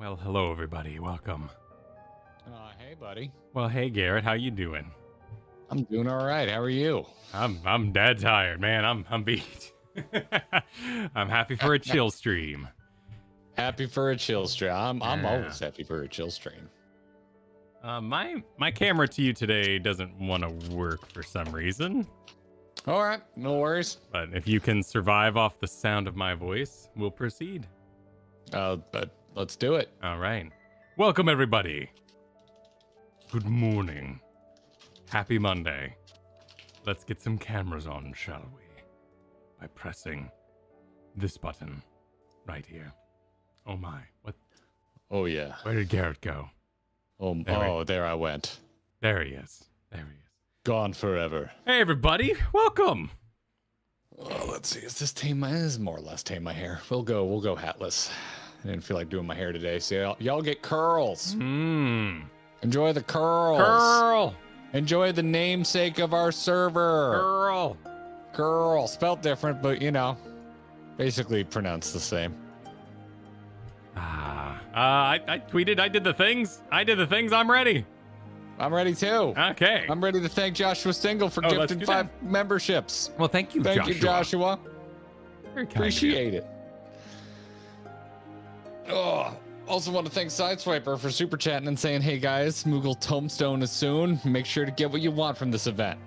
Well, hello everybody. Welcome. Hey, buddy. Well, hey Garrett, how you doing? I'm doing all right. How are you? I'm dead tired, man. I'm beat. I'm happy for a chill stream. Happy for a chill stream. I'm Yeah. always happy for a chill stream. My camera to you today doesn't want to work for some reason. All right, no worries. But if you can survive off the sound of my voice, we'll proceed. But let's do it. All right. Welcome everybody. Good morning. Happy Monday. Let's get some cameras on, shall we? By pressing this button right here. Oh my. What? Oh yeah. Where did Garrett go? There I went. There he is. There he is. Gone forever. Hey everybody, welcome. Oh, let's see. Is this tame? This is more or less tame my hair. We'll go hatless. I didn't feel like doing my hair today, so y'all get curls. Enjoy the curls. Coeurl. Enjoy the namesake of our server. Coeurl. Coeurl, spelled different, but you know, basically pronounced the same. I tweeted. I did the things. I'm ready. I'm ready too. Okay. I'm ready to thank Joshua Stingle for gifting 5 memberships. Well, thank you, Thank Joshua. you, Joshua. Very kind of you. Appreciate it. Oh, also want to thank Sideswiper for super chatting and saying, "Hey guys, Moogle Tombstone is soon. Make sure to get what you want from this event."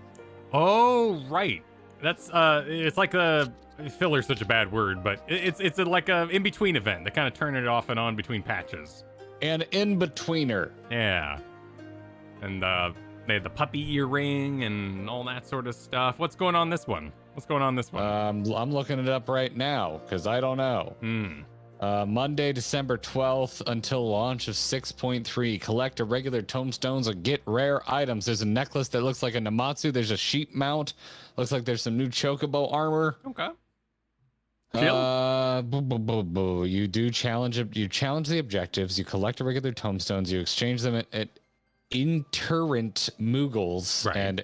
Oh, right. That's it's like a filler's such a bad word, but it's like a in between event. They kind of turn it off and on between patches. An in-betweener. Yeah. And they had the puppy earring and all that sort of stuff. What's going on this one? I'm looking it up right now because I don't know. Monday, December 12th until launch of 6.3. Collect irregular tombstones or get rare items. There's a necklace that looks like a Namatsu. There's a sheep mount. Looks like there's some new chocobo armor. Okay. You do challenge. You challenge the objectives. You collect irregular tombstones. You exchange them at interrent Moogles, right. and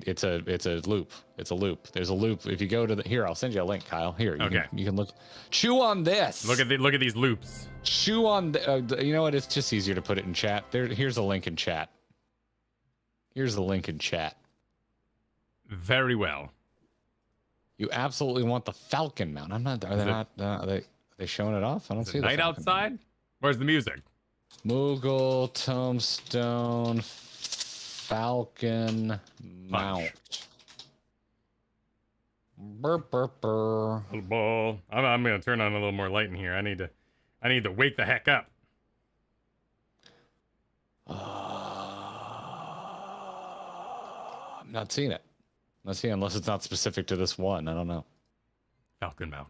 it's a loop. It's a loop. There's a loop. If you go to the here, I'll send you a link, Kyle. Here, you can look. Chew on this. Look at these loops. Chew on the. You know what? It's just easier to put it in chat. Here's a link in chat. Here's the link in chat. Very well. You absolutely want the Falcon mount. I'm not. Are they showing it off? I don't see the night Falcon outside. mount. Where's the music? Moogle Tombstone Falcon Mount. Burr, burr, burr. Ball. I'm gonna turn on a little more light in here. I need to wake the heck up. I'm not seeing it. Let's see, unless it's not specific to this one. I don't know. Falcon mount.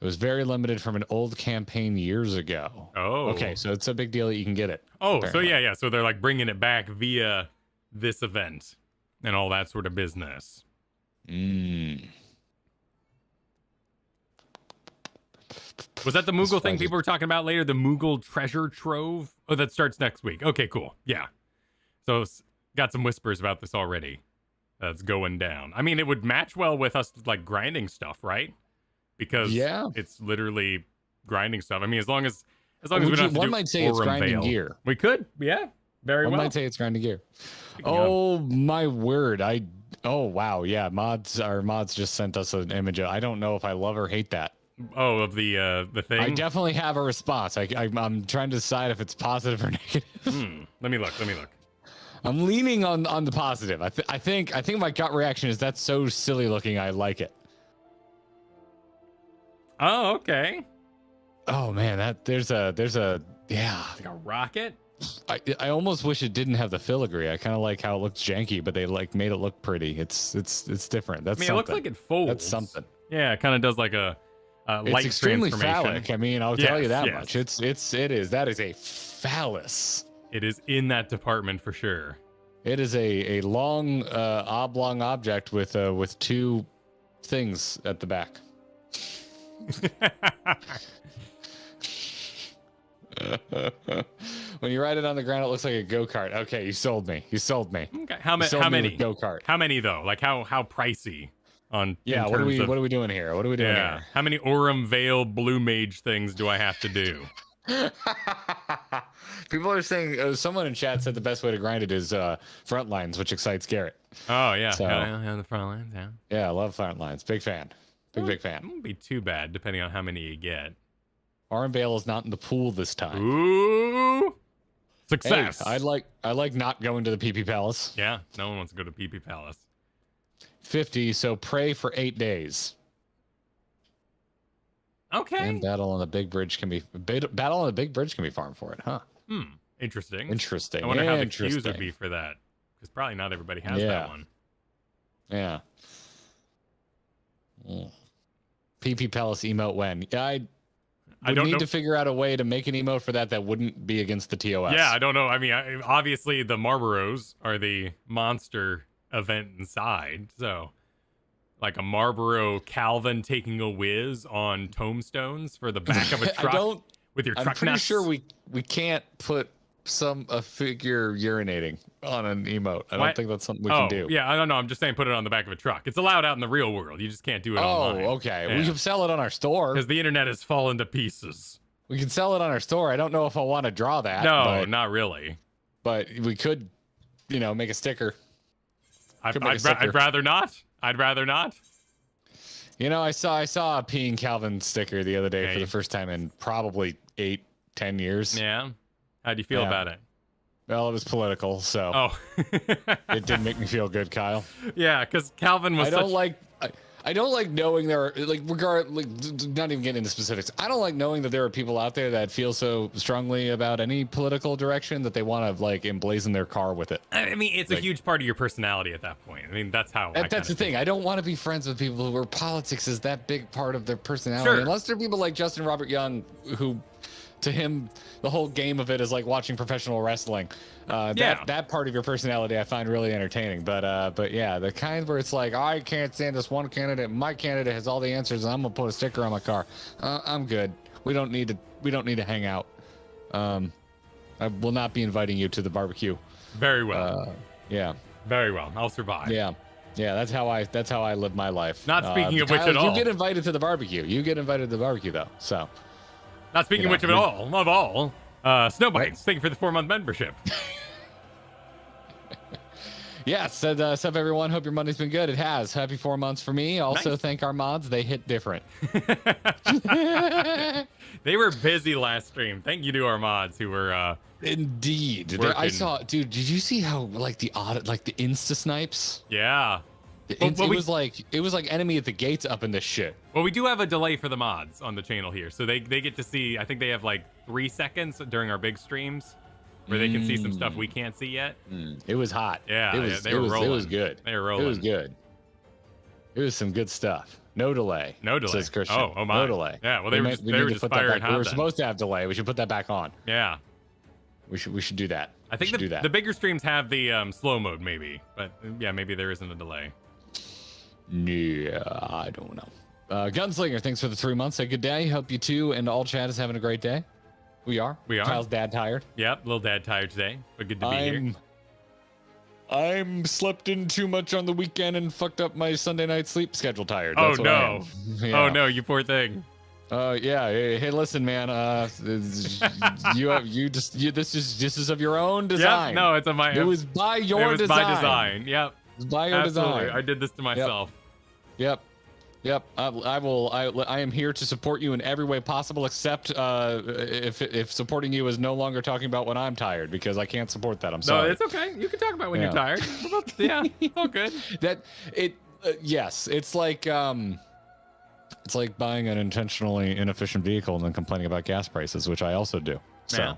It was very limited from an old campaign years ago. Oh. Okay, so it's a big deal that you can get it. Oh, apparently. so yeah. So they're like bringing it back via this event and all that sort of business. Was that the Moogle thing people were talking about later? The Moogle treasure trove? Oh, that starts next week. Okay, cool. Yeah. So got some whispers about this already. That's going down. I mean, it would match well with us like grinding stuff, right? Because it's literally grinding stuff. I mean, as long as we don't have to one do might say it's grinding gear. We could, yeah, very well. One might say it's grinding gear. Oh my word! Oh wow, yeah. Mods just sent us an image. I don't know if I love or hate that. Oh, of the thing. I definitely have a response. I'm trying to decide if it's positive or negative. Let me look. I'm leaning on the positive. I think my gut reaction is that's so silly looking. I like it. Oh, okay. Oh man, there's a yeah. Like a rocket. I almost wish it didn't have the filigree. I kind of like how it looks janky, but they like made it look pretty. It's different. That's it looks like it folds. That's something. Yeah, it kind of does like a light it's extremely transformation. phallic. I mean, I'll tell you that much. It is. That is a phallus. It is in that department for sure. It is a long oblong object with 2 things at the back. When you ride it on the ground, it looks like a go-kart. Okay, you sold me. Okay, how many go-kart? How many though? Like how pricey? On what are we doing here? How many Aurum Vale Blue Mage things do I have to do? People are saying, someone in chat said the best way to grind it is front lines, which excites Garrett. Oh, yeah. So, Yeah, the front lines, yeah. Yeah, I love front lines. Big fan. Big fan. It won't be too bad, depending on how many you get. Armvale is not in the pool this time. Ooh! Success! Hey, I like not going to the PP Palace. Yeah, no one wants to go to PP Palace. 50, so pray for 8 days. Okay. And battle on the big bridge can be farmed for it, huh? Interesting. Interesting. I wonder how the queues would be for that, because probably not everybody has that one. Yeah. PP Palace emote when? I don't need to figure out a way to make an emote for that wouldn't be against the TOS. Yeah, I don't know. I mean, obviously the Marlboros are the monster event inside, so like a Marlboro Calvin taking a whiz on tombstones for the back of a truck with your truck I'm pretty nuts. sure we can't put a figure urinating on an emote. I don't think that's something we can do. Yeah, I don't know. I'm just saying put it on the back of a truck. It's allowed out in the real world. You just can't do it online. Oh, okay. Yeah. We can sell it on our store. Because the internet has fallen to pieces. We can sell it on our store. I don't know if I want to draw that. No, not really. But we could, make a sticker. I'd rather not. I'd rather not. I saw a peeing Calvin sticker the other day for the first time in probably 8-10 years. Yeah. How do you feel about it? Well, it was political, so it didn't make me feel good, Kyle. Yeah, because Calvin was. I don't like knowing there are not even getting into specifics. I don't like knowing that there are people out there that feel so strongly about any political direction that they want to emblazon their car with it. I mean, it's a huge part of your personality at that point. I mean, that's how. That's the thing. I don't want to be friends with people where politics is that big part of their personality, unless they're people like Justin Robert Young, who, to him, the whole game of it is like watching professional wrestling. That part of your personality I find really entertaining. But yeah, the kind where it's like, I can't stand this one candidate. My candidate has all the answers, and I'm gonna put a sticker on my car. I'm good. We don't need to hang out. I will not be inviting you to the barbecue. Very well. Yeah. Very well. I'll survive. Yeah. Yeah, that's how I live my life. Not speaking of which Kyle, at all. You get invited to the barbecue. though. So. Not speaking of which of all. Snowbites, thank you for the 4-month membership. Yes, sup everyone. Hope your Monday's been good. It has. Happy 4 months for me. Also, thank our mods. They hit different. They were busy last stream. Thank you to our mods who were indeed. I saw, dude. Did you see how the insta snipes? Yeah. It was like enemy at the gates up in this shit. Well, we do have a delay for the mods on the channel here, so they get to see. I think they have 3 seconds during our big streams where they can see some stuff we can't see yet. It was hot. Yeah, they were rolling. It was good. They were rolling. It was good. It was some good stuff. No delay. No delay. Says Christian. Oh my. No delay. Yeah. Well, they were just firing hot. We were supposed to have delay. We should put that back on. Yeah. We should do that. I think the bigger streams have the slow mode maybe, but yeah, maybe there isn't a delay. Yeah, I don't know. Gunslinger, thanks for the 3 months. Say good day. Hope you too and all chat is having a great day. We are. Kyle's dad tired. Yep, little dad tired today, but good to be here. I'm slept in too much on the weekend and fucked up my Sunday night sleep schedule tired. That's no. Yeah. Oh no, you poor thing. Yeah. Hey, listen, man. This is of your own design. Yep, no, it's on my. It was by your design. It was by design. Yep. It was by your design. I did this to myself. Yep. I am here to support you in every way possible, except if supporting you is no longer talking about when I'm tired, because I can't support that. I'm sorry. No, it's okay. You can talk about when you're tired. Yeah, it's all good. Yes, it's like buying an intentionally inefficient vehicle and then complaining about gas prices, which I also do. So.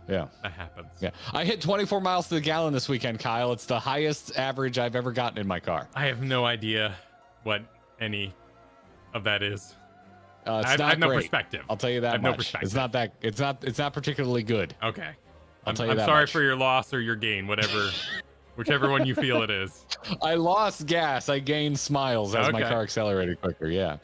Yeah. That happens. Yeah. I hit 24 miles to the gallon this weekend, Kyle. It's the highest average I've ever gotten in my car. I have no idea what any of that is. I have no perspective. I'll tell you that much. No perspective. It's not particularly good. Okay. I'll tell you that I'm sorry much. for your loss or your gain, whichever one you feel it is. I lost gas. I gained smiles as my car accelerated quicker. Yeah.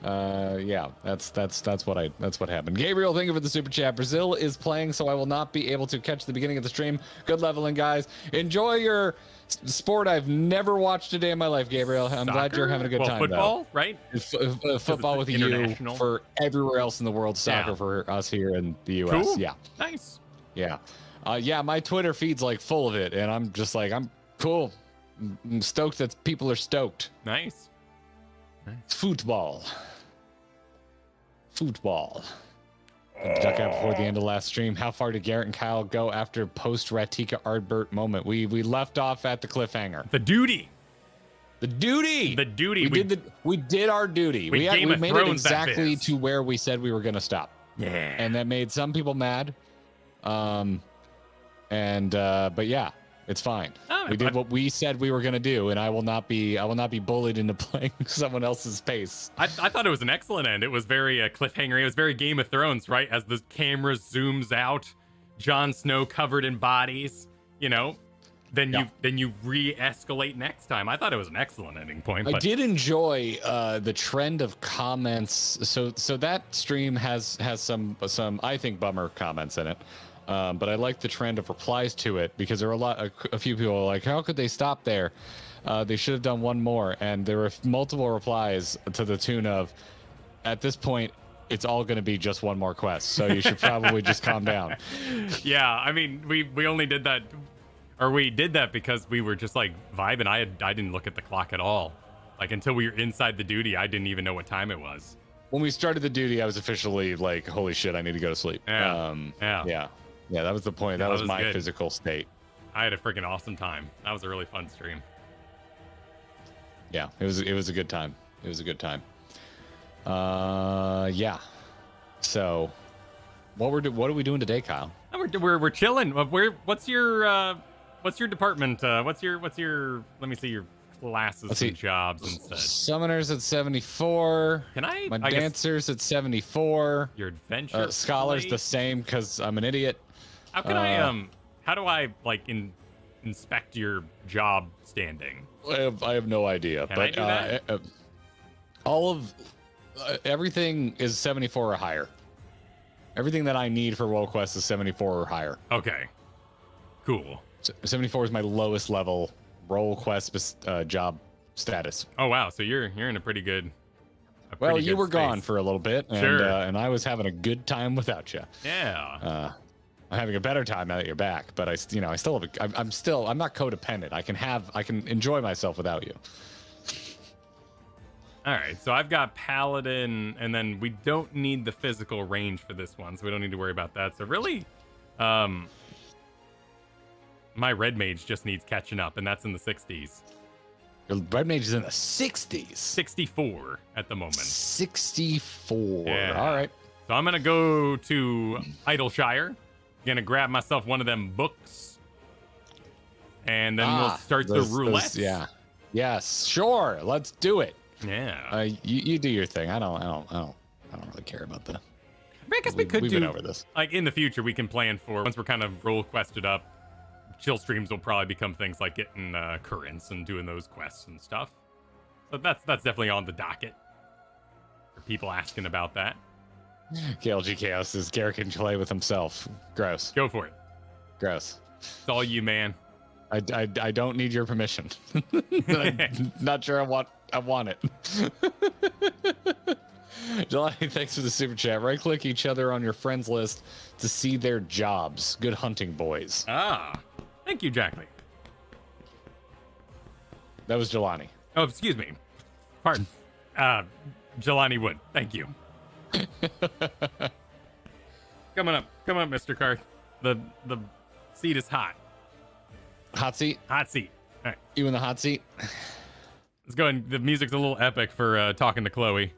That's what happened. Gabriel, thank you for the super chat. Brazil is playing, so I will not be able to catch the beginning of the stream. Good leveling, guys. Enjoy your sport I've never watched a day in my life, Gabriel. I'm glad you're having a good time. Football, right? Football with you for everywhere else in the world. Soccer for us here in the U.S. Cool. Yeah. Nice. Yeah. Yeah, my Twitter feed's like full of it, and I'm just like, I'm cool. I'm stoked that people are stoked. Nice. Football. Duck out before the end of last stream. How far did Garrett and Kyle go after post Ratika Ardbert moment? We left off at the cliffhanger. The duty. We did our duty. We made it exactly to where we said we were going to stop. Yeah. And that made some people mad. But yeah, it's fine. We did what we said we were going to do, and I will not be bullied into playing someone else's pace. I thought it was an excellent end. It was very cliffhanger. It was very Game of Thrones, right? As the camera zooms out, Jon Snow covered in bodies, then you re-escalate next time. I thought it was an excellent ending point. I did enjoy the trend of comments. So that stream has some I think bummer comments in it. But I like the trend of replies to it because there are a few people are like, how could they stop there? They should have done one more. And there were multiple replies to the tune of, at this point, it's all going to be just one more quest. So you should probably just calm down. Yeah, I mean, we only did that, or we did that because we were just like vibing. I didn't look at the clock at all. Like until we were inside the duty, I didn't even know what time it was. When we started the duty, I was officially like, holy shit, I need to go to sleep. Yeah, that was the point. That was my good physical state. I had a freaking awesome time. That was a really fun stream. Yeah, it was a good time. Yeah. So, what are we doing today, Kyle? We're chilling. What's your department? What's your let me see your classes and jobs instead. Summoners at 74. My dancers at 74. Your adventure scholars the same because I'm an idiot. How can how do I inspect your job standing? I have no idea. Can I do that? All of everything is 74 or higher. Everything that I need for Role Quests is 74 or higher. Okay. Cool. 74 is my lowest level Role Quest job status. Oh wow, so you're in a pretty good. Well, you were gone for a little bit, and, sure. And I was having a good time without you. Yeah. I'm having a better time now that you're back, but I still have. I'm not codependent. I can enjoy myself without you. All right, so I've got Paladin, and then we don't need the physical range for this one, so we don't need to worry about that. So really, my Red Mage just needs catching up, and that's in the 60s. Your Red Mage is in the 60s? 64 at the moment. 64. Yeah. All right. So I'm going to go to Idleshire. Going to grab myself one of them books, and then we'll start the roulette. Yeah. Yes. Sure. Let's do it. Yeah. You do your thing. I don't really care about that. I guess we've been over this. Like in the future, we can plan for once we're kind of role quested up. Chill streams will probably become things like getting currents and doing those quests and stuff. So that's definitely on the docket for people asking about that. KLG Chaos says Garrett can play with himself. Gross. Go for it. Gross. It's all you, man. I don't need your permission. I'm not sure I want it. Jelani, thanks for the super chat. Right click each other on your friends list to see their jobs. Good hunting, boys. Thank you, Jackley. That was Jelani. Oh, excuse me. Pardon. Jelani Wood. Thank you. Come on up, Mr. Karth. The seat is hot. Hot seat? Hot seat. All right. You in the hot seat? Let's go ahead. The music's a little epic for talking to Chloe.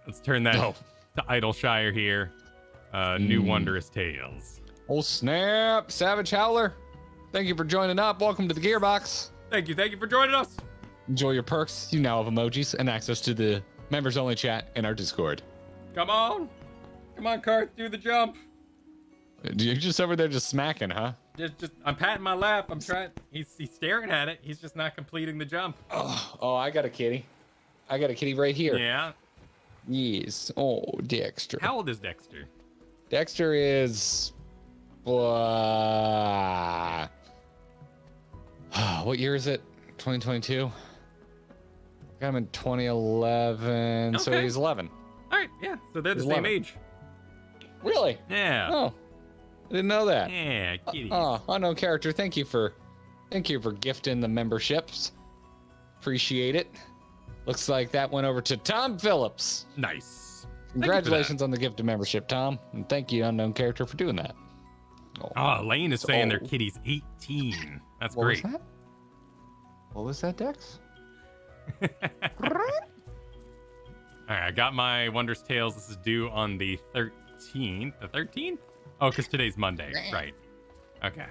Let's turn that to Idleshire here. New Wondrous Tales. Oh, snap. Savage Howler, thank you for joining up. Welcome to the Gearbox. Thank you for joining us. Enjoy your perks. You now have emojis and access to the members-only chat in our Discord. Come on, Karth, do the jump. You're just over there just smacking, huh? Just I'm patting my lap. I'm trying. He's staring at it. He's just not completing the jump. Oh, I got a kitty. Right here. Yeah. Yes. Oh, Dexter. How old is Dexter? Dexter is What year is it? 2022. Got him in 2011, so Okay. he's 11. All right, yeah. So they're the He's same 11. age. Really? Yeah. Oh, I didn't know that. Yeah, kitties. Oh, unknown character. Thank you for gifting the memberships. Appreciate it. Looks like that went over to Tom Phillips. Nice. Congratulations on the gift of membership, Tom, and thank you, unknown character, for doing that. Oh, Lane is saying their old. kitty's 18. That's What great. was that? What was that, Dex? All right, I got my Wondrous Tales. This is due on the 13th. The 13th? Oh, because today's Monday. Right. Okay.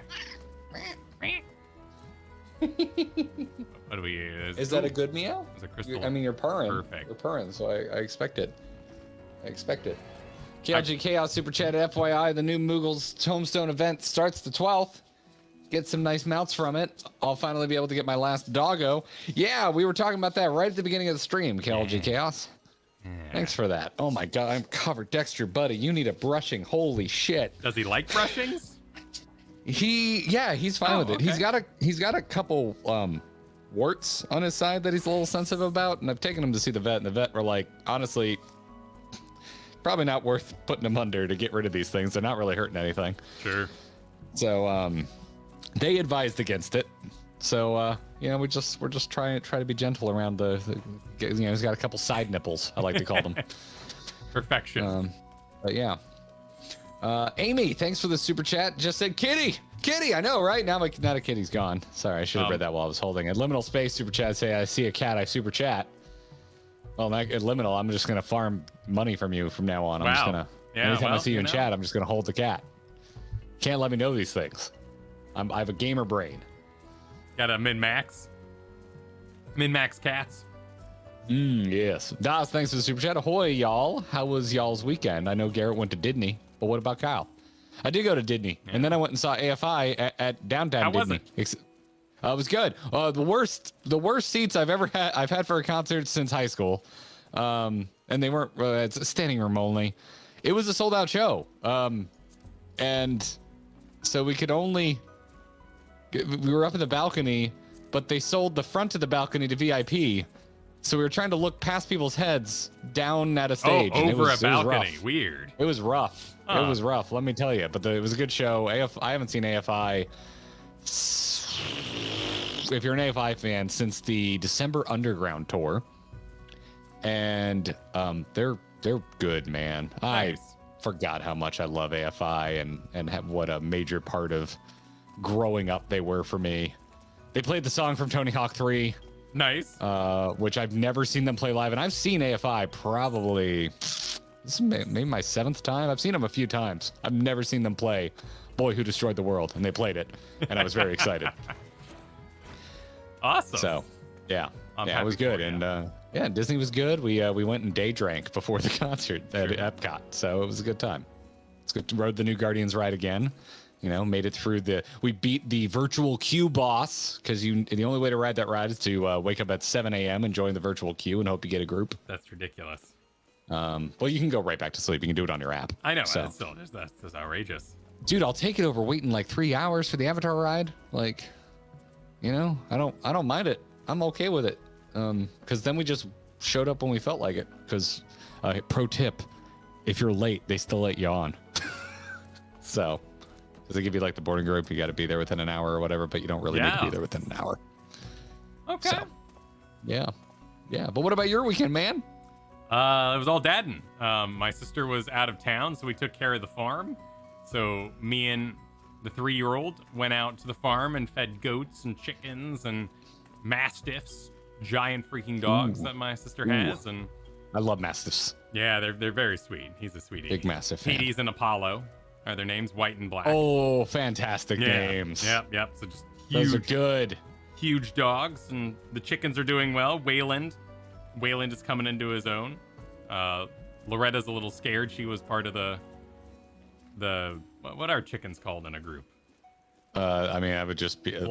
What do we use? Is that a good meow? It's a crystal. I mean, you're purring. Perfect. You're purring, so I expect it. KLG Chaos Super Chat FYI, the new Moogle's Tombstone event starts the 12th. Get some nice mounts from it. I'll finally be able to get my last doggo. Yeah, we were talking about that right at the beginning of the stream, KLG Chaos. Yeah. Thanks for that. Oh my god, I'm covered. Dexter, buddy, you need a brushing. Holy shit. Does he like brushings? He's fine with it. Okay. He's got a couple warts on his side that he's a little sensitive about, and I've taken him to see the vet, and the vet were like, honestly, probably not worth putting him under to get rid of these things. They're not really hurting anything. Sure. So they advised against it. So we're just trying to be gentle around the he's got a couple side nipples, I like to call them. Perfection. But yeah. Amy, thanks for the super chat. Just said kitty. I know, right? Now a kitty's gone. Sorry, I should have read that while I was holding it. Liminal Space super chat say, I see a cat, I super chat. Well, at Liminal, I'm just gonna farm money from you from now on. I'm just gonna anytime I see you in chat, I'm just gonna hold the cat. Can't let me know these things. I have a gamer brain. Got a min-max. Min-max cats. Yes. Das, thanks for the super chat. Ahoy, y'all. How was y'all's weekend? I know Garrett went to Disney, but what about Kyle? I did go to Disney, and then I went and saw AFI at downtown How Disney. was it? It was good. The worst seats I've had for a concert since high school, and they weren't. It's standing room only. It was a sold out show, and so we could only. We were up in the balcony, but they sold the front of the balcony to VIP. So we were trying to look past people's heads down at a stage. Oh, over a balcony. It was Weird. It was rough. Huh. It was rough, let me tell you. But it was a good show. I haven't seen AFI, if you're an AFI fan, since the December Underground tour. And they're good, man. Nice. I forgot how much I love AFI and what a major part of growing up they were for me. They played the song from Tony Hawk 3. Nice. Which I've never seen them play live, and I've seen AFI probably this is maybe my 7th time. I've seen them a few times. I've never seen them play Boy Who Destroyed the World, and they played it, and I was very excited. Awesome. So, yeah, I'm it was happy for good, you. and Disney was good. We went and day drank before the concert at Epcot, so it was a good time. It's good. Rode the new Guardians ride again. Made it through we beat the virtual queue boss, because the only way to ride that ride is to wake up at 7 a.m. and join the virtual queue and hope you get a group. That's ridiculous. Well, you can go right back to sleep. You can do it on your app. I know. So. That's outrageous. Dude, I'll take it over waiting like 3 hours for the Avatar ride. Like, I don't mind it. I'm okay with it. Because then we just showed up when we felt like it. Because, pro tip, if you're late, they still let you on. So. Does it give you like the boarding group? You got to be there within an hour or whatever, but you don't really need to be there within an hour. Okay. So, yeah. But what about your weekend, man? It was all dadding. My sister was out of town, so we took care of the farm. So me and the 3-year-old went out to the farm and fed goats and chickens and mastiffs, giant freaking dogs that my sister has. And I love mastiffs. Yeah, they're very sweet. He's a sweetie. Big mastiff fan. Petey's and Apollo are their names, White and Black. Oh, fantastic names. Yep. So just huge, those are good. Huge dogs, and the chickens are doing well. Wayland is coming into his own. Loretta's a little scared. She was part of the what are chickens called in a group? I would just be it'd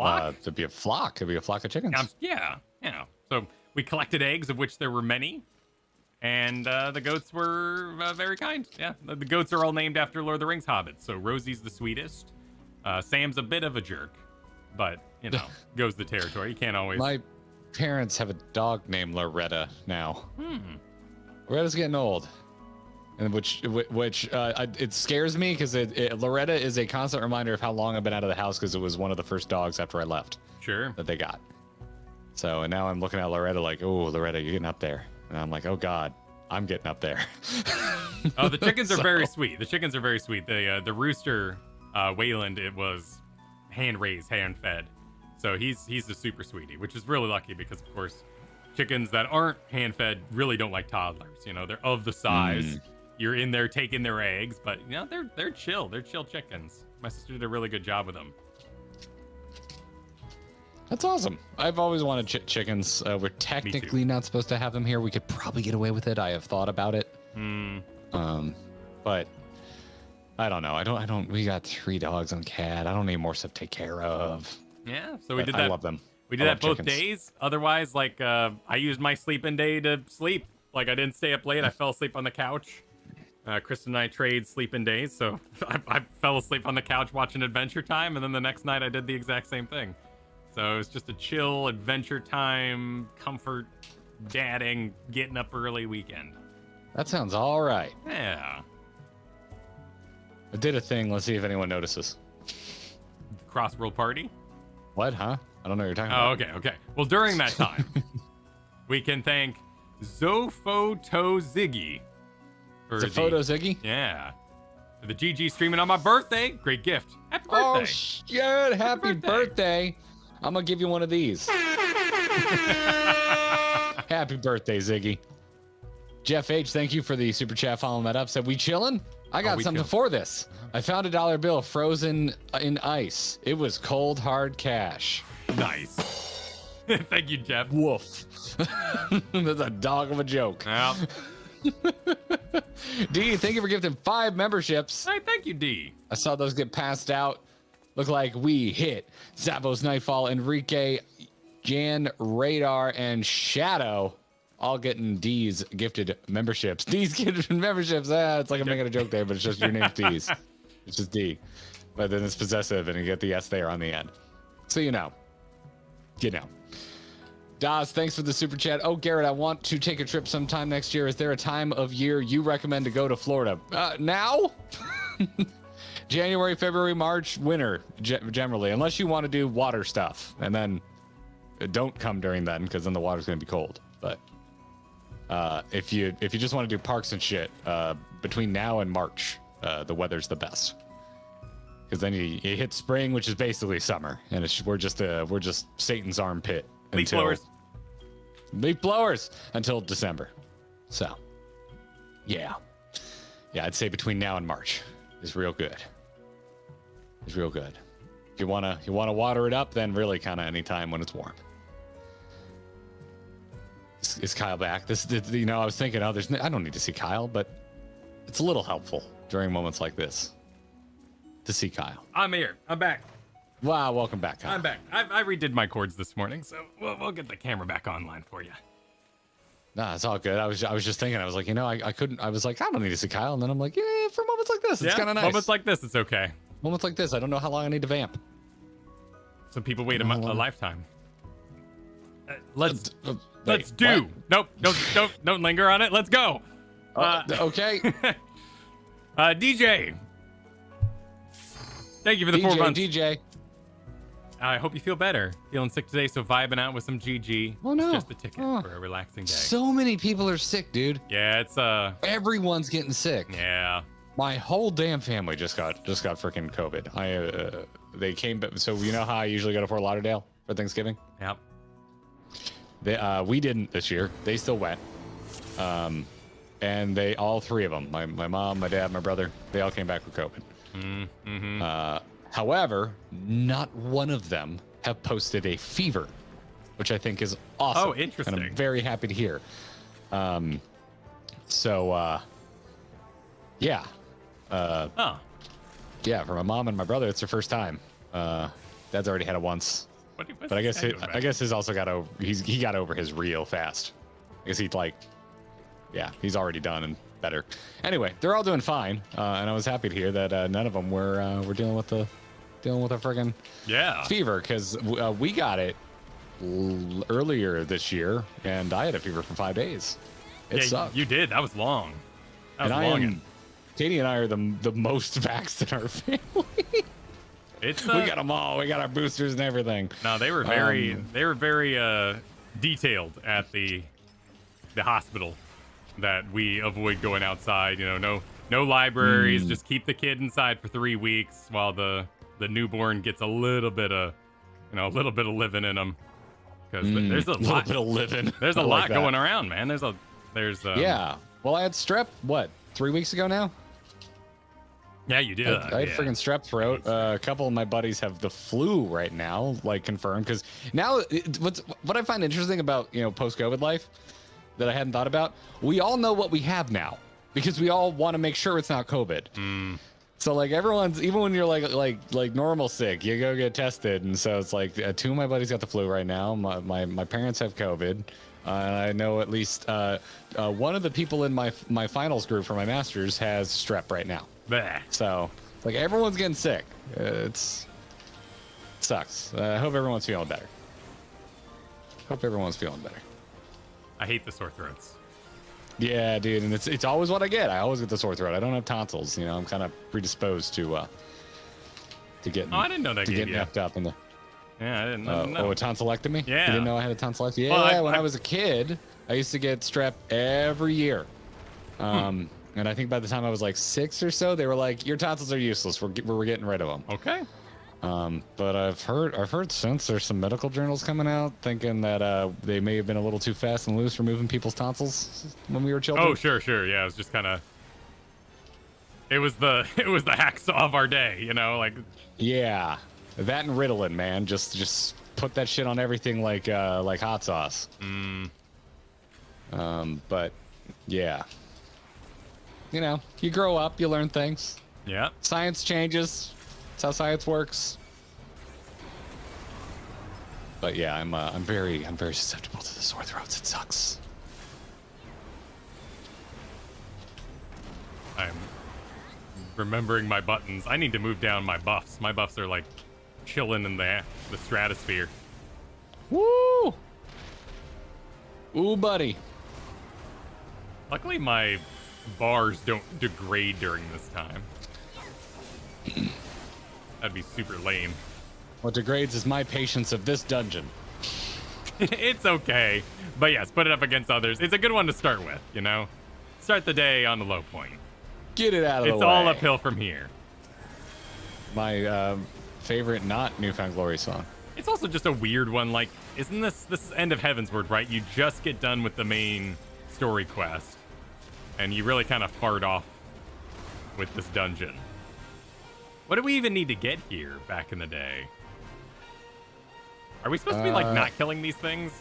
be a flock. It'd be a flock of chickens. Yeah. So we collected eggs, of which there were many. And the goats were very kind. Yeah, the goats are all named after Lord of the Rings hobbits. So Rosie's the sweetest. Sam's a bit of a jerk, but you know, goes the territory. You can't always. My parents have a dog named Loretta now. Loretta's getting old, and which it scares me because Loretta is a constant reminder of how long I've been out of the house because it was one of the first dogs after I left. Sure. That they got. So and now I'm looking at Loretta like, oh, Loretta, you're getting up there, and I'm like, oh God, I'm getting up there. Oh, the chickens are very sweet. The chickens are very sweet. The rooster, Wayland, it was hand raised, hand fed. So he's a super sweetie, which is really lucky because, of course, chickens that aren't hand fed really don't like toddlers. You know, they're of the size. You're in there taking their eggs, but you know they're chill. They're chill chickens. My sister did a really good job with them. That's awesome. I've always wanted chickens. We're technically not supposed to have them here. We could probably get away with it. I have thought about it. But I don't know. I don't. We got 3 dogs and a cat. I don't need more stuff to take care of. Yeah, so we did that. I love them. We did that both days. Otherwise, like, I used my sleeping day to sleep. Like, I didn't stay up late. I fell asleep on the couch. Kristen and I trade sleeping days, so I fell asleep on the couch watching Adventure Time, and then the next night I did the exact same thing. So it was just a chill Adventure Time, comfort, dadding, getting up early weekend. That sounds all right. Yeah. I did a thing. Let's see if anyone notices. Cross-world party? What, huh? I don't know what you're talking about. Oh, okay. Well, during that time, we can thank Zophoto Ziggy. Zophoto Ziggy? Yeah. For the GG streaming on my birthday. Great gift. Happy birthday. Oh, shit. Happy birthday. I'm going to give you one of these. Happy birthday, Ziggy. Jeff H., thank you for the super chat following that up. Said, we chilling? I got something for this. I found a $1 bill frozen in ice. It was cold, hard cash. Nice. Thank you, Jeff. Woof. That's a dog of a joke. Yeah. D, thank you for gifting 5 memberships. Hey, thank you, D. I saw those get passed out. Look like we hit Zavos Nightfall, Enrique, Jan, Radar, and Shadow. All getting D's gifted memberships. D's gifted memberships. It's like I'm making a joke there, but it's just your name's D's. It's just D. But then it's possessive, and you get the S there on the end. So you know. You know. Daz, thanks for the super chat. Oh, Garrett, I want to take a trip sometime next year. Is there a time of year you recommend to go to Florida? Now? January, February, March, winter, generally. Unless you want to do water stuff. And then don't come during then, because then the water's going to be cold. But if you just want to do parks and shit, between now and March, the weather's the best. Because then you hit spring, which is basically summer, and we're just Satan's armpit until leaf blowers until December. So, yeah, I'd say between now and March is real good. It's real good. If you wanna water it up, then really kind of any time when it's warm. Is Kyle back? I was thinking, I don't need to see Kyle, but it's a little helpful during moments like this to see Kyle. I'm here. I'm back. Wow, welcome back, Kyle. I'm back. I redid my chords this morning, so we'll get the camera back online for you. Nah, it's all good. I was just thinking. I was like, I couldn't. I was like, I don't need to see Kyle, and then I'm like, yeah, for moments like this, it's kind of nice. Moments like this, it's okay. Moments like this, I don't know how long I need to vamp. Some people wait a lifetime. Let's do. What? Nope. Don't linger on it. Let's go. Okay. DJ. Thank you for the 4 months. DJ. I hope you feel better. Feeling sick today, so vibing out with some GG. Oh no. It's just the ticket for a relaxing day. So many people are sick, dude. Yeah, it's everyone's getting sick. Yeah. My whole damn family just got freaking COVID. They came, so you know how I usually go to Fort Lauderdale for Thanksgiving? Yep. We didn't this year. They still went. And they all 3 of them, my mom, my dad, my brother, they all came back with COVID. Mm-hmm. However, not one of them have posted a fever, which I think is awesome. Oh, interesting. And I'm very happy to hear. Yeah. Yeah, for my mom and my brother, it's their first time. Dad's already had it once. But I guess his also got over. He got over his real fast. I guess he's already done and better. Anyway, they're all doing fine, and I was happy to hear that none of them were dealing with the dealing with a friggin' fever because we got it earlier this year, and I had a fever for 5 days. It sucked. You did. That was long. Katie and I are the most vaxxed in our family. We got them all. We got our boosters and everything. No, they were very detailed at the hospital that we avoid going outside. You know, no libraries. Just keep the kid inside for 3 weeks while the newborn gets a little bit of living in them. Because there's a lot. Bit of living. There's a lot going around, man. There's yeah. Well, I had strep. What, 3 weeks ago now? Yeah, you did. I had freaking strep throat. A couple of my buddies have the flu right now, like confirmed. Because now, what I find interesting about post-COVID life that I hadn't thought about, we all know what we have now because we all want to make sure it's not COVID. So like everyone's, even when you're like normal sick, you go get tested, and so it's like 2 of my buddies got the flu right now. My parents have COVID. And I know at least one of the people in my finals group for my masters has strep right now. Bleh. So, like, everyone's getting sick. It sucks. I hope everyone's feeling better. I hate the sore throats. Yeah, dude, and it's always what I get. I always get the sore throat. I don't have tonsils. I'm kind of predisposed to get. Oh, I didn't know that. To get effed up in the. Yeah, I didn't know. Oh, a tonsillectomy? Yeah. You didn't know I had a tonsillectomy? Yeah, when I was a kid, I used to get strep every year. And I think by the time I was like 6 or so, they were like, "Your tonsils are useless. We're getting rid of them." Okay. But I've heard since there's some medical journals coming out thinking that they may have been a little too fast and loose removing people's tonsils when we were children. Oh, sure. Yeah, it was just kind of. It was the hacksaw of our day, like. Yeah, that and Ritalin, man. Just put that shit on everything like hot sauce. But yeah. You grow up, you learn things. Yeah. Science changes. That's how science works. But yeah, I'm very susceptible to the sore throats. It sucks. I'm remembering my buttons. I need to move down my buffs. My buffs are like chilling in the stratosphere. Woo! Ooh, buddy. Luckily, my bars don't degrade during this time. That'd be super lame. What degrades is my patience of this dungeon. It's okay. But yes, put it up against others. It's a good one to start with, Start the day on the low point. Get it out of the way. It's all uphill from here. My favorite not Newfound Glory song. It's also just a weird one. Like, isn't this End of Heavensward, right? You just get done with the main story quest. And you really kind of fart off with this dungeon. What do we even need to get here back in the day? Are we supposed to be like not killing these things?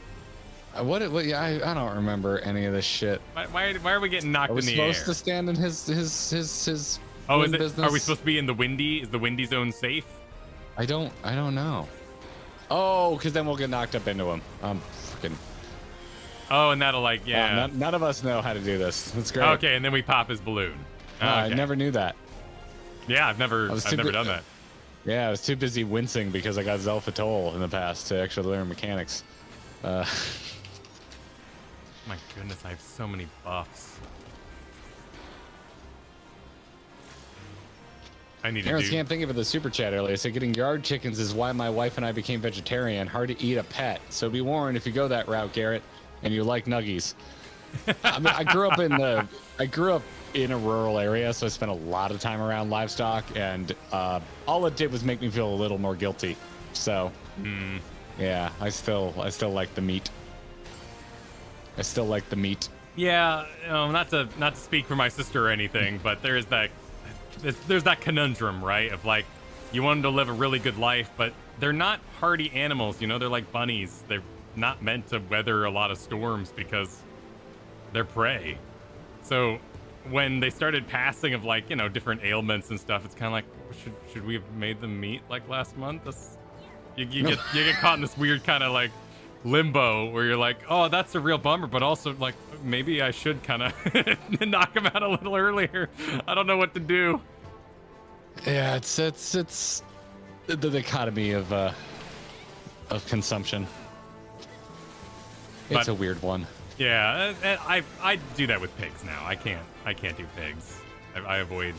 What? Yeah, I don't remember any of this shit. Why are we getting knocked in the air? Are we supposed to stand in his Oh, is it? business? Are we supposed to be in the windy? Is the windy zone safe? I don't know. Oh, because then we'll get knocked up into him. Freaking. Oh, and that'll none of us know how to do this. That's great. Okay, and then we pop his balloon. Okay. I never knew that. Yeah, I've never done that. Yeah, I was too busy wincing because I got Zelfatol in the past to actually learn mechanics. My goodness, I have so many buffs. I need Aaron Scam, thank you for the super chat earlier. So getting yard chickens is why my wife and I became vegetarian. Hard to eat a pet. So be warned if you go that route, Garrett, and you like nuggies. I mean, I grew up in a rural area, so I spent a lot of time around livestock, and all it did was make me feel a little more guilty. So, yeah, I still like the meat. Yeah, not to speak for my sister or anything, but there's that conundrum, right? Of like, you want them to live a really good life, but they're not hardy animals. They're like bunnies. They're not meant to weather a lot of storms because they're prey. So when they started passing of like, different ailments and stuff, it's kind of like, should we have made them meat like last month? You get caught in this weird kind of like limbo where you're like, oh, that's a real bummer, but also like maybe I should kind of knock them out a little earlier. I don't know what to do. Yeah, it's the dichotomy of consumption. It's a weird one. Yeah, I do that with pigs now. I can't do pigs. I avoid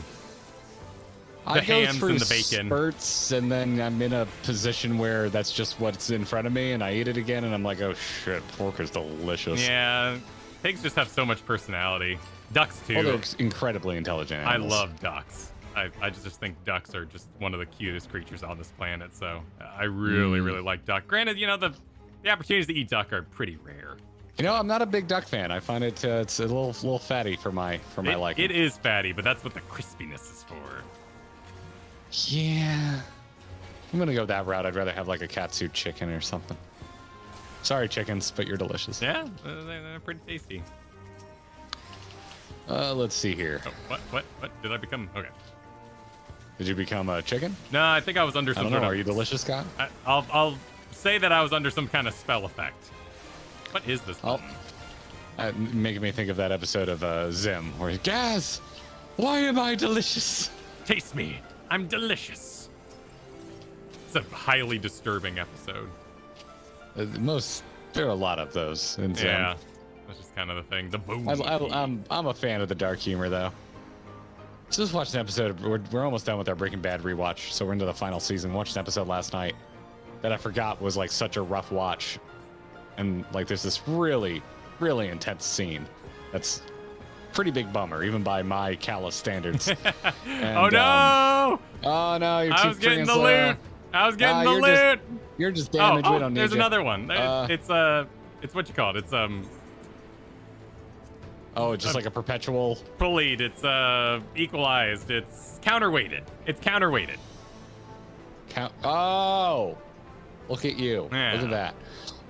the hams and the bacon. Spurts, and then I'm in a position where that's just what's in front of me, and I eat it again, and I'm like, oh shit, pork is delicious. Yeah, pigs just have so much personality. Ducks too. Well, they're incredibly intelligent animals. I love ducks. I just think ducks are just one of the cutest creatures on this planet. So I really like duck. Granted, the opportunities to eat duck are pretty rare. I'm not a big duck fan. I find it's a little fatty for my liking. It is fatty, but that's what the crispiness is for. Yeah, I'm gonna go that route. I'd rather have like a katsu chicken or something. Sorry, chickens, but you're delicious. Yeah, they're pretty tasty. Let's see here. Oh, what did I become? Okay. Did you become a chicken? No, I think I was under some I don't know. Are you delicious, Scott? I'll say that I was under some kind of spell effect. What is this button? Making me think of that episode of Zim, where Gaz, why am I delicious? Taste me. I'm delicious. It's a highly disturbing episode. There are a lot of those in Zim. Yeah, that's just kind of the thing. The boom. I'm a fan of the dark humor, though. So just watched an episode. We're almost done with our Breaking Bad rewatch, so we're into the final season. Watched an episode last night that I forgot was like such a rough watch, and like there's this really intense scene that's pretty big bummer, even by my callous standards. And, oh no! Oh no! You're too I was getting the slow. loot. I was getting the loot. You're just damaged. We don't need there's you. another one. It's what you call it. It's Oh, just like a perpetual. Bullied. It's equalized. It's counterweighted. It's counterweighted. Oh, look at you. Yeah. Look at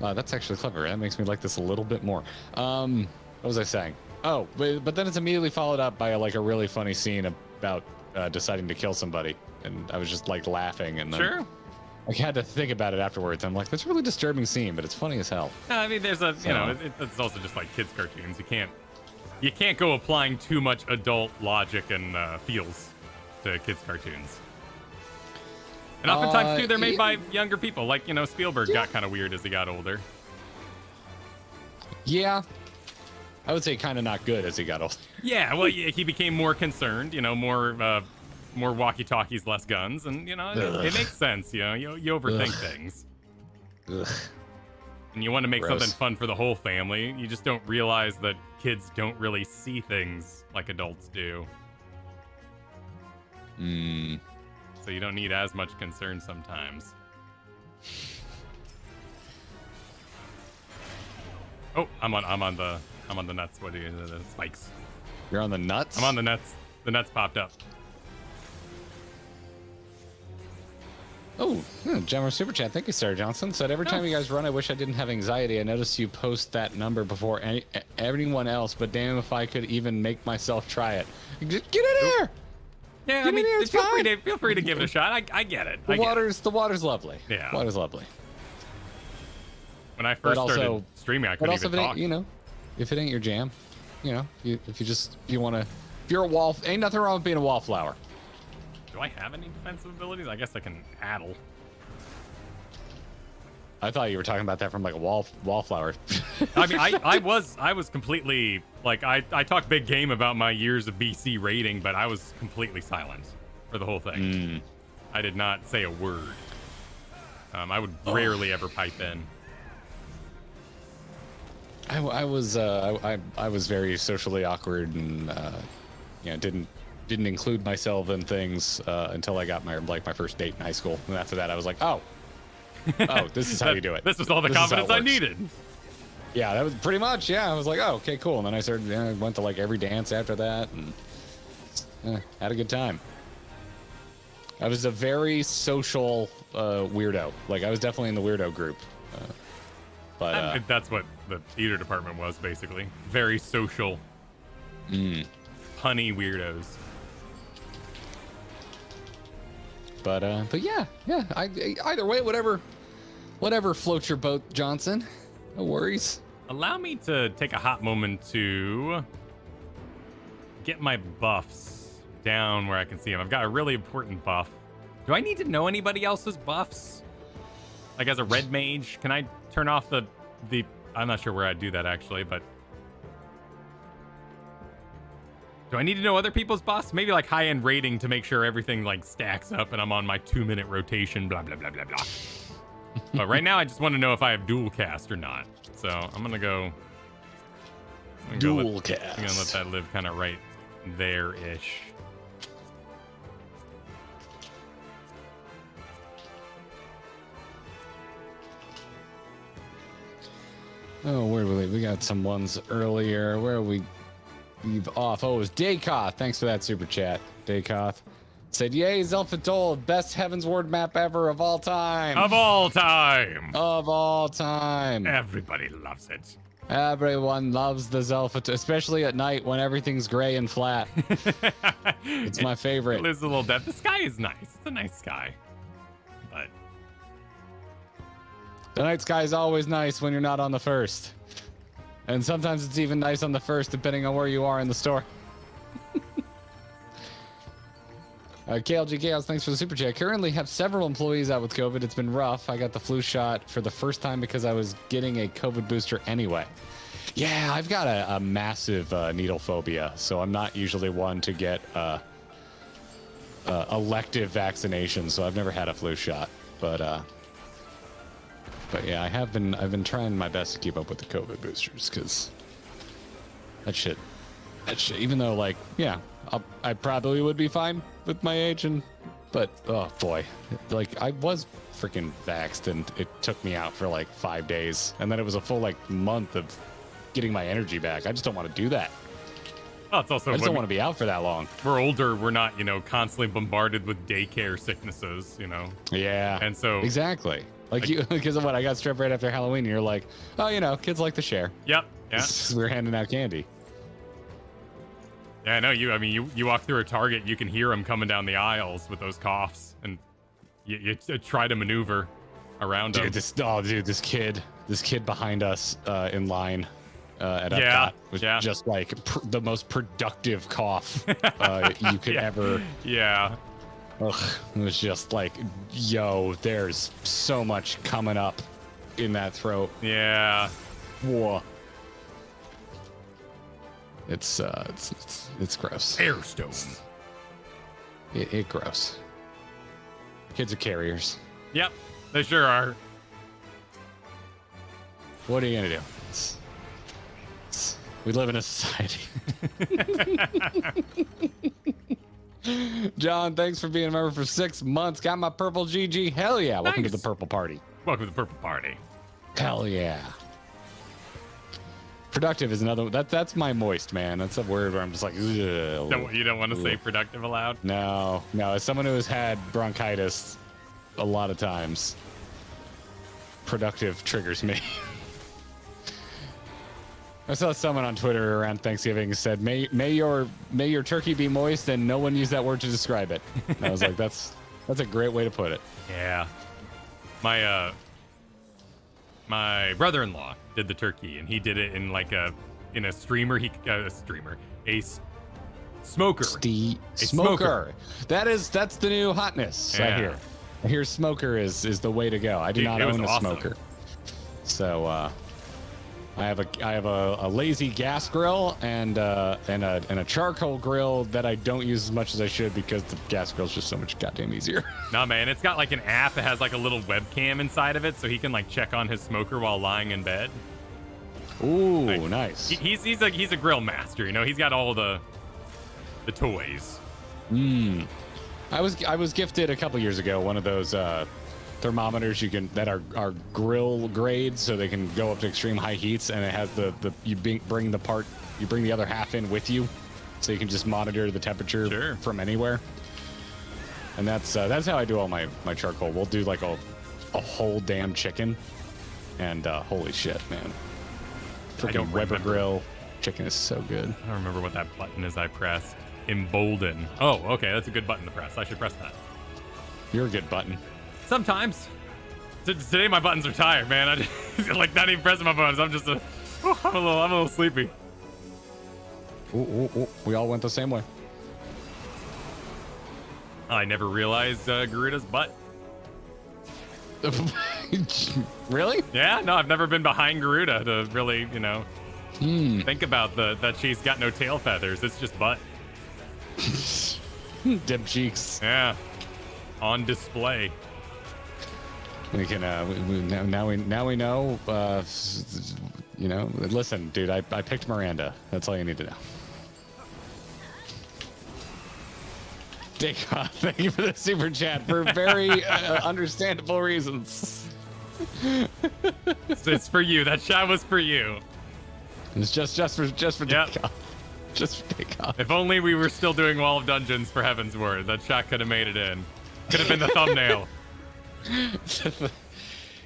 that. That's actually clever. That makes me like this a little bit more. What was I saying? Oh, but then it's immediately followed up by like a really funny scene about deciding to kill somebody, and I was just like laughing, and then Sure. I had to think about it afterwards. I'm like, that's a really disturbing scene, but it's funny as hell. I mean, there's it's also just like kids' cartoons. You can't go applying too much adult logic and feels to kids' cartoons. And oftentimes too, they're made by younger people. Like Spielberg got kind of weird as he got older. Yeah. I would say kind of not good as he got older. Yeah, well, he became more concerned, more walkie-talkies, less guns, and it makes sense. You overthink things, and you want to make something fun for the whole family. You just don't realize that kids don't really see things like adults do. So you don't need as much concern sometimes. Oh, I'm on the nuts. What do you the spikes? You're on the nuts? I'm on the nuts. The nuts popped up. Oh, Jammer Super Chat. Thank you, Sarah Johnson. Said every time you guys run, I wish I didn't have anxiety. I noticed you post that number before anyone else, but damn if I could even make myself try it. Get in here! Yeah, Get in here, it's fine. feel free to give it a shot. I get it. The water's lovely. Yeah. Water's lovely. When I first started streaming, I couldn't even talk. If it ain't your jam, if you're a wall, ain't nothing wrong with being a wallflower. Do I have any defensive abilities? I guess I can addle. I thought you were talking about that from like a wallflower. I mean, I was completely like I talked big game about my years of BC raiding, but I was completely silent for the whole thing. I did not say a word. I would rarely ever pipe in. I was very socially awkward and didn't include myself in things until I got my first date in high school, and after that I was like, oh, this is how you do it. This was all the confidence I needed. Yeah, that was pretty much. Yeah, I was like, oh, okay, cool. And then I started. I went to like every dance after that, and had a good time. I was a very social weirdo. Like I was definitely in the weirdo group. But that's what the theater department was basically. Very social, punny weirdos. But yeah. Either way, whatever floats your boat, Johnson. No worries. Allow me to take a hot moment to get my buffs down where I can see them. I've got a really important buff Do I need to know anybody else's buffs? Like as a red mage, can I turn off the I'm not sure where I'd do that actually, but do I need to know other people's buffs? Maybe like high-end rating to make sure everything like stacks up and I'm on my 2-minute rotation, blah, blah, blah, blah, blah. But right now I just want to know if I have dual cast or not. So I'm gonna go dual cast. I'm gonna let that live kind of right there-ish. Oh, where were we got some ones earlier. Where we leave off? Oh, it was Daykoth. Thanks for that super chat. Daykoth said, yay, Zelfatol, best Heaven's Ward map ever of all time. Of all time. Of all time. Everybody loves it. Everyone loves the Zelfatol, especially at night when everything's gray and flat. It's my favorite. There's a little depth. The sky is nice. It's a nice sky. But the night sky is always nice when you're not on the first. And sometimes it's even nice on the first, depending on where you are in the store. KLG Chaos, thanks for the super chat. Currently have several employees out with COVID. It's been rough. I got the flu shot for the first time because I was getting a COVID booster anyway. Yeah, I've got a massive needle phobia, so I'm not usually one to get elective vaccinations, so I've never had a flu shot. But yeah, I've been trying my best to keep up with the COVID boosters because that shit, even though like, yeah, I probably would be fine with my age, but oh boy, like I was freaking vaxxed and it took me out for like 5 days, and then it was a full like month of getting my energy back. I just don't want to do that. Oh, it's also I just don't want to be out for that long. We're older. We're not, constantly bombarded with daycare sicknesses, Yeah. And so exactly. Like you, because of what I got strep right after Halloween. And you're like, oh, kids like to share. Yep. Yeah. We're handing out candy. Yeah, I know you. I mean, you walk through a Target, you can hear them coming down the aisles with those coughs, and you try to maneuver around them. This kid behind us in line at Epcot was just like the most productive cough you could ever. Yeah. Ugh, it was just like, yo, there's so much coming up in that throat. Yeah. Whoa. It's gross. Airstone. It gross. Kids are carriers. Yep, they sure are. What are you gonna do? We live in a society. John, thanks for being a member for 6 months. Got my purple GG. Hell yeah! Welcome to the purple party. Welcome to the purple party. Hell yeah. Productive is another. That's my moist, man. That's a word where I'm just like, ugh. You don't want to say productive aloud? No. As someone who has had bronchitis a lot of times, productive triggers me. I saw someone on Twitter around Thanksgiving said, "May your turkey be moist," and no one used that word to describe it. And I was like, that's a great way to put it. Yeah. My brother-in-law did the turkey, and he did it in like a streamer. A smoker. Smoker. That's the new hotness. Yeah. I hear smoker is the way to go. I do not own a smoker, so I have a lazy gas grill and a charcoal grill that I don't use as much as I should because the gas grill's just so much goddamn easier. Nah, man, it's got like an app that has like a little webcam inside of it, so he can like check on his smoker while lying in bed. Ooh, like, nice. He's a grill master, He's got all the toys. I was gifted a couple years ago one of those thermometers that are grill grade, so they can go up to extreme high heats, and it has you bring the other half in with you, so you can just monitor the temperature from anywhere. And that's how I do all my charcoal. We'll do like a whole damn chicken, and holy shit, man! Freaking Weber grill chicken is so good. I don't remember what that button is I pressed. Embolden. Oh, okay, that's a good button to press. I should press that. You're a good button. Sometimes. Today my buttons are tired, man. I just like not even pressing my buttons. I'm just I'm a little sleepy. Ooh. We all went the same way. I never realized Garuda's butt. Really? Yeah, no, I've never been behind Garuda to really, think about that she's got no tail feathers. It's just butt. Dip cheeks. Yeah, on display. We can now we know. Listen, dude, I picked Miranda. That's all you need to know. Dickon, thank you for the super chat for very understandable reasons. It's for you. That shot was for you. It's just for Yep. Dickon. Just for Dickon. If only we were still doing Wall of Dungeons for Heaven's Word. That shot could have made it in. Could have been the thumbnail.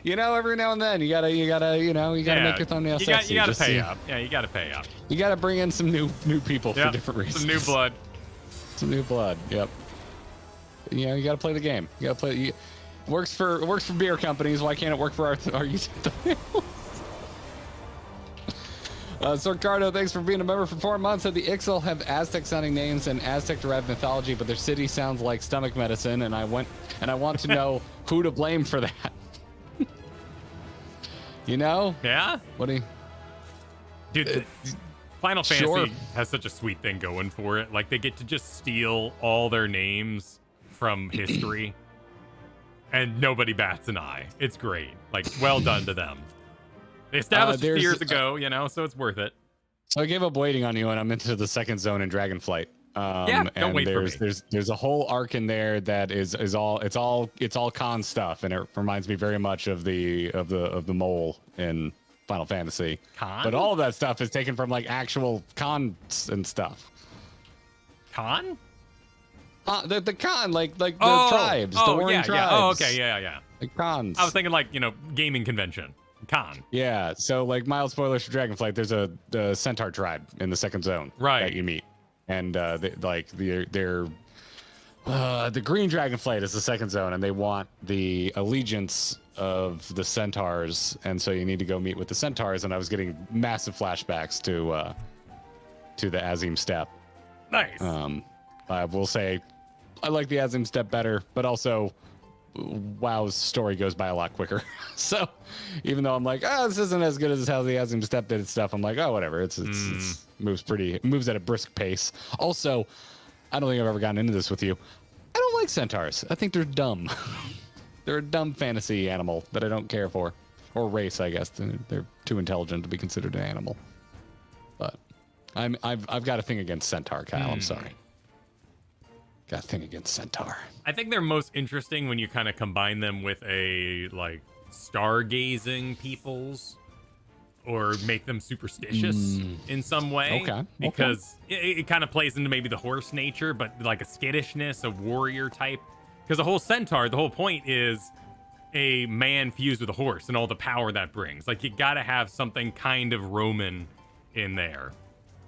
Every now and then you gotta make your thumbnail sexy. You gotta pay up. Yeah, you gotta pay up. You gotta bring in some new people for different reasons. Some new blood. Some new blood. Yep. You gotta play the game. You gotta play. Works for beer companies. Why can't it work for our YouTube thumbnails? Sorcardo, thanks for being a member for 4 months. Said the Ixal have Aztec-sounding names and Aztec-derived mythology, but their city sounds like stomach medicine, and I want to know who to blame for that. Yeah? What do you... Dude, Final Fantasy Sure. has such a sweet thing going for it. Like, they get to just steal all their names from history, and nobody bats an eye. It's great. Like, well done to them. They established it years ago, so it's worth it. So I gave up waiting on you, and I'm into the second zone in Dragonflight. Don't wait for me. There's a whole arc in there that is all con stuff, and it reminds me very much of the mole in Final Fantasy. Con? But all of that stuff is taken from like actual cons and stuff. Con? The con, like the tribes, the warring tribes. Yeah. Oh, okay, yeah. The cons. I was thinking like, gaming convention. Con. Yeah, so like mild spoilers for Dragonflight, there's a centaur tribe in the second zone that you meet. And the green Dragonflight is the second zone, and they want the allegiance of the centaurs, and so you need to go meet with the centaurs. And I was getting massive flashbacks to the Azim Steppe. Nice. I will say I like the Azim Steppe better, but also WoW's story goes by a lot quicker. So even though I'm like, this isn't as good as how the Azim Steppe did stuff, I'm like, whatever. It moves at a brisk pace. Also, I don't think I've ever gotten into this with you. I don't like centaurs. I think they're dumb. They're a dumb fantasy animal that I don't care for, or race, I guess. They're too intelligent to be considered an animal. But I've got a thing against centaur, Kyle. I'm sorry. Got a thing against centaur. I think they're most interesting when you kind of combine them with a stargazing peoples, or make them superstitious in some way. Okay. Because it kind of plays into maybe the horse nature, but like a skittishness, a warrior type. Because the whole centaur, the whole point is a man fused with a horse and all the power that brings. Like, you got to have something kind of Roman in there.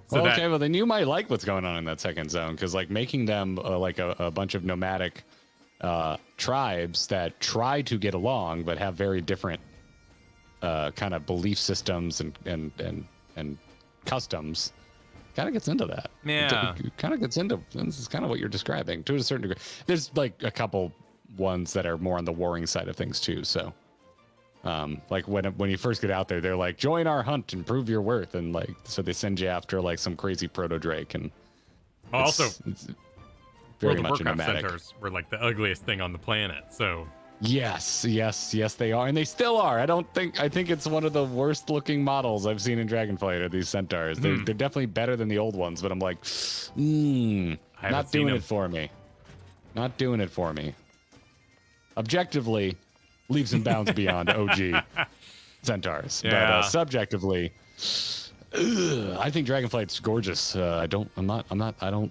So well, then you might like what's going on in that second zone, because like making them like a bunch of nomadic tribes that try to get along but have very different kind of belief systems and customs kind of gets into that. Yeah, it kind of gets into this is kind of what you're describing to a certain degree. There's like a couple ones that are more on the warring side of things too. So like when you first get out there, they're like, join our hunt and prove your worth, and like so they send you after like some crazy proto drake. And also it's very World of much Warcraft nomadic. centaurs were like the ugliest thing on the planet. So yes, they are, and they still are. I think it's one of the worst looking models I've seen in Dragonflight are these centaurs. They're definitely better than the old ones, but I'm like, not doing it for me. Not doing it for me. Objectively, leaps and bounds beyond OG centaurs, but subjectively, I think Dragonflight's gorgeous. I don't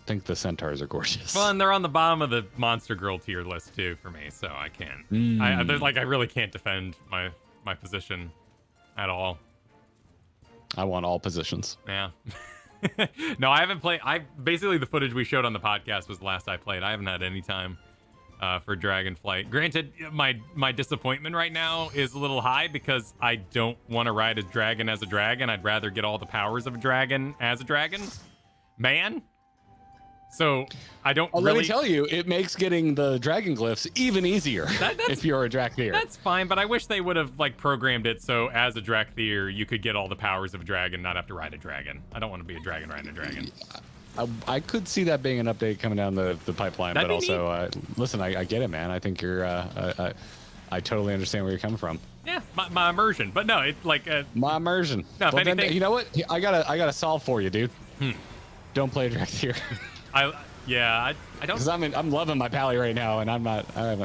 think the centaurs are gorgeous. Well, and they're on the bottom of the monster girl tier list too for me, so I can't. I really can't defend my position at all. I want all positions. Yeah. No, I haven't played. Basically the footage we showed on the podcast was the last I played. I haven't had any time for Dragonflight. Granted, my disappointment right now is a little high because I don't want to ride a dragon as a dragon. I'd rather get all the powers of a dragon as a dragon man. So I don't Let really me tell you, it makes getting the dragon glyphs even easier if you're a Drakthir. That's fine, but I wish they would have like programmed it so as a Drakthir you could get all the powers of a dragon, not have to ride a dragon. I don't want to be a dragon riding a dragon. I could see that being an update coming down the pipeline, That'd but be also, listen, I get it, man. I think you're, I totally understand where you're coming from. Yeah, my immersion, but no, it's like my immersion. No, if well, anything, then, you know what? I gotta solve for you, dude. Don't play Drakthir. I don't. Because I'm loving my pally right now, and I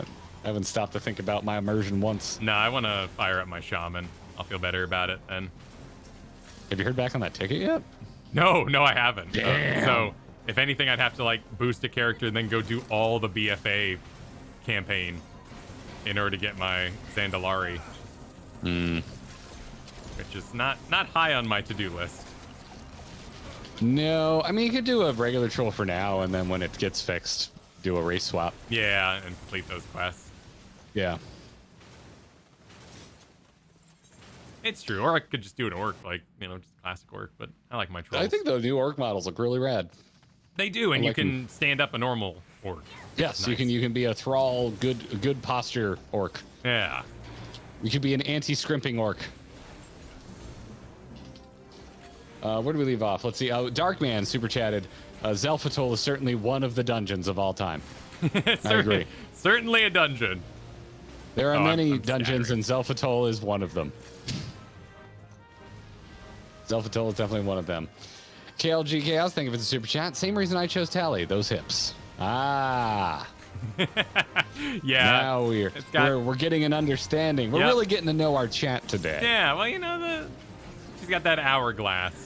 haven't stopped to think about my immersion once. No, I want to fire up my shaman. I'll feel better about it then. Have you heard back on that ticket yet? No, I haven't. Damn. So if anything, I'd have to like boost a character and then go do all the BFA campaign in order to get my Zandalari. Which is not high on my to-do list. No, I mean, you could do a regular troll for now, and then when it gets fixed, do a race swap. Yeah, and complete those quests. Yeah. It's true. Or I could just do an orc, like, just classic orc, but I like my trolls. I think the new orc models look really rad. They do, and you can stand up a normal orc. Yes, nice. you can be a thrall, good posture orc. Yeah. You could be an anti-scrimping orc. Where do we leave off? Let's see. Darkman super chatted. Zelfatol is certainly one of the dungeons of all time. I agree. Certainly a dungeon. There are many dungeons, and Zelfatol is one of them. Zelfatol is definitely one of them. KLG Chaos, thank you for the super chat. Same reason I chose Tally, those hips. Ah. Yeah. Now we're getting an understanding. We're really getting to know our chat today. Yeah, well, she's got that hourglass.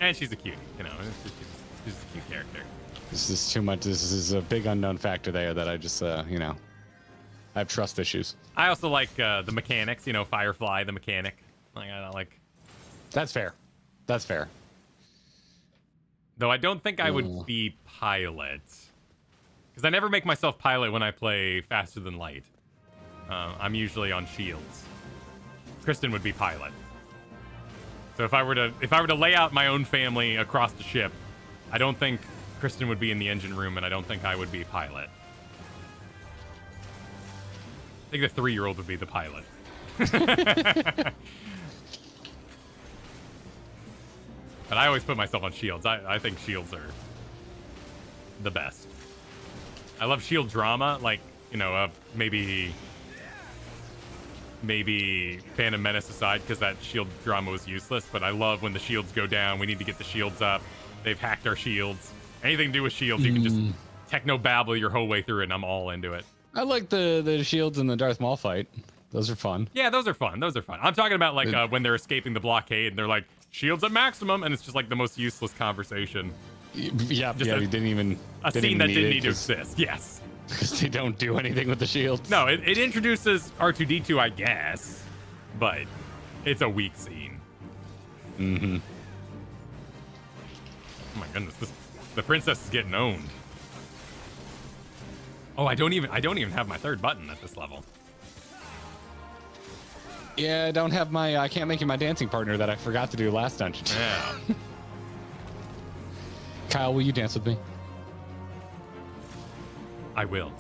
And she's a cutie, she's a cute character. This is too much. This is a big unknown factor there that I just, I have trust issues. I also like the mechanics, Firefly, the mechanic. That's fair. That's fair. Though I don't think I would be pilot. Because I never make myself pilot when I play Faster Than Light. I'm usually on shields. Kristen would be pilot. So if I were to lay out my own family across the ship, I don't think Kristen would be in the engine room, and I don't think I would be pilot. I think the 3-year-old would be the pilot. But I always put myself on shields. I think shields are the best. I love shield drama, like, maybe Phantom Menace aside, because that shield drama was useless, but I love when the shields go down. We need to get the shields up. They've hacked our shields. Anything to do with shields, you can just techno-babble your whole way through it, and I'm all into it. I like the shields in the Darth Maul fight. Those are fun. Yeah, those are fun. I'm talking about, like, when they're escaping the blockade, and they're like, shields at maximum, and it's just, like, the most useless conversation. Yeah, you didn't even... A scene that didn't need to exist, yes. Because they don't do anything with the shields. No, it introduces R2-D2, I guess, but it's a weak scene. Mm-hmm. Oh my goodness, the princess is getting owned. Oh, I don't even have my third button at this level. Yeah, I don't have I can't make you my dancing partner that I forgot to do last dungeon. Yeah. Kyle, will you dance with me? I will.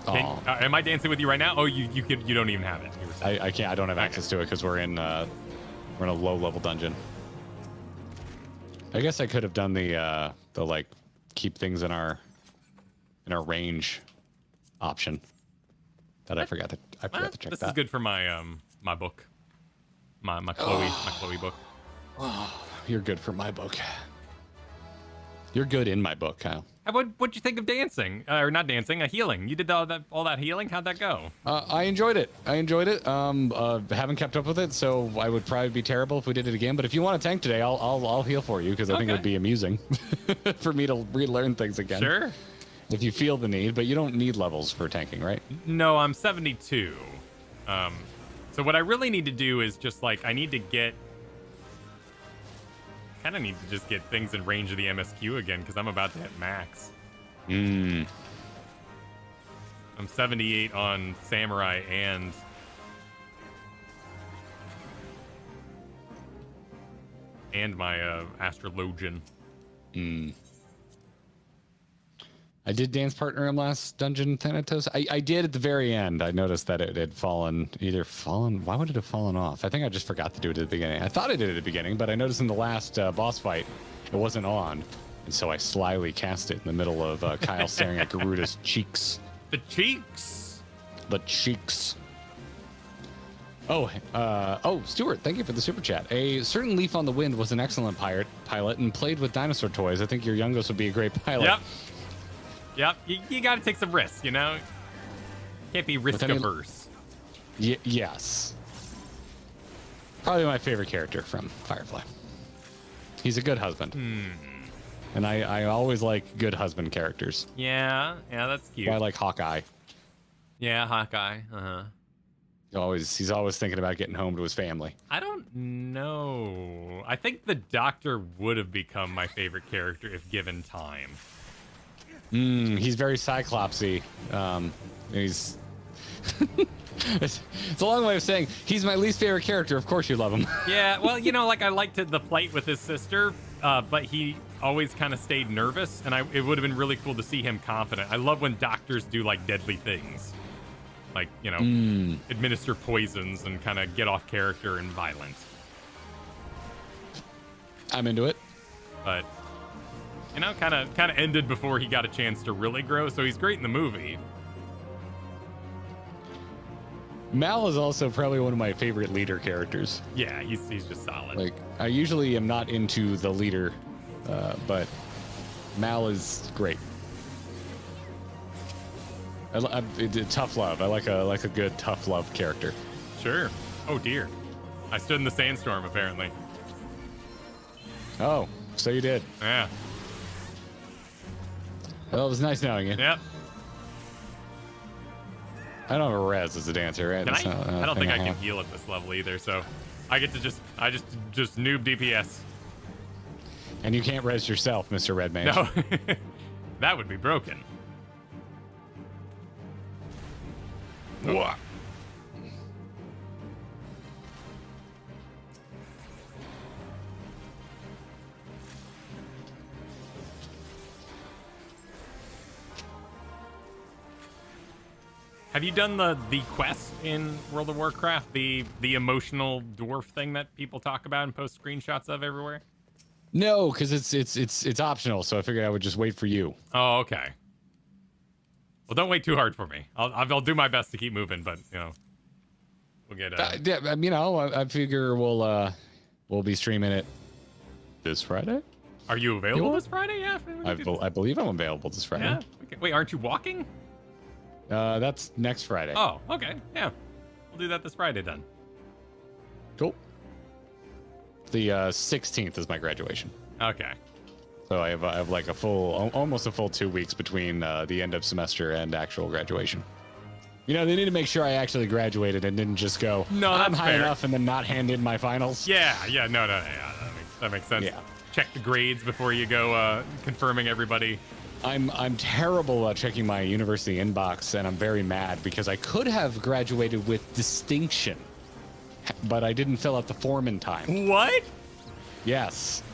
Am I dancing with you right now? Oh, you don't even have it. I can't. I don't have access to it because we're in a low level dungeon. I guess I could have done the like keep things in our range option. I forgot to check that. This is good for my my book, my Chloe book. Oh, you're good for my book. You're good in my book, Kyle. What'd you think of dancing? Or not dancing, healing. You did all that healing? How'd that go? I enjoyed it. Haven't kept up with it, so I would probably be terrible if we did it again. But if you want to tank today, I'll heal for you, because I think it would be amusing for me to relearn things again. Sure. If you feel the need, but you don't need levels for tanking, right? No, I'm 72. So what I really need to do is just like, I need to get... kind of need to just get things in range of the MSQ again, because I'm about to hit max. I'm 78 on Samurai and my Astrologian. I did dance partner him last dungeon Thanatos. I did at the very end. I noticed that it had fallen. Why would it have fallen off? I think I just forgot to do it at the beginning. I thought I did it at the beginning, but I noticed in the last boss fight, it wasn't on. And so I slyly cast it in the middle of Kyle staring at Garuda's cheeks. The cheeks. The cheeks. Oh, Stuart, thank you for the super chat. A certain Leaf on the Wind was an excellent pilot and played with dinosaur toys. I think your youngest would be a great pilot. Yep. You got to take some risks, you know? Can't be risk averse. Yes. Probably my favorite character from Firefly. He's a good husband. And I always like good husband characters. Yeah, that's cute. I like Hawkeye. Yeah, Hawkeye. Uh-huh. He's always thinking about getting home to his family. I don't know. I think the Doctor would have become my favorite character if given time. He's very Cyclopsy. He's it's a long way of saying he's my least favorite character. Of course you love him. Yeah, well, you know, like I liked the fight with his sister, but he always kind of stayed nervous, and it would have been really cool to see him confident. I love when doctors do like deadly things. Like, you know, administer poisons and kind of get off character and violent. I'm into it. But, you know, kind of ended before he got a chance to really grow, so he's great in the movie. Mal is also probably one of my favorite leader characters. Yeah, he's just solid. Like, I usually am not into the leader, but Mal is great. It's tough love. I like a good tough love character. Sure. Oh dear. I stood in the sandstorm apparently. Oh, so you did. Yeah. Well, it was nice knowing you. Yep. I don't have a res as a dancer, right? I don't think I can heal at this level either, so I get to just noob DPS. And you can't res yourself, Mr. Red Mage. No. That would be broken. What? Have you done the quest in World of Warcraft, the emotional dwarf thing that people talk about and post screenshots of everywhere? No, because it's optional. So I figured I would just wait for you. Oh, okay. Well, don't wait too hard for me. I'll do my best to keep moving, but you know, we'll get. Yeah, you know, I figure we'll be streaming it this Friday. Are you available this Friday? Yeah. I believe I'm available this Friday. Yeah. Okay. Wait, aren't you walking? That's next Friday. Oh, okay. Yeah. We'll do that this Friday then. Cool. The 16th is my graduation. Okay. So I have like almost a full 2 weeks between the end of semester and actual graduation. You know, they need to make sure I actually graduated and didn't just go, no, I'm that's high fair. enough and then not hand in my finals. Yeah, no, yeah, that makes sense. Yeah. Check the grades before you go confirming everybody. I'm terrible at checking my university inbox, and I'm very mad because I could have graduated with distinction, but I didn't fill out the form in time. What? Yes.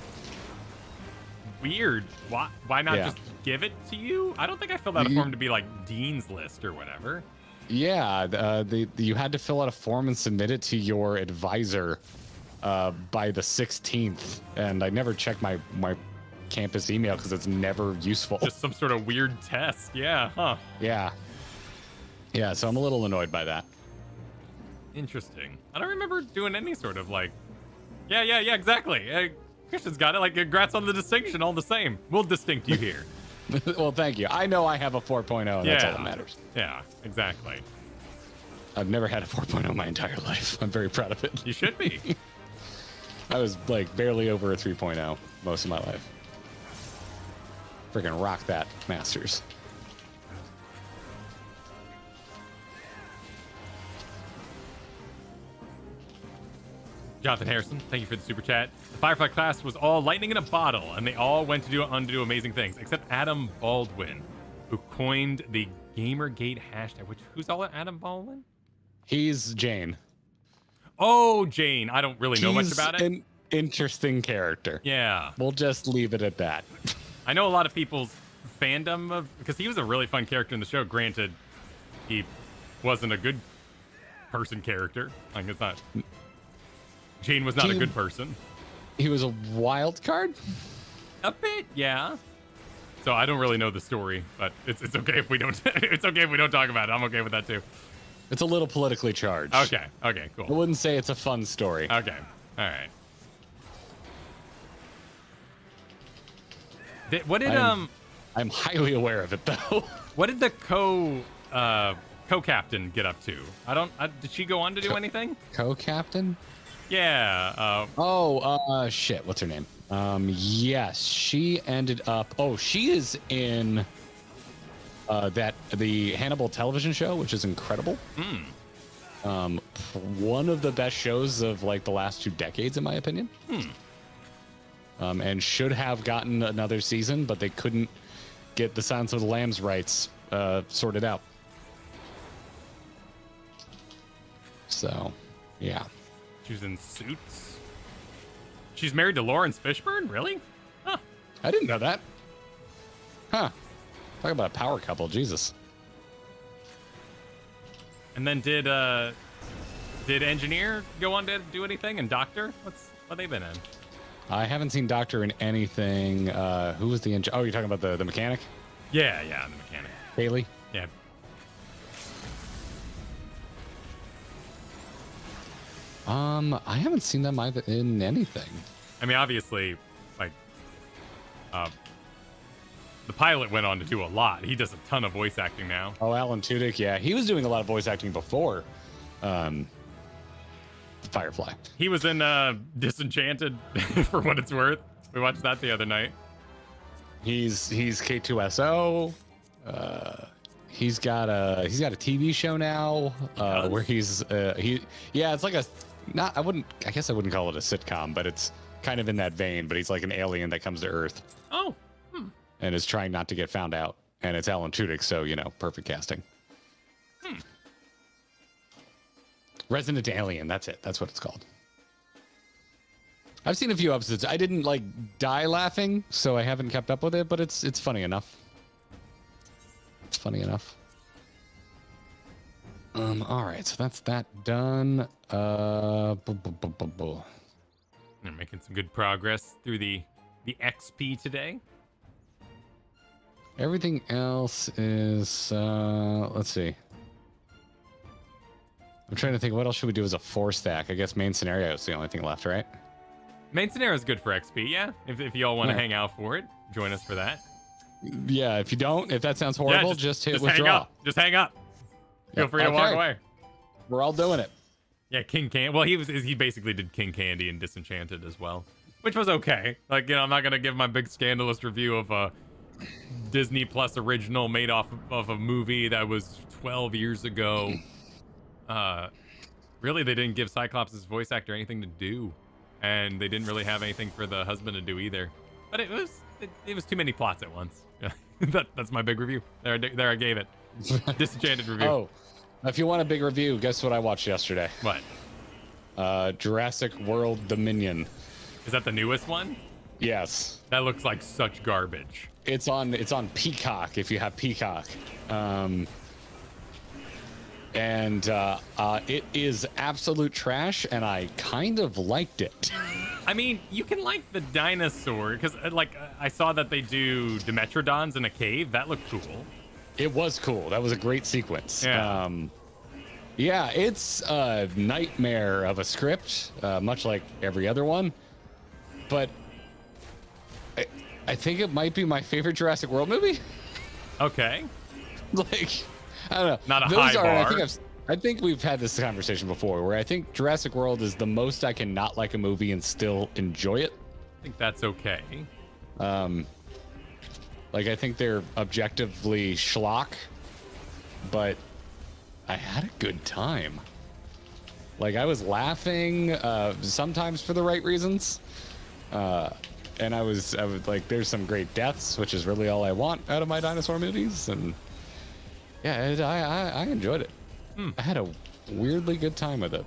Weird. Why not just give it to you? I don't think I filled out a form to be like Dean's List or whatever. Yeah, you had to fill out a form and submit it to your advisor by the 16th, and I never checked my campus email because it's never useful. Just some sort of weird test. Yeah, huh. Yeah, so I'm a little annoyed by that. Interesting. I don't remember doing any sort of like, yeah, exactly. Christian's got it. Like, congrats on the distinction all the same. We'll distinct you here. Well, thank you. I know I have a 4.0, and that's all that matters. Yeah, exactly. I've never had a 4.0 my entire life. I'm very proud of it. You should be. I was like barely over a 3.0 most of my life. Freaking rock that, Masters. Jonathan Harrison, thank you for the super chat. The Firefly class was all lightning in a bottle, and they all went to undo amazing things, except Adam Baldwin, who coined the Gamergate hashtag. Who's all Adam Baldwin? He's Jane. Oh, Jane. I don't really know much about it. interesting character. Yeah. We'll just leave it at that. I know a lot of people's fandom of, because he was a really fun character in the show. Granted, he wasn't a good person character. Like, it's not. Gene was not a good person. He was a wild card? A bit, yeah. So I don't really know the story, but it's okay if we don't. It's okay if we don't talk about it. I'm okay with that too. It's a little politically charged. Okay, cool. I wouldn't say it's a fun story. Okay, all right. What did I'm highly aware of it though. What did the co-captain get up to? Did she go on to do anything? Co-captain? Yeah. Shit. What's her name? Yes, she ended up. Oh, she is in the Hannibal television show, which is incredible. One of the best shows of like the last 2 decades, in my opinion. And should have gotten another season, but they couldn't get the Silence of the Lambs rights sorted out. So, yeah. She was in Suits. She's married to Lawrence Fishburne? Really? Huh. I didn't know that. Huh. Talk about a power couple, Jesus. And then did Engineer go on to do anything? And Doctor? What they been in? I haven't seen Doctor in anything. Who was the oh, you're talking about the mechanic? Yeah, the mechanic. Haley? Yeah. I haven't seen them either in anything. I mean, obviously, like, the pilot went on to do a lot. He does a ton of voice acting now. Oh, Alan Tudyk, yeah. He was doing a lot of voice acting before Firefly. He was in Disenchanted, for what it's worth. We watched that the other night. He's K2SO. He's got a TV show now where it's like I guess I wouldn't call it a sitcom, but it's kind of in that vein, but he's like an alien that comes to Earth. Oh. And is trying not to get found out. And it's Alan Tudyk, so perfect casting. Resident Alien, that's it. That's what it's called. I've seen a few episodes. I didn't like die laughing, so I haven't kept up with it, but it's funny enough. It's funny enough. All right, so that's that done. They're making some good progress through the XP today. Everything else is let's see. I'm trying to think, what else should we do as a 4-stack? I guess main scenario is the only thing left, right? Main scenario is good for XP, yeah. If y'all want to hang out for it, join us for that. Yeah, if you don't, if that sounds horrible, just hit withdraw. Just hang up. Feel free to walk away. We're all doing it. Yeah, King Candy. Well, he basically did King Candy and Disenchanted as well, which was okay. Like, I'm not gonna give my big scandalous review of a Disney Plus original made off of a movie that was 12 years ago. Really, they didn't give Cyclops' voice actor anything to do, and they didn't really have anything for the husband to do either. But it was too many plots at once. That's my big review. There I gave it. Disenchanted review. Oh, if you want a big review, guess what I watched yesterday? What? Jurassic World Dominion. Is that the newest one? Yes. That looks like such garbage. It's on Peacock if you have Peacock. And it is absolute trash, and I kind of liked it. I mean, you can like the dinosaur, because I saw that they do Dimetrodons in a cave. That looked cool. It was cool. That was a great sequence. Yeah. Yeah, it's a nightmare of a script, much like every other one. But I think it might be my favorite Jurassic World movie. Okay. Like, I don't know. Not a high bar. I think we've had this conversation before, where I think Jurassic World is the most I can not like a movie and still enjoy it. I think that's okay. Like, I think they're objectively schlock, but I had a good time. Like, I was laughing, sometimes for the right reasons. And I was like, there's some great deaths, which is really all I want out of my dinosaur movies. And yeah, I enjoyed it. I had a weirdly good time with it.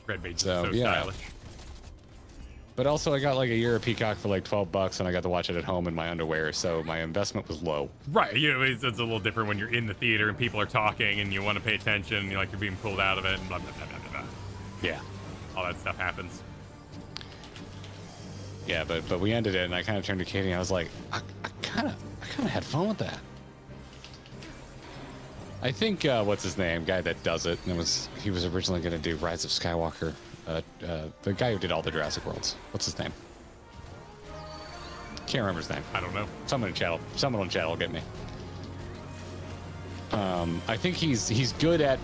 Red Mage is so yeah. stylish. But also, I got like a year of Peacock for like $12, and I got to watch it at home in my underwear, so my investment was low. Right, it's a little different when you're in the theater and people are talking and you want to pay attention and you're being pulled out of it and blah, blah, blah, blah, blah, blah. Yeah. All that stuff happens. Yeah, but we ended it, and I kind of turned to Katie, and I was like, I kind of had fun with that. I think what's his name, guy that does it, and he was originally going to do Rise of Skywalker. The guy who did all the Jurassic Worlds. What's his name? Can't remember his name. I don't know. Someone on chat will get me. I think he's good at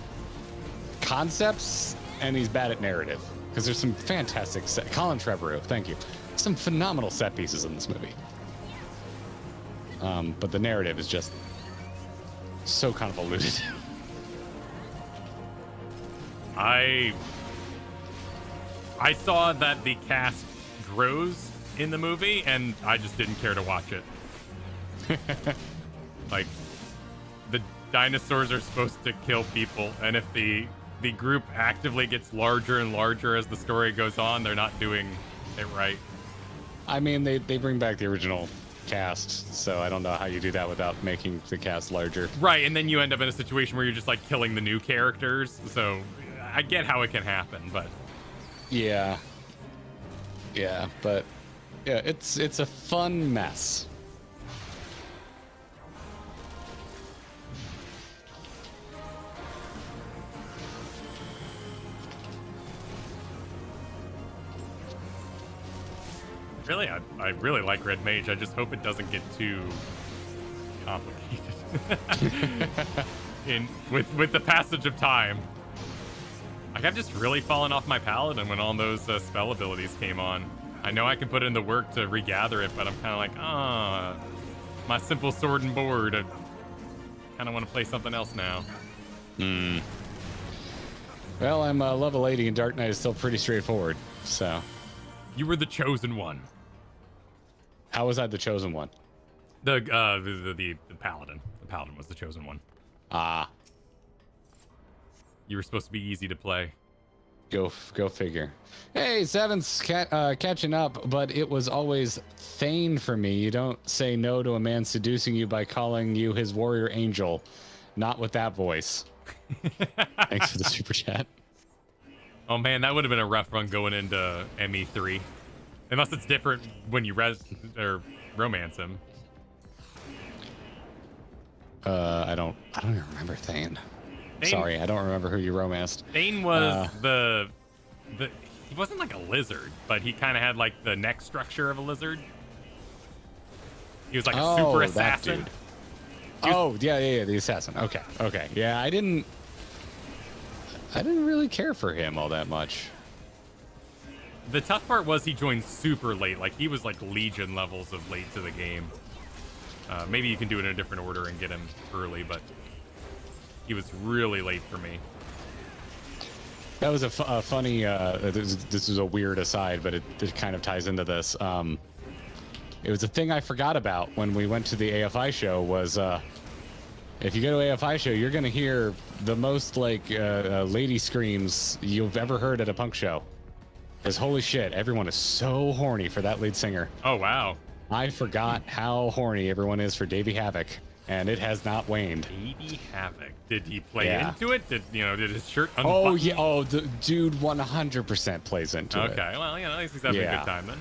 concepts, and he's bad at narrative. Because there's some fantastic Colin Trevorrow, thank you. Some phenomenal set pieces in this movie. But the narrative is just so convoluted. I saw that the cast grows in the movie, and I just didn't care to watch it. Like, the dinosaurs are supposed to kill people, and if the group actively gets larger and larger as the story goes on, they're not doing it right. I mean, they bring back the original cast, so I don't know how you do that without making the cast larger. Right, and then you end up in a situation where you're just killing the new characters. So I get how it can happen, but yeah, but yeah, it's a fun mess. really, I really like Red Mage. I just hope it doesn't get too complicated with the passage of time. I've just really fallen off my Paladin when all those spell abilities came on. I know I can put in the work to regather it, but I'm kind of my simple sword and board. I kind of want to play something else now. Well, I'm level 80, and Dark Knight is still pretty straightforward, so. You were the chosen one. How was I the chosen one? The Paladin. The Paladin was the chosen one. Ah. You were supposed to be easy to play. Go figure. Hey, Seven's catching up, but it was always Thane for me. You don't say no to a man seducing you by calling you his warrior angel. Not with that voice. Thanks for the super chat. Oh man, that would have been a rough run going into ME3. Unless it's different when you romance him. I don't even remember Thane. Sorry, I don't remember who you romanced. Thane was he wasn't like a lizard, but he kind of had the neck structure of a lizard. He was like a super assassin. Yeah, the assassin. Okay. Yeah, I didn't really care for him all that much. The tough part was he joined super late. He was Legion levels of late to the game. Maybe you can do it in a different order and get him early, but he was really late for me. That was a funny. This is a weird aside, but it kind of ties into this. It was a thing I forgot about when we went to the AFI show. Was if you go to AFI show, you're gonna hear the most lady screams you've ever heard at a punk show. Because holy shit, everyone is so horny for that lead singer. Oh wow! I forgot how horny everyone is for Davey Havoc, and it has not waned. Davey Havoc. Did he play into it? Did his shirt unbutton? Oh yeah. Oh, the dude 100% plays into it. Okay. Well, at least he's having a good time then.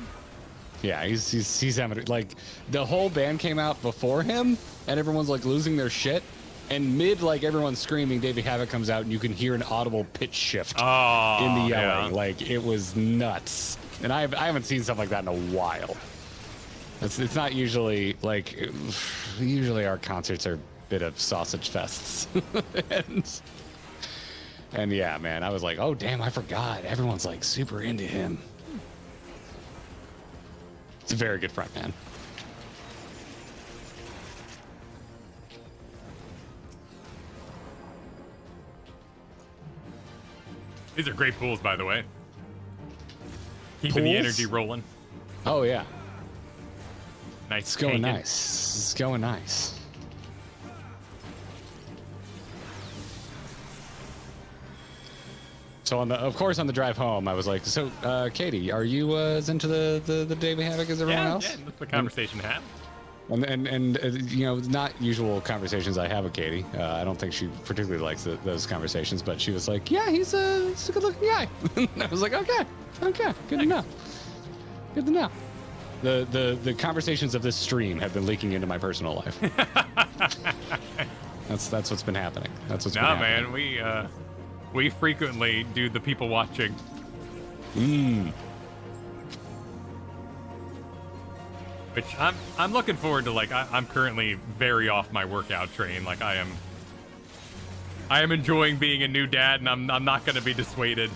Yeah, he's having the whole band came out before him, and everyone's losing their shit. And mid everyone screaming, Davey Havoc comes out, and you can hear an audible pitch shift in the yelling. Yeah. It was nuts. And I haven't seen stuff like that in a while. It's not usually usually our concerts are a bit of sausage fests. and yeah, man, I was like, oh damn, I forgot. Everyone's super into him. It's a very good front man. These are great pools, by the way. Keeping the energy rolling. Oh yeah. Nice. It's going nice. It's going nice. So of course on the drive home, I was like, so Katie, are you as into the Day We Havoc as everyone else? Yeah, that's the conversation to have. And you know, not usual conversations I have with Katie. I don't think she particularly likes those conversations, but she was like, yeah, he's a good-looking guy. I was like, okay, good to know. Good to know. The conversations of this stream have been leaking into my personal life. That's what's been happening. That's what's been happening. Man, we frequently do the people watching. Which I'm looking forward to. Like I'm currently very off my workout train. Like I am enjoying being a new dad, and I'm not going to be dissuaded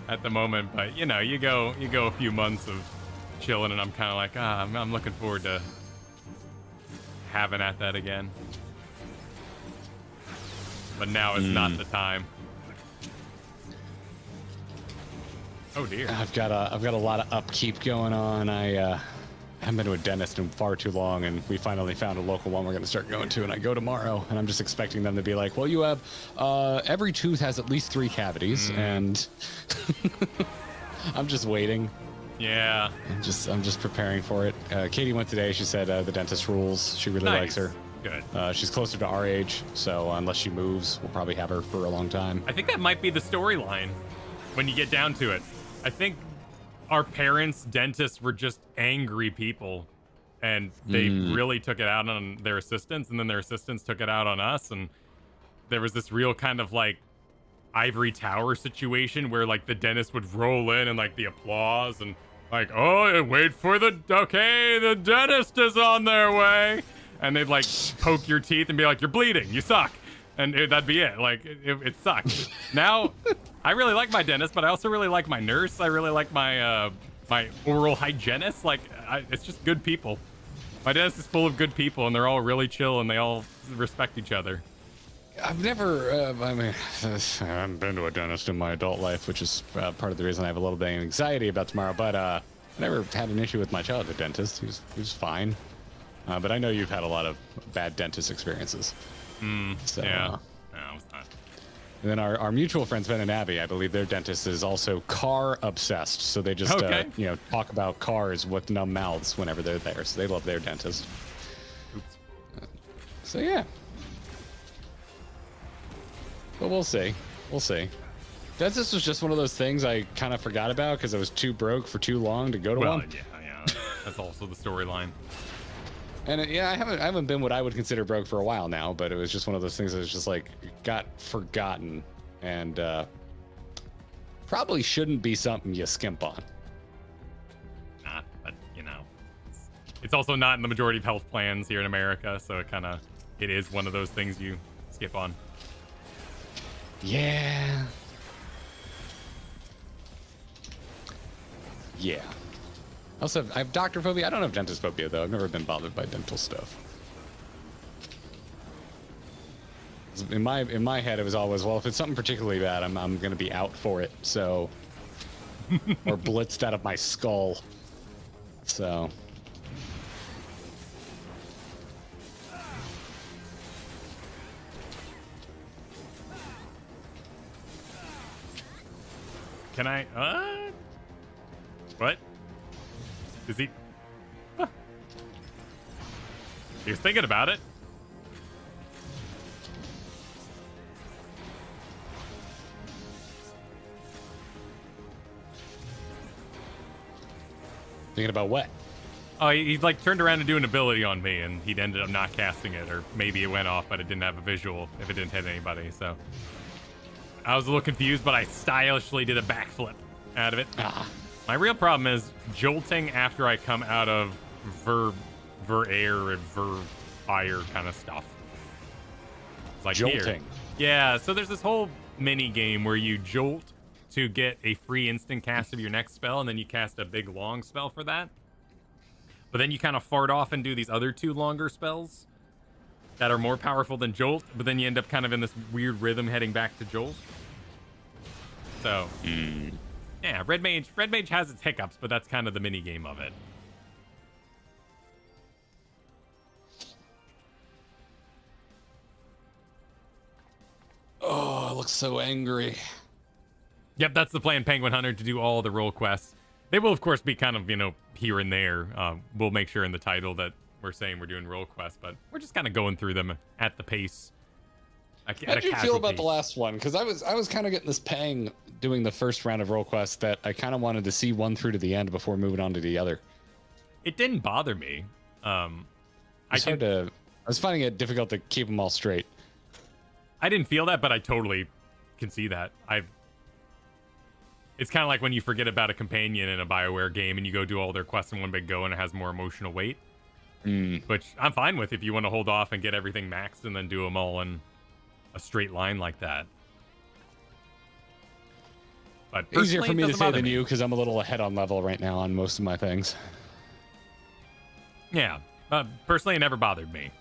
at the moment. But you know, you go a few months of chilling, and I'm kind of like, I'm looking forward to having at that again. But now is not the time. Oh dear. I've got a lot of upkeep going on. I haven't been to a dentist in far too long, and we finally found a local one we're going to start going to, and I go tomorrow, and I'm just expecting them to be like, well, you have every tooth has at least 3 cavities, and I'm just waiting. Yeah. I'm just preparing for it. Katie went today. She said the dentist rules. She really likes her. Good. She's closer to our age, so unless she moves, we'll probably have her for a long time. I think that might be the storyline when you get down to it. I think our parents' dentists were just angry people, and they really took it out on their assistants, and then their assistants took it out on us, and there was this real kind of like ivory tower situation where like the dentist would roll in and like the applause and like, oh, wait for the dentist is on their way, and they'd like poke your teeth and be like, you're bleeding, you suck. And that'd be it. Like, it sucks. Now, I really like my dentist, but I also really like my nurse. I really like my my oral hygienist. Like, it's just good people. My dentist is full of good people, and they're all really chill, and they all respect each other. I've never, I haven't been to a dentist in my adult life, which is part of the reason I have a little bit of anxiety about tomorrow, but I never had an issue with my childhood dentist. He was fine. But I know you've had a lot of bad dentist experiences. So, yeah. No, it's not. And then our mutual friends, Ben and Abby, I believe their dentist is also car obsessed. So they just, talk about cars with numb mouths whenever they're there. So they love their dentist. Oops. So yeah. But we'll see. We'll see. Dentist was just one of those things I kind of forgot about because I was too broke for too long to go to one. Yeah. That's also the storyline. And I haven't been what I would consider broke for a while now, but it was just one of those things that was just like got forgotten, and probably shouldn't be something you skimp on. Not, but it's also not in the majority of health plans here in America, so it is one of those things you skip on. Yeah. Yeah. Also, I have doctor phobia. I don't have dentist phobia, though. I've never been bothered by dental stuff. In my head, it was always, well, if it's something particularly bad, I'm going to be out for it. So, or blitzed out of my skull. So. Can I? What? Is he? Huh. He was thinking about it. Thinking about what? Oh, he like turned around to do an ability on me, and he'd ended up not casting it, or maybe it went off, but it didn't have a visual if it didn't hit anybody. So I was a little confused, but I stylishly did a backflip out of it. My real problem is jolting after I come out of ver-air and ver-fire kind of stuff. It's like jolting. Here. Yeah, so there's this whole mini game where you jolt to get a free instant cast of your next spell, and then you cast a big long spell for that. But then you kind of fart off and do these other 2 longer spells that are more powerful than jolt, but then you end up kind of in this weird rhythm heading back to jolt. So, yeah, Red Mage has its hiccups, but that's kind of the mini game of it. Oh, it looks so angry. Yep, that's the plan, Penguin Hunter, to do all the role quests. They will, of course, be kind of, here and there. We'll make sure in the title that we're saying we're doing role quests, but we're just kind of going through them at the pace. How did you feel about the last one? Because I was kind of getting this pang doing the first round of role quests that I kind of wanted to see one through to the end before moving on to the other. It didn't bother me. I was finding it difficult to keep them all straight. I didn't feel that, but I totally can see that. It's kind of like when you forget about a companion in a BioWare game and you go do all their quests in one big go and it has more emotional weight. Which I'm fine with if you want to hold off and get everything maxed and then do them all in a straight line like that. But easier for me to say than you because I'm a little ahead on level right now on most of my things. Yeah, personally, it never bothered me.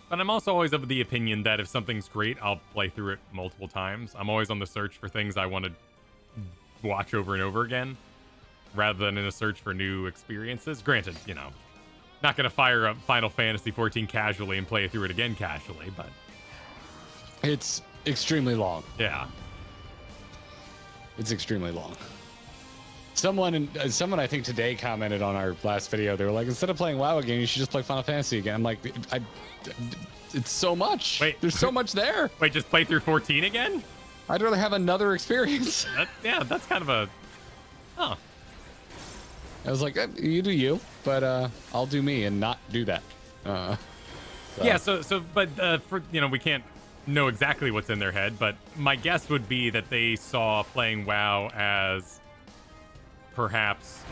But I'm also always of the opinion that if something's great, I'll play through it multiple times. I'm always on the search for things I want to watch over and over again, rather than in a search for new experiences. Granted, not going to fire up Final Fantasy XIV casually and play through it again casually, but... It's extremely long. Yeah. It's extremely long. Someone I think today commented on our last video. They were like, instead of playing WoW again, you should just play Final Fantasy again. I'm like, it's so much. Wait, there's so much there. Wait, just play through 14 again? I'd rather have another experience. That's kind of a... Huh. I was like, you do you, but I'll do me and not do that. So. Yeah, but we can't know exactly what's in their head, but my guess would be that they saw playing WoW as perhaps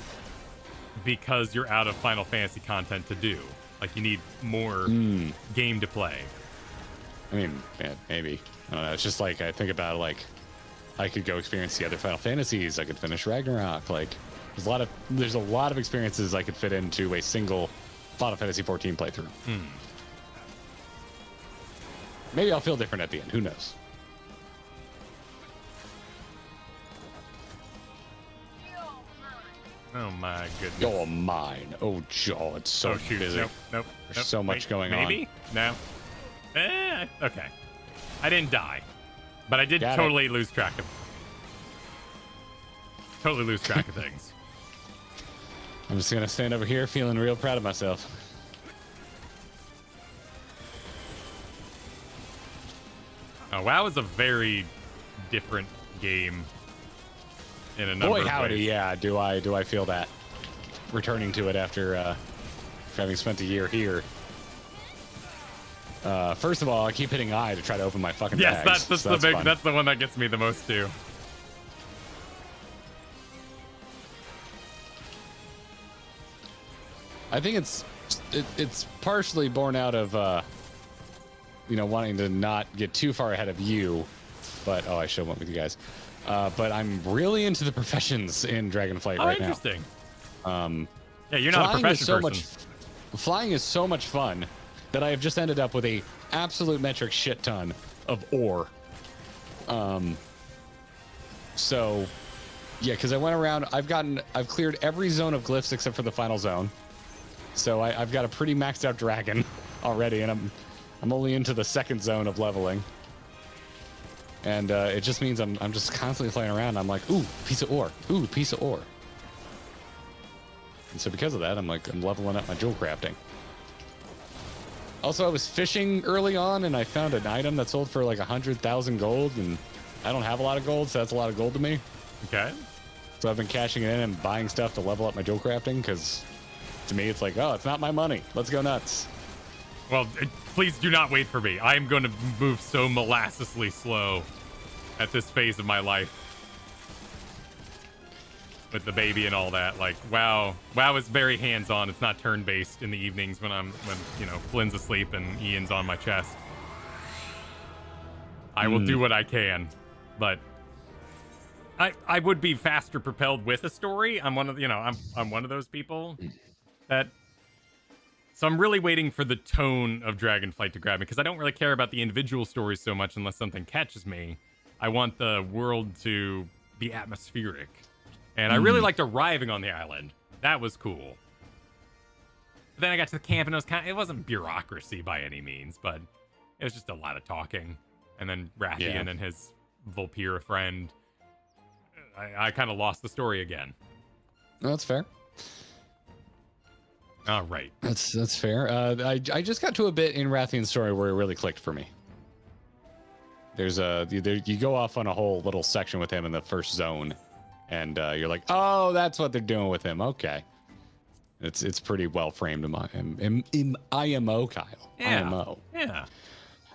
because you're out of Final Fantasy content to do. Like, you need more game to play. I mean, yeah, maybe. I don't know. It's just like, I think about it, like, I could go experience the other Final Fantasies. I could finish Ragnarok. Like, there's a lot of experiences I could fit into a single Final Fantasy XIV playthrough. Maybe I'll feel different at the end. Who knows? Oh my goodness. You're mine. Oh, Joe, it's so busy. Nope. There's so much going on. Maybe? No. Okay. I didn't die, but I did totally lose track of things. I'm just gonna stand over here feeling real proud of myself. WoW is a very different game in a number of ways. Boy, howdy, yeah. Do I feel that returning to it after having spent a year here? First of all, I keep hitting I to try to open my fucking bags. Yes, that's the one that gets me the most too. I think it's partially born out of wanting to not get too far ahead of you, but I should have went with you guys. But I'm really into the professions in Dragonflight right now. Interesting. Yeah, you're not a profession person. Flying is so much fun that I have just ended up with a absolute metric shit ton of ore. So yeah, because I went around, I've cleared every zone of glyphs except for the final zone. So I've got a pretty maxed out dragon already, and I'm only into the second zone of leveling. And it just means I'm just constantly flying around. I'm like, ooh, piece of ore. Ooh, piece of ore. And so because of that, I'm leveling up my jewel crafting. Also, I was fishing early on, and I found an item that sold for like 100,000 gold, and I don't have a lot of gold, so that's a lot of gold to me. Okay. So I've been cashing it in and buying stuff to level up my jewel crafting, because to me, it's like, oh, it's not my money. Let's go nuts. Well, please do not wait for me. I am going to move so molassesly slow at this phase of my life. With the baby and all that. Like, WoW is very hands-on. It's not turn-based in the evenings when Flynn's asleep and Ian's on my chest. I will do what I can, but I would be faster propelled with a story. I'm one of I'm one of those people that. So I'm really waiting for the tone of Dragonflight to grab me, because I don't really care about the individual stories so much unless something catches me. I want the world to be atmospheric. And I really liked arriving on the island. That was cool. But then I got to the camp and it wasn't bureaucracy by any means, but It was just a lot of talking. And then Rathian and his Vulpira friend, I kind of lost the story again. No, that's fair. All right. That's fair. I just got to a bit in Rathian's story where it really clicked for me. You go off on a whole little section with him in the first zone, and you're like, oh, that's what they're doing with him. Okay. It's pretty well framed in IMO, Kyle. Yeah. IMO. Yeah.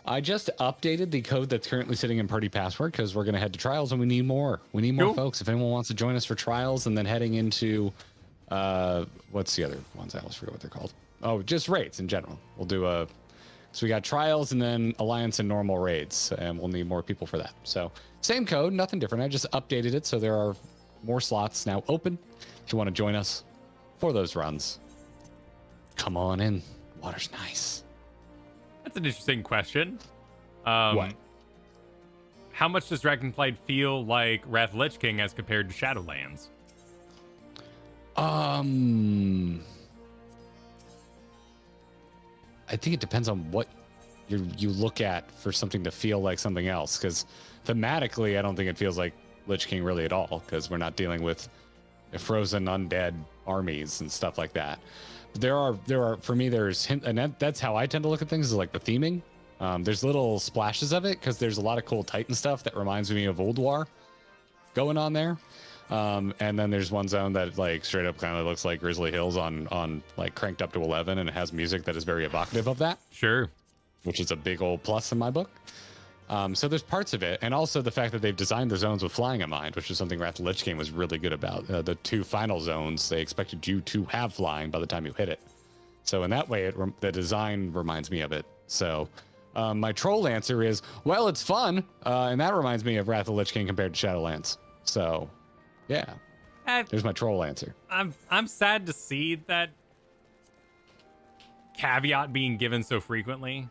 I just updated the code that's currently sitting in Party Password because we're going to head to Trials and we need more. We need more folks. If anyone wants to join us for Trials and then heading into, what's the other ones? I always forget what they're called. Oh, just raids in general. We'll do so we got Trials and then Alliance and normal raids, and we'll need more people for that. So same code, nothing different. I just updated it so there are more slots now open if you want to join us for those runs. Come on in. Water's nice. That's an interesting question. What? How much does Dragonflight feel like Wrath of the Lich King as compared to Shadowlands? I think it depends on what you look at for something to feel like something else. Because thematically, I don't think it feels like Lich King really at all. Because we're not dealing with frozen undead armies and stuff like that. There are for me, that's how I tend to look at things, is like the theming. There's little splashes of it because there's a lot of cool Titan stuff that reminds me of Old War going on there. And then there's one zone that like straight up kind of looks like Grizzly Hills on like cranked up to 11, and it has music that is very evocative of that. Sure. Which is a big old plus in my book. So there's parts of it, and also the fact that they've designed the zones with flying in mind, which is something Wrath of the Lich King was really good about. The two final zones, they expected you to have flying by the time you hit it. So in that way, the design reminds me of it. So my troll answer is, well, it's fun, and that reminds me of Wrath of the Lich King compared to Shadowlands. So, yeah, there's my troll answer. I'm sad to see that caveat being given so frequently.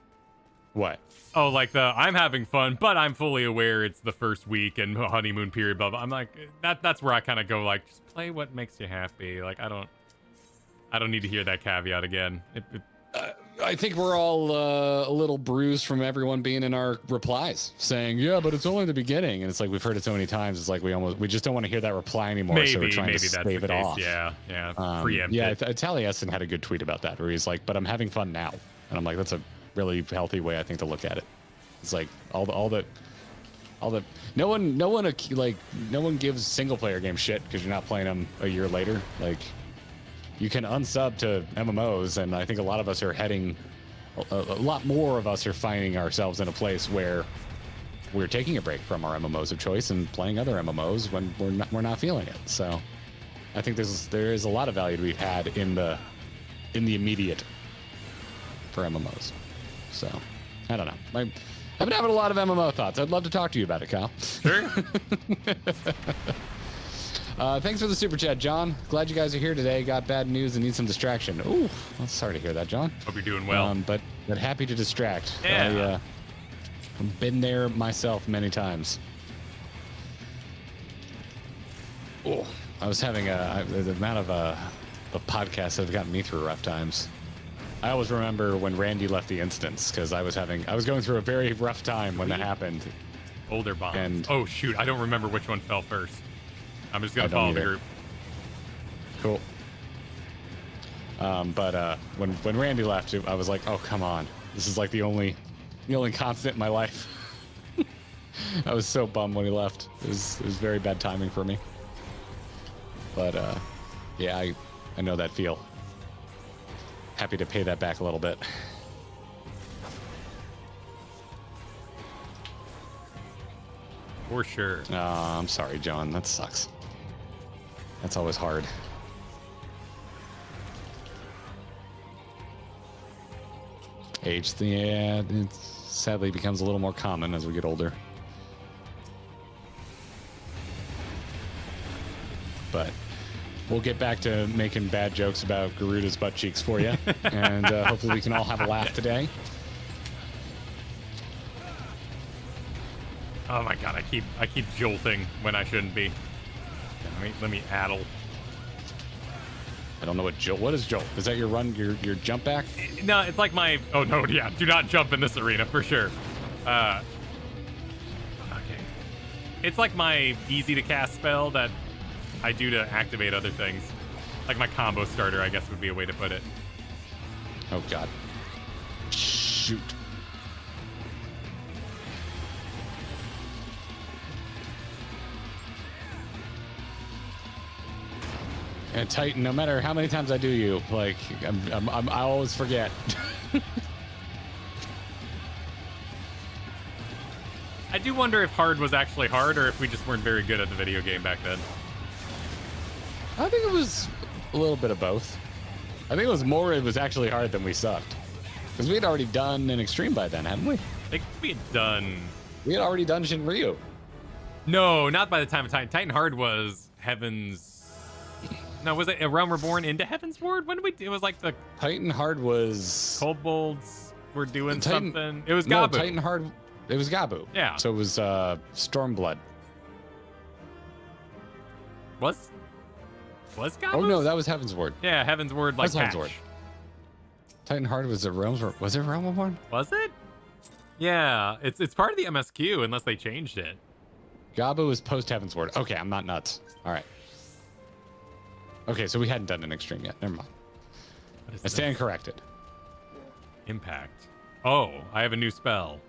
What? Oh, like I'm having fun, but I'm fully aware it's the first week and honeymoon period, blah, blah. I'm like, that's where I kind of go, like, just play what makes you happy. Like, I don't need to hear that caveat again. I think we're all a little bruised from everyone being in our replies saying, yeah, but it's only the beginning. And it's like, we've heard it so many times. It's like, we just don't want to hear that reply anymore. So we're trying to save it off. Yeah. Preempt yeah. it. Taliesin had a good tweet about that where he's like, but I'm having fun now. And I'm like, that's a really healthy way, I think, to look at it. It's like all the no one gives single player game shit because you're not playing them a year later. Like, you can unsub to MMOs, and I think a lot of us are a lot more of us are finding ourselves in a place where we're taking a break from our MMOs of choice and playing other MMOs when we're not feeling it. So I think there is a lot of value to be had in the immediate for MMOs. So I don't know. I've been having a lot of MMO thoughts. I'd love to talk to you about it, Kyle. Sure. Thanks for the super chat, John. Glad you guys are here today. Got bad news and need some distraction. Ooh, I'm sorry to hear that, John. Hope you're doing well. But happy to distract. Yeah. I've been there myself many times. Oh, I was having the amount of podcasts that have gotten me through rough times. I always remember when Randy left the instance because I was going through a very rough time when that happened. Older bomb. And oh shoot, I don't remember which one fell first. I'm just gonna follow the group. Cool. But when Randy left, I was like, oh come on, this is like the only constant in my life. I was so bummed when he left. It was very bad timing for me. But yeah, I know that feel. Happy to pay that back a little bit. For sure. I'm sorry, John. That sucks. That's always hard. Age, yeah, it sadly becomes a little more common as we get older. But we'll get back to making bad jokes about Garuda's butt cheeks for you, and hopefully we can all have a laugh today. Oh my god, I keep jolting when I shouldn't be. Let me addle. I don't know what jolt. What is jolt? Is that your run? Your jump back? No, it's like my. Oh no, yeah. Do not jump in this arena for sure. Okay. It's like my easy to cast spell that I do to activate other things. Like my combo starter, I guess would be a way to put it. Oh god. Shoot. And Titan, no matter how many times I do you, like I always forget. I do wonder if hard was actually hard, or if we just weren't very good at the video game back then. I think it was a little bit of both. I think it was actually hard than we sucked. Because we had already done an extreme by then, hadn't we? I think we had done. We had already done Shinryu. No, not by the time of Titan. Titan Hard was Heaven's. No, was it A Realm Reborn into Heaven's Ward? When did we do? It was like the Titan Hard was Kobolds were doing Titan, something. It was no, Gabu. Titan Hard. It was Gabu. Yeah. So it was Stormblood. Was Gabu? Oh no, that was Heaven's Ward. Yeah, Heaven's Ward like Heaven's patch. Ward. Titan Hard was a Realms. Was it Realm Reborn? Was it? Yeah, it's part of the MSQ unless they changed it. Gabu was post Heaven's Ward. Okay, I'm not nuts. All right. Okay, so we hadn't done an extreme yet. Never mind. I stand corrected. Impact. Oh, I have a new spell.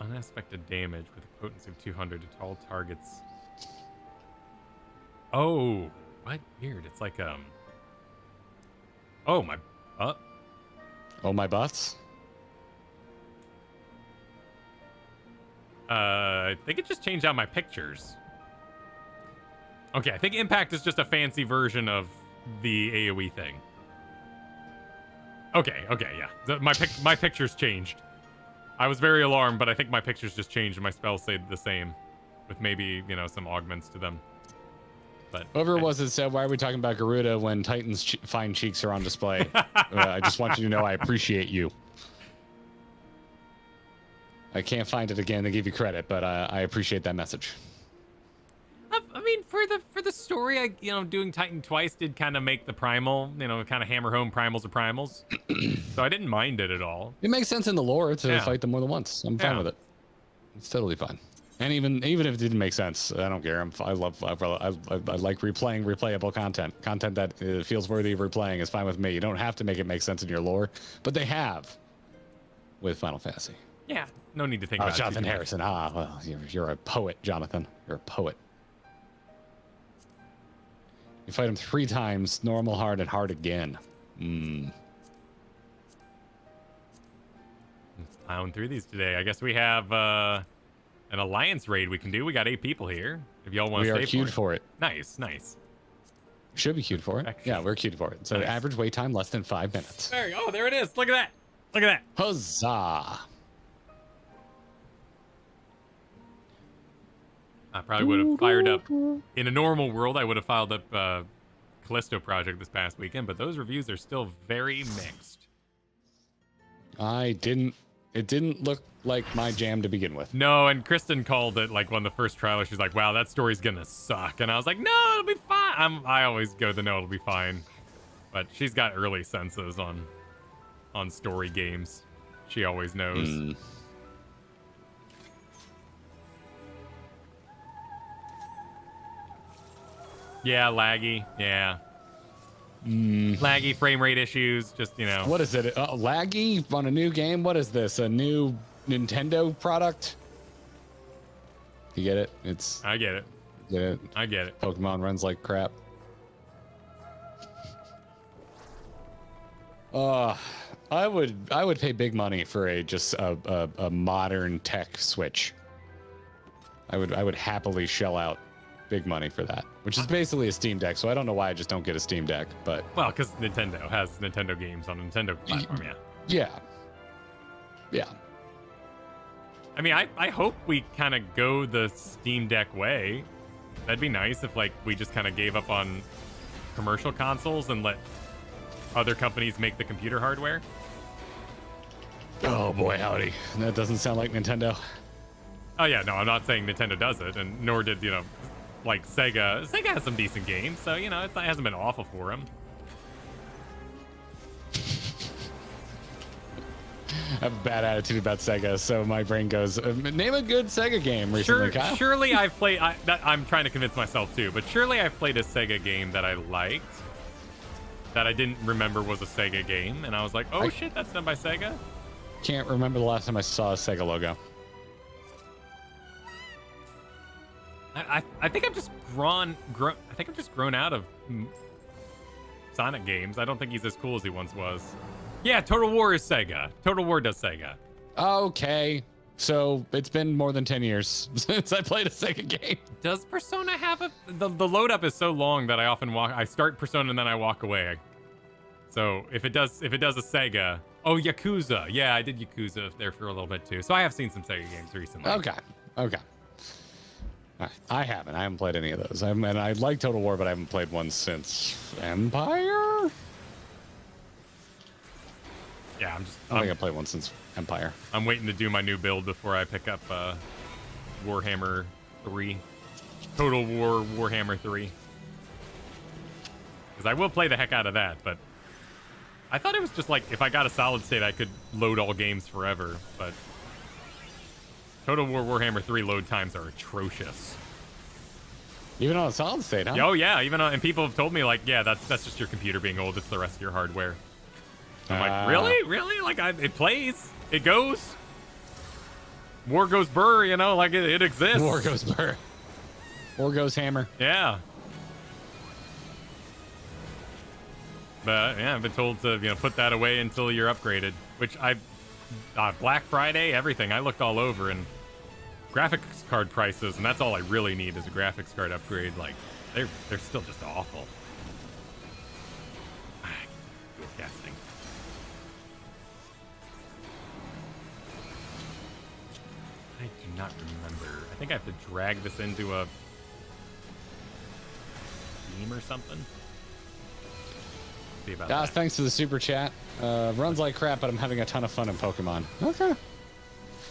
Unexpected damage with a potency of 200 to all targets. Oh, what? Weird. It's like Oh my. Oh my butts. I think it just changed out my pictures. Okay, I think Impact is just a fancy version of the AoE thing. Okay, yeah. My pictures changed. I was very alarmed, but I think my pictures just changed and my spells stayed the same. With maybe, some augments to them. But whoever it was that said, why are we talking about Garuda when Titan's fine cheeks are on display? I just want you to know I appreciate you. I can't find it again to give you credit, but I appreciate that message. I mean, for the story, doing Titan twice did kind of make the primal, kind of hammer home primals are primals. So I didn't mind it at all. It makes sense in the lore to fight them more than once. I'm fine with it. It's totally fine. And even if it didn't make sense, I don't care. I like replaying replayable content that feels worthy of replaying is fine with me. You don't have to make it make sense in your lore, but they have with Final Fantasy. Yeah, no need to think about Jonathan it. Harrison. Well, you're a poet, Jonathan. You're a poet. You fight him 3 times, normal, hard, and hard again. Let's plowing through these today. I guess we have an alliance raid we can do. We got 8 people here. If y'all want to stay we are queued for it. Nice. Should be queued for it. Yeah, we're queued for it. So nice. Average wait time less than 5 minutes. There it is. Look at that. Huzzah! I probably would have fired up. In a normal world, I would have filed up Callisto Project this past weekend, but those reviews are still very mixed. It didn't look like my jam to begin with. No, and Kristen called it like one of the first trailers. She's like, wow, that story's gonna suck. And I was like, no, it'll be fine. I always go the no, it'll be fine. But she's got early senses on story games. She always knows. Yeah, laggy. Yeah. Laggy frame rate issues. Just, What is it? Laggy on a new game? What is this? A new Nintendo product? You get it? I get it. Get it? I get it. Pokemon runs like crap. I would pay big money for a modern tech Switch. I would happily shell out big money for that, which is basically a Steam Deck. So I don't know why I just don't get a Steam Deck, but because Nintendo has Nintendo games on a Nintendo platform. Yeah. I mean, I hope we kind of go the Steam Deck way. That'd be nice if we just kind of gave up on commercial consoles and let other companies make the computer hardware. Oh boy, howdy. That doesn't sound like Nintendo. Oh yeah, no, I'm not saying Nintendo does it, and nor did Sega. Sega has some decent games, so it hasn't been awful for them. have a bad attitude about Sega, so my brain goes, name a good Sega game recently, Kyle. Surely I've played, I'm trying to convince myself too, but surely I've played a Sega game that I liked, that I didn't remember was a Sega game, and I was like, oh shit, that's done by Sega? Can't remember the last time I saw a Sega logo. I think I've just grown out of Sonic games. I don't think he's as cool as he once was. Yeah, Total War is Sega. Total War does Sega. Okay. So it's been more than 10 years since I played a Sega game. Does Persona have the load up is so long that I often I start Persona and then I walk away. So if it does a Sega, oh, Yakuza. Yeah, I did Yakuza there for a little bit too. So I have seen some Sega games recently. Okay. I haven't played any of those. And I like Total War, but I haven't played one since Empire. Yeah, I think I played one since Empire. I'm waiting to do my new build before I pick up Warhammer 3. Total War Warhammer 3. Because I will play the heck out of that, but I thought it was just like if I got a solid state, I could load all games forever, but Total War Warhammer 3 load times are atrocious. Even on a solid state, huh? Oh yeah, and people have told me like, yeah, that's just your computer being old. It's the rest of your hardware. I'm like, really? Like, it plays, it goes. War goes burr, like it exists. War goes burr. War goes hammer. Yeah. But yeah, I've been told to put that away until you're upgraded. Which Black Friday, everything. I looked all over and graphics card prices, and that's all I really need is a graphics card upgrade. Like they're still just awful. Dual casting. I do not remember. I think I have to drag this into a game or something. See about that. Thanks for the super chat. Runs like crap, but I'm having a ton of fun in Pokemon. Okay.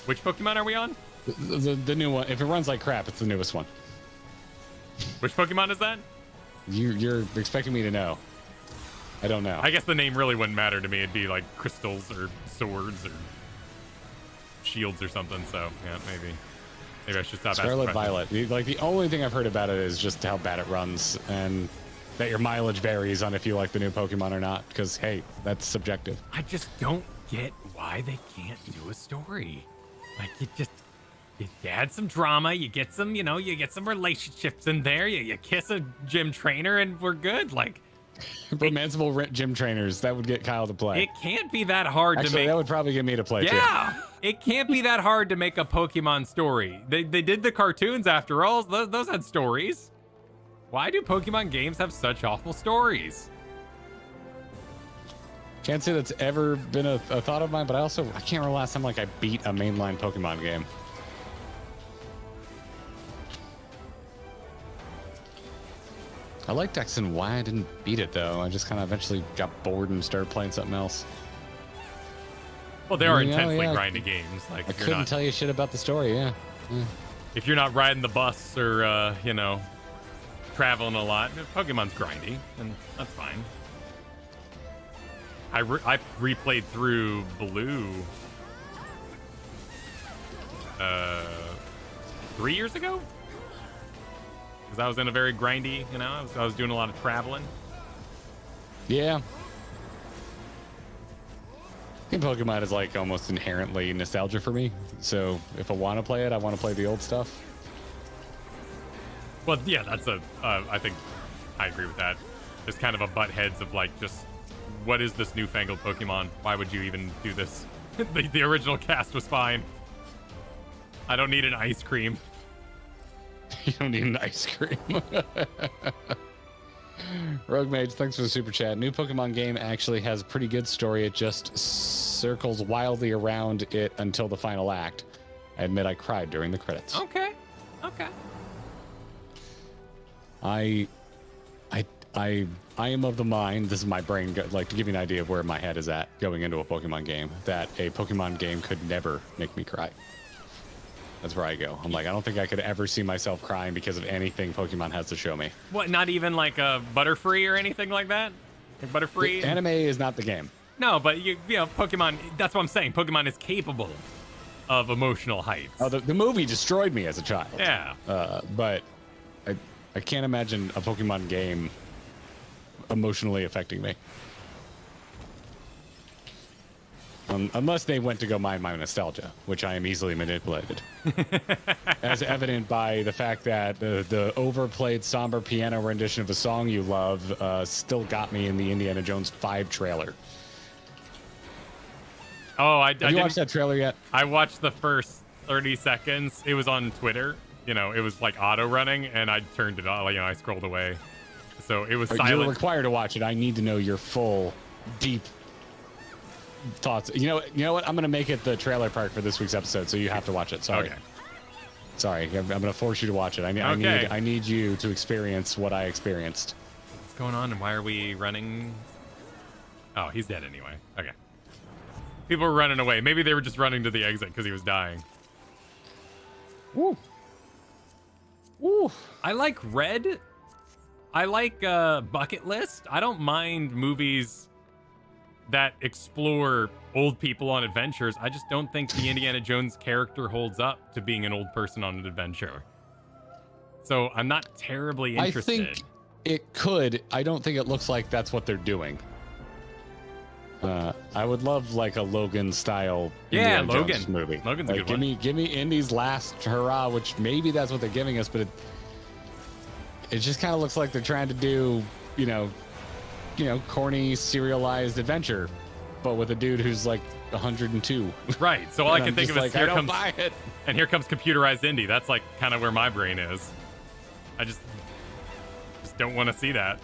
Which Pokemon are we on? The new one. If it runs like crap, it's the newest one. Which Pokemon is that? You're expecting me to know. I don't know. I guess the name really wouldn't matter to me. It'd be like crystals or swords or shields or something. So yeah, maybe I should stop. Scarlet Violet. Like the only thing I've heard about it is just how bad it runs and that your mileage varies on if you like the new Pokemon or not. Because hey, that's subjective. I just don't get why they can't do a story. Like you add some drama, you get some, you get some relationships in there. You kiss a gym trainer and we're good. Like romanceable gym trainers, that would get Kyle to play. It can't be that hard to make. That would probably get me to play too. Yeah, it can't be that hard to make a Pokemon story. They did the cartoons after all. Those had stories. Why do Pokemon games have such awful stories? Can't say that's ever been a thought of mine, but I can't remember last time I beat a mainline Pokemon game. I liked X and Y. I didn't beat it though. I just kind of eventually got bored and started playing something else. Well, they are intensely grindy games. Like I couldn't tell you shit about the story. Yeah. If you're not riding the bus or traveling a lot, Pokemon's grindy, and that's fine. I replayed through Blue 3 years ago because I was in a very grindy, I was doing a lot of traveling. Yeah. I think Pokemon is like almost inherently nostalgia for me. So if I want to play it, I want to play the old stuff. Well, yeah, that's I think I agree with that. There's kind of a butt heads of like, just what is this newfangled Pokemon? Why would you even do this? The original cast was fine. I don't need an ice cream. You don't need an ice cream. Rogue Mage, thanks for the super chat. New Pokemon game actually has a pretty good story. It just circles wildly around it until the final act. I admit I cried during the credits. Okay. I am of the mind, this is my brain, like to give you an idea of where my head is at going into a Pokemon game, that a Pokemon game could never make me cry. That's where I go. I'm like, I don't think I could ever see myself crying because of anything Pokemon has to show me. What, not even like a Butterfree or anything like that? Like Butterfree? The anime is not the game. No, but you know, Pokemon. That's what I'm saying. Pokemon is capable of emotional heights. Oh, the movie destroyed me as a child. Yeah. But I can't imagine a Pokemon game emotionally affecting me. Unless they went to go mine my nostalgia, which I am easily manipulated. As evident by the fact that the overplayed somber piano rendition of a song you love still got me in the Indiana Jones 5 trailer. Oh, I Have you didn't watched that trailer yet? I watched the first 30 seconds. It was on Twitter. You know, it was like auto running, and I turned it off. Like, you know, I scrolled away. So it was silent. You're required to watch it. I need to know your full, deep thoughts. You know what? I'm gonna make it the trailer part for this week's episode, so you have to watch it. Sorry. Okay. Sorry, I'm gonna force you to watch it. I need you to experience what I experienced. What's going on, and why are we running? Oh, he's dead anyway. Okay. People were running away. Maybe they were just running to the exit because he was dying. Woo. Woo. I like Red. I like Bucket List. I don't mind movies that explore old people on adventures. I just don't think the Indiana Jones character holds up to being an old person on an adventure. So I'm not terribly interested. I think it could. I don't think it looks like that's what they're doing. I would love like a Logan style Indiana Jones movie. Logan's a good one. Give me Indy's last hurrah, which maybe that's what they're giving us, but it just kind of looks like they're trying to do, you know, corny serialized adventure, but with a dude who's like 102. Right. So all I can think of is I don't buy it. And here comes computerized Indy. That's like kind of where my brain is. I just don't want to see that.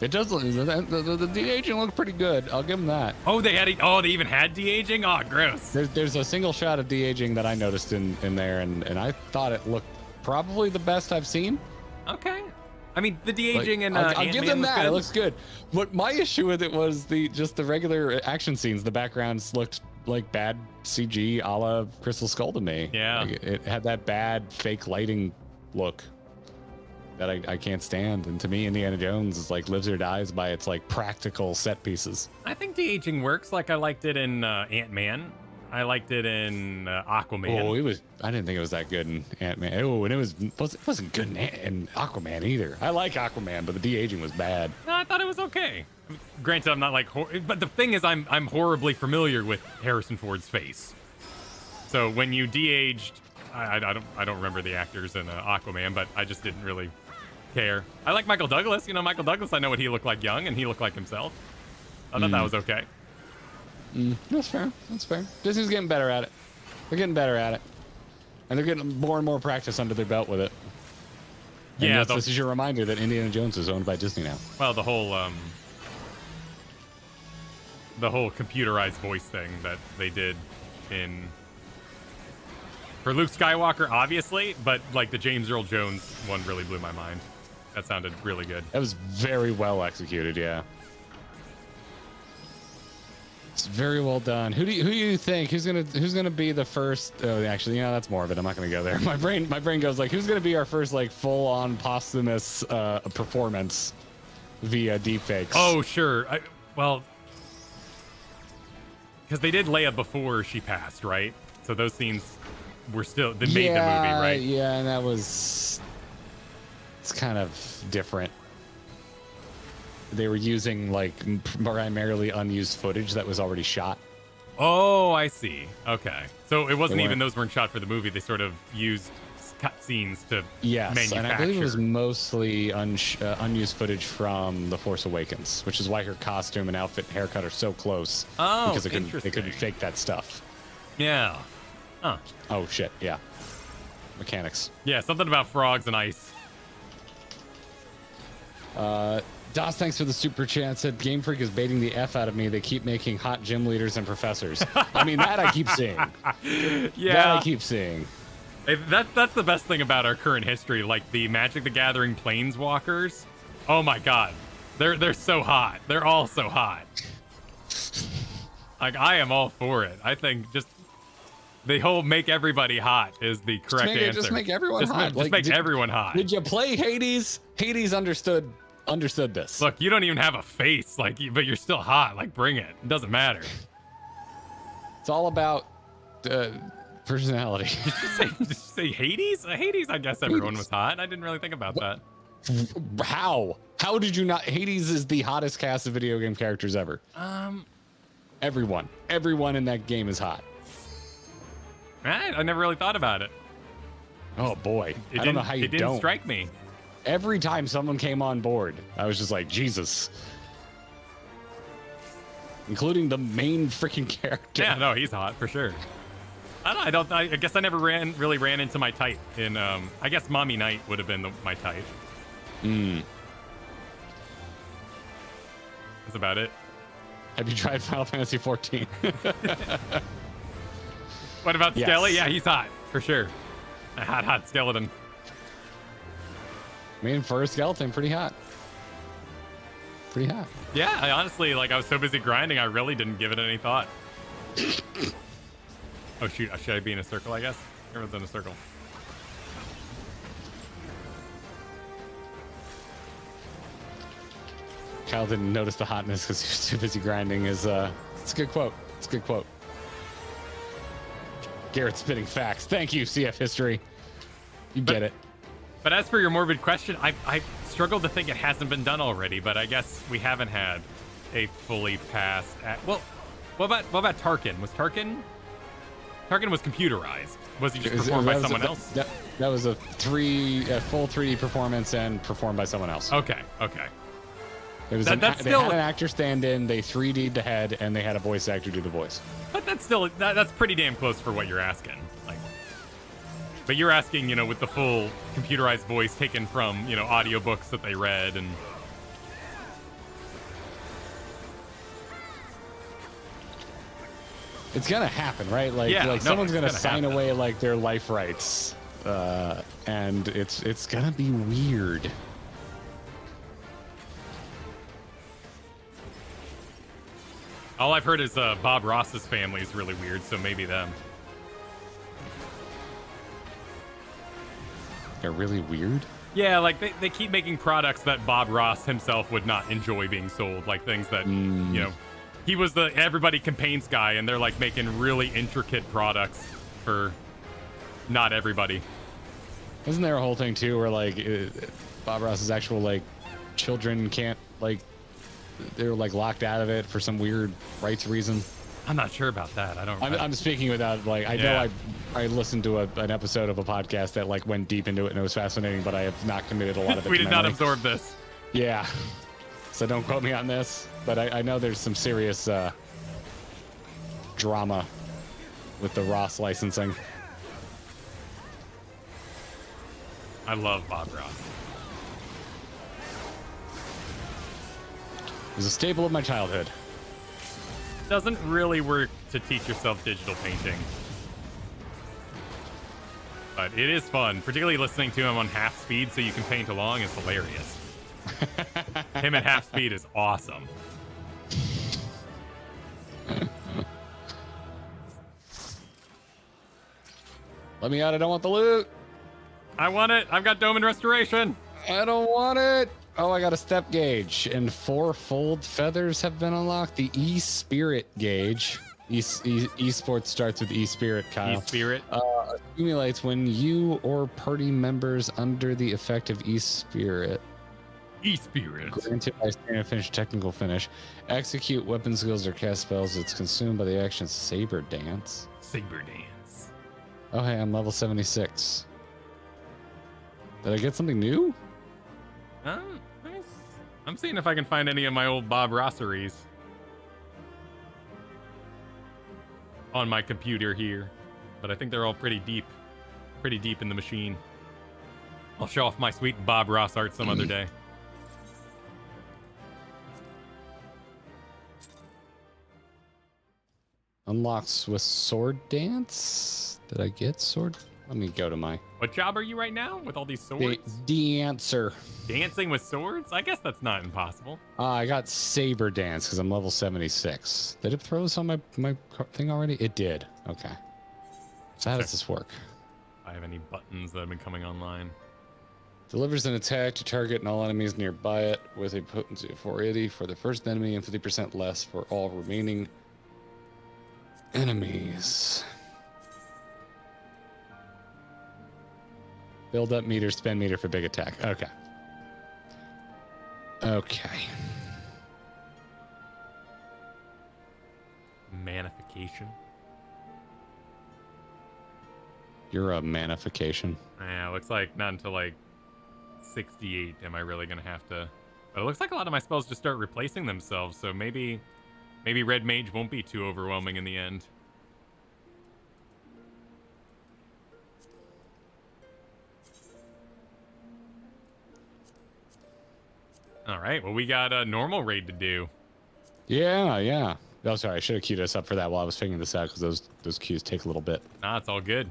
It does look, the de-aging looked pretty good. I'll give them that. Oh, they even had de-aging? Oh, gross. There's a single shot of de-aging that I noticed in there, and I thought it looked probably the best I've seen. Okay. I mean, the de-aging and I'll give them that. Good. It looks good. But my issue with it was the regular action scenes. The backgrounds looked like bad CG a la Crystal Skull to me. Yeah. Like it had that bad fake lighting look that I can't stand. And to me, Indiana Jones is like lives or dies by its like practical set pieces. I think de-aging works. Like I liked it in Ant-Man. I liked it in Aquaman. Oh, I didn't think it was that good in Ant-Man. Oh, and it wasn't good in Aquaman either. I like Aquaman, but the de-aging was bad. No, I thought it was okay. Granted, I'm not like, but the thing is, I'm horribly familiar with Harrison Ford's face. So when you de-aged, I don't remember the actors in Aquaman, but I just didn't really care. I like Michael Douglas. You know, Michael Douglas. I know what he looked like young, and he looked like himself. I thought that was okay. That's fair. That's fair. Disney's getting better at it. They're getting better at it, and they're getting more and more practice under their belt with it. And Yeah, this is your reminder that Indiana Jones is owned by Disney now. Well, the whole computerized voice thing that they did for Luke Skywalker, obviously, but like the James Earl Jones one really blew my mind. That sounded really good. That was very well executed. Yeah. It's very well done. Who do you think who's gonna be the first? Oh, actually, that's more of it. I'm not gonna go there. My brain goes like, who's gonna be our first like full on posthumous performance via deepfakes? Oh, sure. Well, because they did Leia before she passed, right? So those scenes were still made the movie, right? Yeah, and it's kind of different. They were using like primarily unused footage that was already shot. Oh, I see. Okay, so it wasn't even those weren't shot for the movie. They sort of used cut scenes to manufacture. And I believe it was mostly unused footage from The Force Awakens, which is why her costume and outfit and haircut are so close. Oh, because they couldn't fake that stuff. Yeah. Huh. Oh shit. Yeah. Mechanics. Yeah, something about frogs and ice. Das, thanks for the super chat. Said Game Freak is baiting the F out of me. They keep making hot gym leaders and professors. I mean, that I keep seeing. Yeah. That I keep seeing. That's the best thing about our current history. Like the Magic the Gathering Planeswalkers. Oh my god. They're so hot. They're all so hot. Like, I am all for it. I think just the whole make everybody hot is the correct answer. Just make everyone hot. Just make everyone hot. Did you play Hades? Hades understood understood this. Look, you don't even have a face, like, but you're still hot. Like, bring it. It doesn't matter. It's all about personality. Did you say Hades? Hades, I guess everyone was hot. I didn't really think about that. How? How did you not? Hades is the hottest cast of video game characters ever. Everyone in that game is hot. I never really thought about it. Oh boy, I don't know how you don't. It didn't strike me. Every time someone came on board, I was just like, Jesus. Including the main freaking character. Yeah, no, he's hot for sure. I guess I never really ran into my type in. I guess Mommy Knight would have been my type. That's about it. Have you tried Final Fantasy 14? What about Skelly? Yeah, he's hot for sure. A hot skeleton. I mean, for a skeleton, pretty hot. Pretty hot. Yeah, I honestly, like, I was so busy grinding, I really didn't give it any thought. Oh shoot, should I be in a circle, I guess? Everyone's in a circle. Kyle didn't notice the hotness because he was too busy grinding. It's a good quote. It's a good quote. Garrett spitting facts. Thank you, CF History. You get it. But as for your morbid question, I struggle to think it hasn't been done already, but I guess we haven't had a fully passed... Well, what about Tarkin? Was Tarkin was computerized. Was he just performed by someone else? That was a full 3D performance and performed by someone else. Okay. They had an actor stand in, they 3D'd the head, and they had a voice actor do the voice. But that's pretty damn close for what you're asking. Like, but you're asking, with the full computerized voice taken from, audiobooks that they read and... It's gonna happen, right? Someone's gonna sign away like their life rights, and it's gonna be weird. All I've heard is Bob Ross's family is really weird, so maybe them. They're really weird? Yeah, like they keep making products that Bob Ross himself would not enjoy being sold, like things that, he was the everybody campaigns guy, and they're like making really intricate products for not everybody. Isn't there a whole thing too where Bob Ross's actual children can't they're locked out of it for some weird rights reason? I'm not sure about that. I'm speaking without know I listened to an episode of a podcast that went deep into it and it was fascinating, but I have not committed a lot of it. We did not absorb this. Yeah. So don't quote me on this, but I know there's some serious drama with the Ross licensing. I love Bob Ross. It was a staple of my childhood. Doesn't really work to teach yourself digital painting. But it is fun, particularly listening to him on half speed so you can paint along is hilarious. Him at half speed is awesome. Let me out, I don't want the loot. I want it. I've got Dome and Restoration. I don't want it. Oh, I got a step gauge, and 4 fold feathers have been unlocked. The E-Spirit gauge. Esports starts with E-Spirit, Kyle. E-Spirit? Accumulates when you or party members under the effect of E-Spirit. E-Spirit. Granted by standard finish, technical finish. Execute weapon skills or cast spells. It's consumed by the action Saber Dance. Saber Dance. Oh, hey, I'm level 76. Did I get something new? Nice. I'm seeing if I can find any of my old Bob Rosseries on my computer here, but I think they're all pretty deep in the machine. I'll show off my sweet Bob Ross art some other day. Unlocks with sword dance. Did I get sword? Let me go to my... What job are you right now with all these swords? Dancer. Dancing with swords? I guess that's not impossible. I got Saber Dance because I'm level 76. Did it throw this on my thing already? It did. Okay. So how does this work? I have any buttons that have been coming online. Delivers an attack to target and all enemies nearby it with a potency of 480 for the first enemy and 50% less for all remaining enemies. Build up meter, spend meter for big attack. Okay. Okay. Manification. You're a manification. Yeah, looks like not until like 68 am I really gonna have to. But it looks like a lot of my spells just start replacing themselves, so maybe Red Mage won't be too overwhelming in the end. All right, well, we got a normal raid to do. Yeah. Oh, sorry, I should have queued us up for that while I was figuring this out, because those queues take a little bit. Nah, it's all good.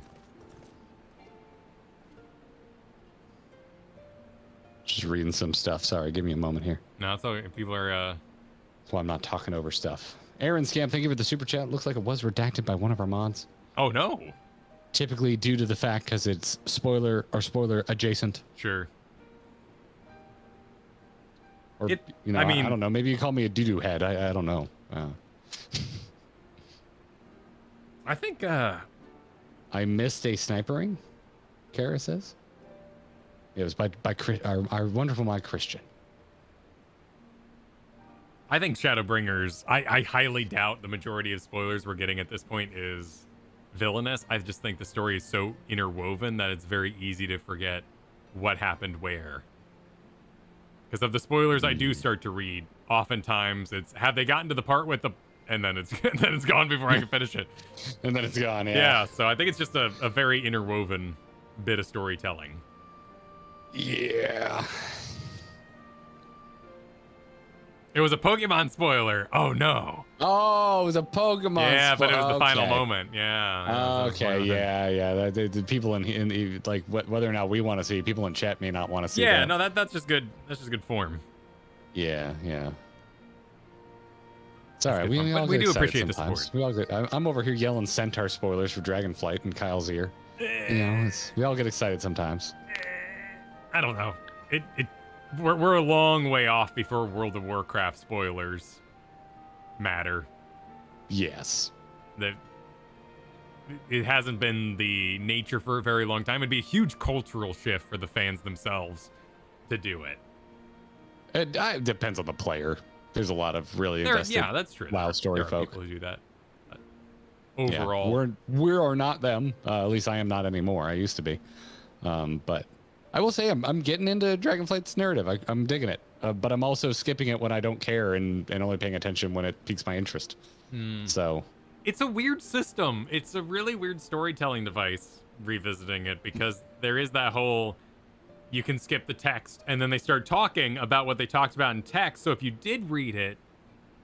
Just reading some stuff. Sorry, give me a moment here. No, it's all people are. That's why I'm not talking over stuff. Aaron Scam, thank you for the super chat. Looks like it was redacted by one of our mods. Oh no. Typically due to the fact because it's spoiler adjacent. Sure. Or I mean, I don't know. Maybe you call me a doo-doo head. I don't know. I think I missed a snipering. Kara says. It was by our wonderful mod Christian. I think Shadowbringers, I highly doubt the majority of spoilers we're getting at this point is villainous. I just think the story is so interwoven that it's very easy to forget what happened where. Because of the spoilers I do start to read, oftentimes it's, have they gotten to the part with the, and then it's then it's gone before I can finish it. And then it's gone, yeah. Yeah, so I think it's just a very interwoven bit of storytelling. Yeah. It was a Pokemon spoiler. Oh no. Oh, it was a Pokemon. Yeah, but it was the final moment. Yeah. Okay. Yeah. The people in like whether or not we want to see, people in chat may not want to see. Yeah. that. No, that's just good. That's just good form. Yeah. It's all right. We do appreciate the support. We all I'm over here yelling Centaur spoilers for Dragonflight in Kyle's ear. You know, we all get excited sometimes. I don't know. We're a long way off before World of Warcraft spoilers matter. Yes. It hasn't been the nature for a very long time. It'd be a huge cultural shift for the fans themselves to do it. It depends on the player. There's a lot of really invested that's true. WoW story there are folk people who do that. But overall, yeah, we are not them. At least I am not anymore. I used to be, but I will say I'm getting into Dragonflight's narrative. I'm digging it, but I'm also skipping it when I don't care and only paying attention when it piques my interest. So it's a weird system. It's a really weird storytelling device. Revisiting it because there is that whole. You can skip the text, and then they start talking about what they talked about in text. So if you did read it,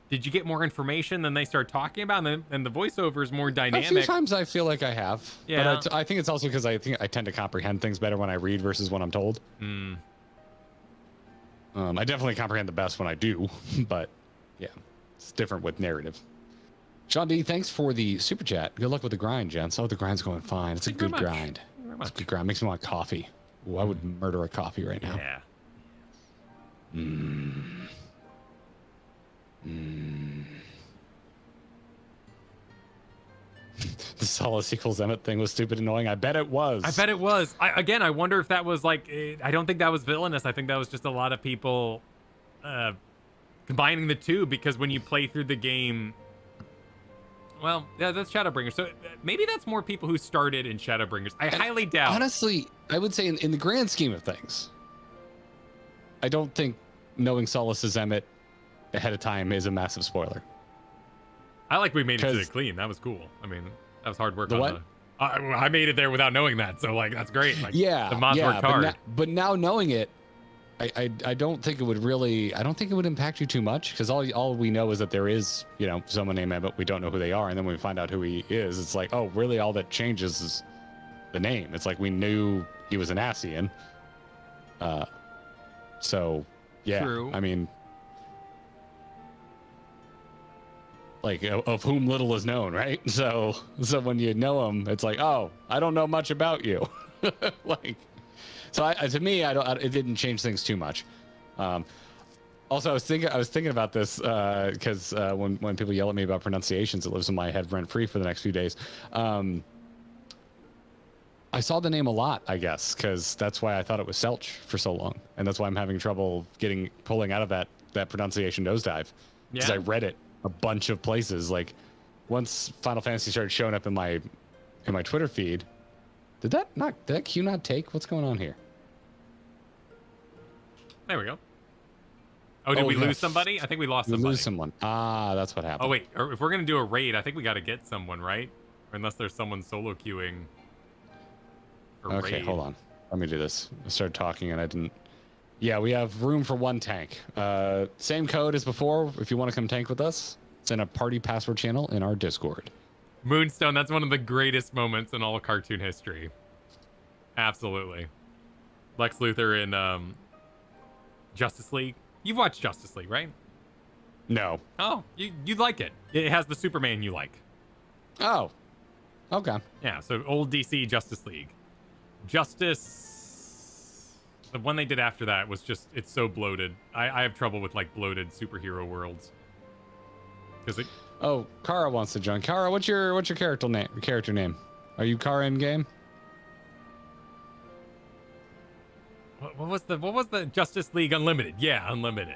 did you get more information than they start talking about? And the voiceover is more dynamic. A few times I feel like I have. Yeah. But I think it's also because I think I tend to comprehend things better when I read versus when I'm told. I definitely comprehend the best when I do, but yeah, it's different with narrative. Sean D, thanks for the super chat. Good luck with the grind, gents. Oh, the grind's going fine. It's a good grind. It's a good grind. Makes me want coffee. Ooh, I would murder a coffee right now. Yeah. The Solace equals Emmett thing was stupid annoying. I bet it was. I wonder if that was like, I don't think that was villainous. I think that was just a lot of people combining the two, because when you play through the game, well, yeah, that's Shadowbringers. So maybe that's more people who started in Shadowbringers. I highly doubt. Honestly, I would say in the grand scheme of things, I don't think knowing Solace's Emmett ahead of time is a massive spoiler. I like we made it to it clean. That was cool. I mean, that was hard work. I made it there without knowing that, so like that's great. Like, yeah, the mods worked hard. But now knowing it, I don't think it would really. I don't think it would impact you too much, because all we know is that there is, someone named Emmett. We don't know who they are, and then when we find out who he is, it's like, oh, really? All that changes is the name. It's like we knew he was an Ascian. So yeah, True. I mean, like of whom little is known, right? So when you know him, it's like, oh, I don't know much about you. Like, So to me, it didn't change things too much. Also, I was thinking about this because when people yell at me about pronunciations, it lives in my head rent free for the next few days. I saw the name a lot, I guess, because that's why I thought it was Selch for so long, and that's why I'm having trouble pulling out of that pronunciation nosedive. Because I read it a bunch of places. Like once Final Fantasy started showing up in my Twitter feed, did that queue not take? What's going on here? There we go. Oh, did we lose somebody? I think we lost somebody. We lose someone. Ah, that's what happened. Oh, wait. Or if we're going to do a raid, I think we got to get someone, right? Or unless there's someone solo queuing for okay, raid. Hold on. Let me do this. I started talking and I didn't... Yeah, we have room for 1 tank. Same code as before if you want to come tank with us. It's in a party password channel in our Discord. Moonstone, that's one of the greatest moments in all cartoon history. Absolutely. Lex Luthor in Justice League. You've watched Justice League, right? No. Oh, you'd like it. It has the Superman you like. Oh. Okay. Yeah, so old DC Justice League. The one they did after that was just, it's so bloated. I have trouble with like bloated superhero worlds. Oh, Kara wants to join. Kara, what's your character name? Are you Kara in game? What was the Justice League Unlimited? Yeah, Unlimited.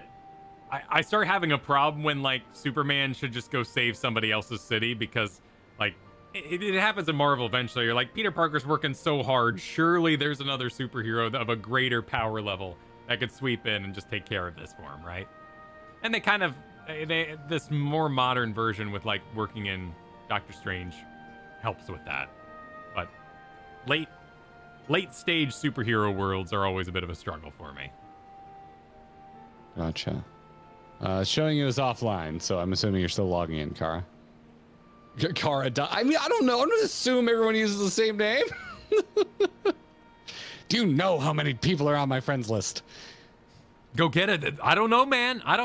I start having a problem when like Superman should just go save somebody else's city because like it happens in Marvel eventually. You're like, Peter Parker's working so hard. Surely there's another superhero of a greater power level that could sweep in and just take care of this for him, right? And they kind of this more modern version with like working in Doctor Strange helps with that. But late stage superhero worlds are always a bit of a struggle for me. Gotcha. Showing you as offline, so I'm assuming you're still logging in, Kara. Kara, I mean, I don't know. I'm gonna assume everyone uses the same name. Do you know how many people are on my friends list? Go get it. I don't know, man. I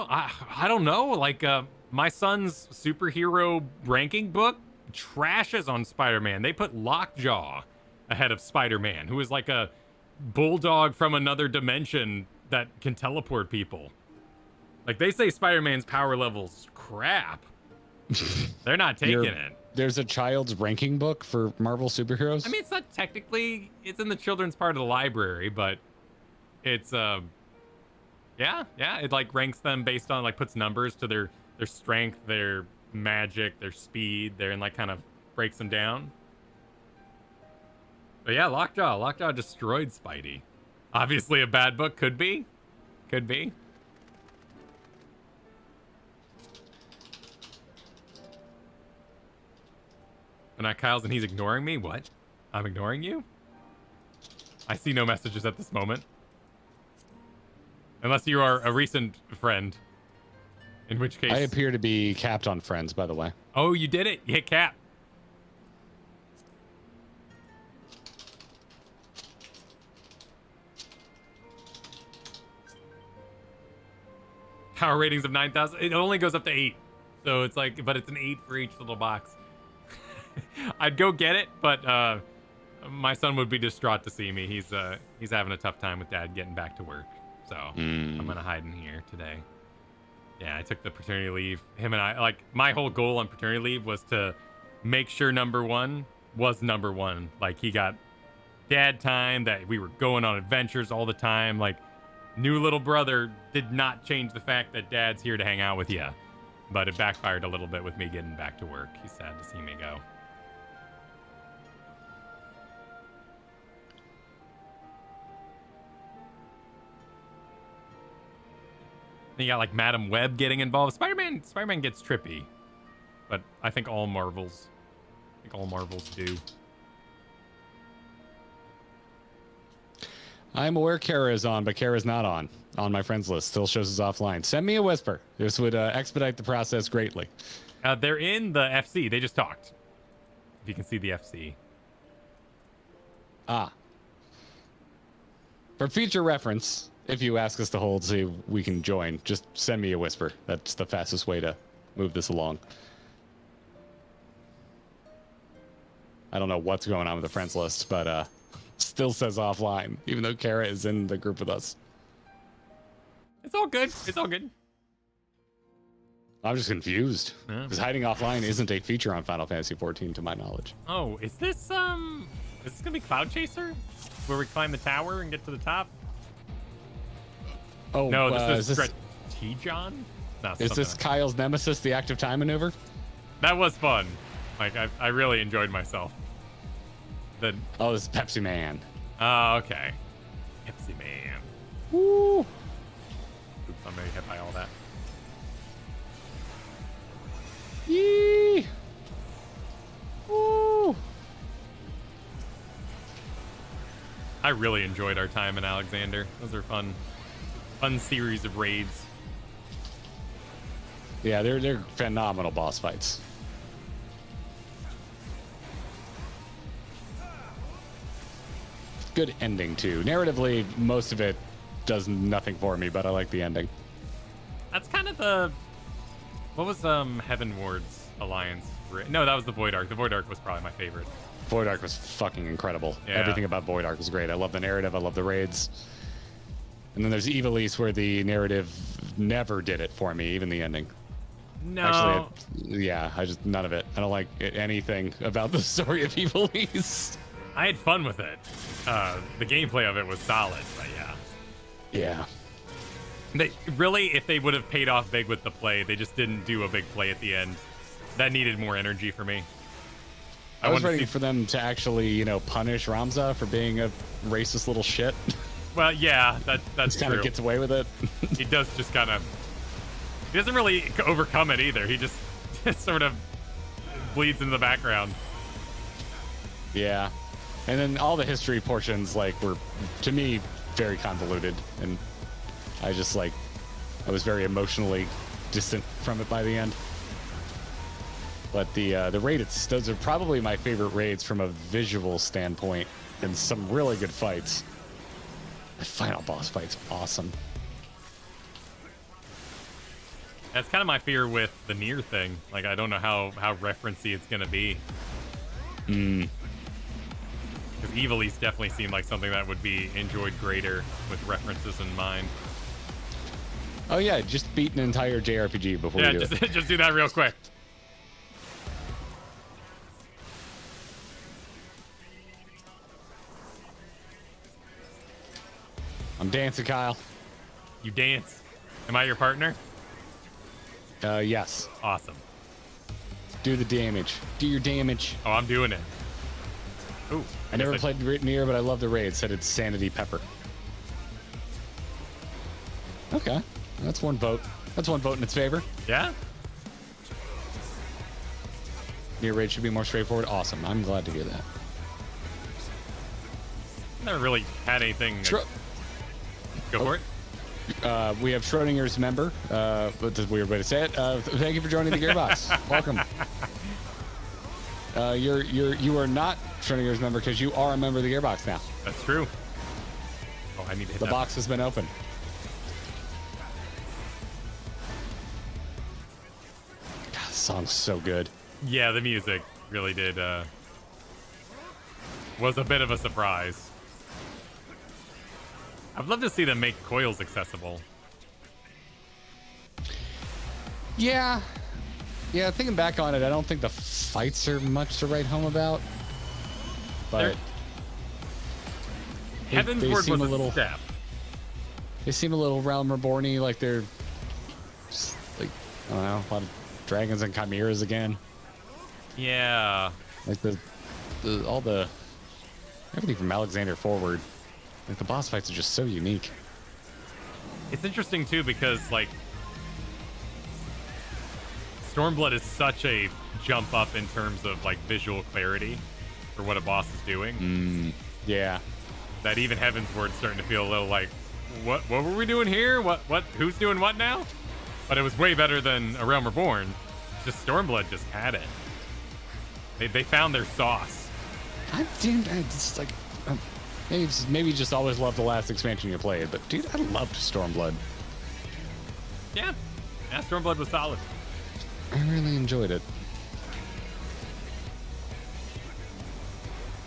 don't know. Like my son's superhero ranking book trashes on Spider-Man. They put Lockjaw ahead of Spider-Man, who is like a bulldog from another dimension that can teleport people. Like they say Spider-Man's power level's crap. They're not taking it. There's a child's ranking book for Marvel superheroes? I mean, it's not technically, it's in the children's part of the library, but it's yeah, it like ranks them based on like puts numbers to their strength, their magic, their speed, and like kind of breaks them down. But yeah, Lockjaw destroyed Spidey. Obviously a bad book, could be. And Kyle's and he's ignoring me? What? I'm ignoring you? I see no messages at this moment. Unless you are a recent friend. In which case... I appear to be capped on friends, by the way. Oh, you did it. You hit cap. Power ratings of 9,000. It only goes up to 8. So it's like, but it's an 8 for each little box. I'd go get it, but my son would be distraught to see me. He's having a tough time with dad getting back to work. So I'm gonna hide in here today. Yeah, I took the paternity leave. Him and I, like, my whole goal on paternity leave was to make sure number one was number one. Like, he got dad time, that we were going on adventures all the time. Like, new little brother did not change the fact that dad's here to hang out with you. But it backfired a little bit with me getting back to work. He's sad to see me go. Then you got like Madam Web getting involved. Spider-Man gets trippy, but I think all Marvels do. I'm aware Kara is on, but Kara's not on my friends list. Still shows us offline. Send me a whisper. This would expedite the process greatly. They're in the FC. They just talked. If you can see the FC. Ah. For future reference, if you ask us to hold so we can join, just send me a whisper. That's the fastest way to move this along. I don't know what's going on with the friends list, but still says offline, even though Garrett is in the group with us. It's all good. It's all good. I'm just confused because hiding offline isn't a feature on Final Fantasy XIV, to my knowledge. Oh, is this gonna be Cloud Chaser, where we climb the tower and get to the top? Oh no, this is Strategon. No, is this Kyle's nemesis, the active time maneuver? That was fun. Like I really enjoyed myself. Oh, this is Pepsi Man. Oh, okay. Pepsi Man. Woo! Oops, I'm very hit by all that. Yee! Woo! I really enjoyed our time in Alexander. Those are fun series of raids. Yeah, they're phenomenal boss fights. Good ending too. Narratively, most of it does nothing for me, but I like the ending. That's kind of the... What was Heaven Ward's alliance? No, that was the Void Arc. The Void Arc was probably my favorite. Void Arc was fucking incredible. Yeah. Everything about Void Arc was great. I love the narrative. I love the raids. And then there's Evilise, where the narrative never did it for me, even the ending. No. Actually, I just none of it. I don't like anything about the story of Evilise. I had fun with it. The gameplay of it was solid, but yeah. Yeah. They really, if they would have paid off big with the play, they just didn't do a big play at the end. That needed more energy for me. I was ready for them to actually, punish Ramza for being a racist little shit. Well, yeah, that's just kind of gets away with it. He does just kind of... He doesn't really overcome it either. He just sort of bleeds into the background. Yeah. And then all the history portions, were, to me, very convoluted. And I just, I was very emotionally distant from it by the end. But the raids, those are probably my favorite raids from a visual standpoint, and some really good fights. The final boss fight's awesome. That's kind of my fear with the Nier thing. I don't know how referencey it's going to be. Because Evilise definitely seemed like something that would be enjoyed greater with references in mind. Oh yeah, just beat an entire JRPG before you do it. Just do that real quick. I'm dancing, Kyle. You dance. Am I your partner? Yes. Awesome. Do the damage. Do your damage. Oh, I'm doing it. Ooh. I never played Nier, but I love the raid. Said it's Sanity Pepper. Okay. That's one vote. That's one vote in its favor. Yeah? Nier raid should be more straightforward. Awesome. I'm glad to hear that. Never really had anything. Go for it. We have Schrodinger's member. That's a weird way to say it. Thank you for joining the Gearbox. Welcome. You are not Schrodinger's member because you are a member of the Gearbox now. That's true. Oh, I need to hit the box has been opened. God, this song's so good. Yeah, the music really did. Was a bit of a surprise. I'd love to see them make coils accessible. Yeah. Yeah, thinking back on it, I don't think the fights are much to write home about. But Heaven's Word was a little step. They seem a little Realm Reborn-y, like they're just, I don't know, a lot of dragons and chimeras again. Yeah. Like everything from Alexander forward. Like the boss fights are just so unique. It's interesting too because Stormblood is such a jump up in terms of visual clarity for what a boss is doing. Yeah. That even Heaven's Word's starting to feel a little what were we doing here? What who's doing what now? But it was way better than A Realm Reborn. Just Stormblood just had it. They found their sauce. Maybe just always loved the last expansion you played, but dude, I loved Stormblood. Yeah, Stormblood was solid. I really enjoyed it.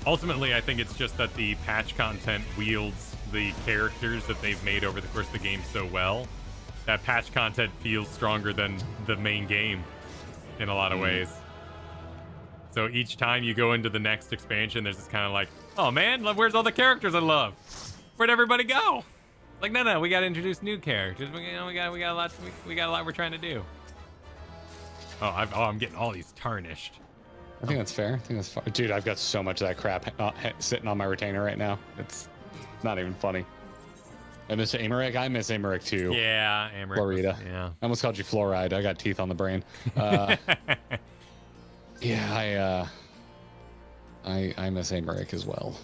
Ultimately, I think it's just that the patch content wields the characters that they've made over the course of the game so well that patch content feels stronger than the main game in a lot of ways. So each time you go into the next expansion, there's this kind of like, oh man, where's all the characters I love? Where'd everybody go? Like, no, we got to introduce new characters. We got a lot. We got a lot we're trying to do. Oh, I'm getting all these tarnished. I think that's fair. Dude, I've got so much of that crap sitting on my retainer right now. It's not even funny. I miss Americ. I miss Americ too. Yeah, Americ. Florida. Yeah. I almost called you fluoride. I got teeth on the brain. Yeah, I miss Americ as well.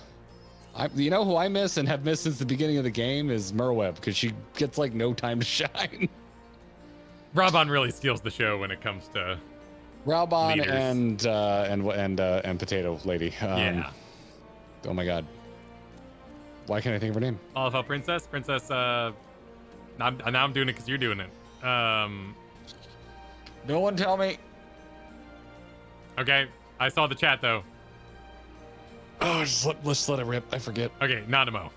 You know who I miss and have missed since the beginning of the game is Merweb, because she gets like no time to shine. Raubon really steals the show when it comes to Raubon leaders. and Potato Lady. Yeah. Oh my god. Why can't I think of her name? Olafel Princess. Now I'm doing it because you're doing it. No one tell me. Okay, I saw the chat though. Oh, let's let it rip. I forget. Okay, Nanamo.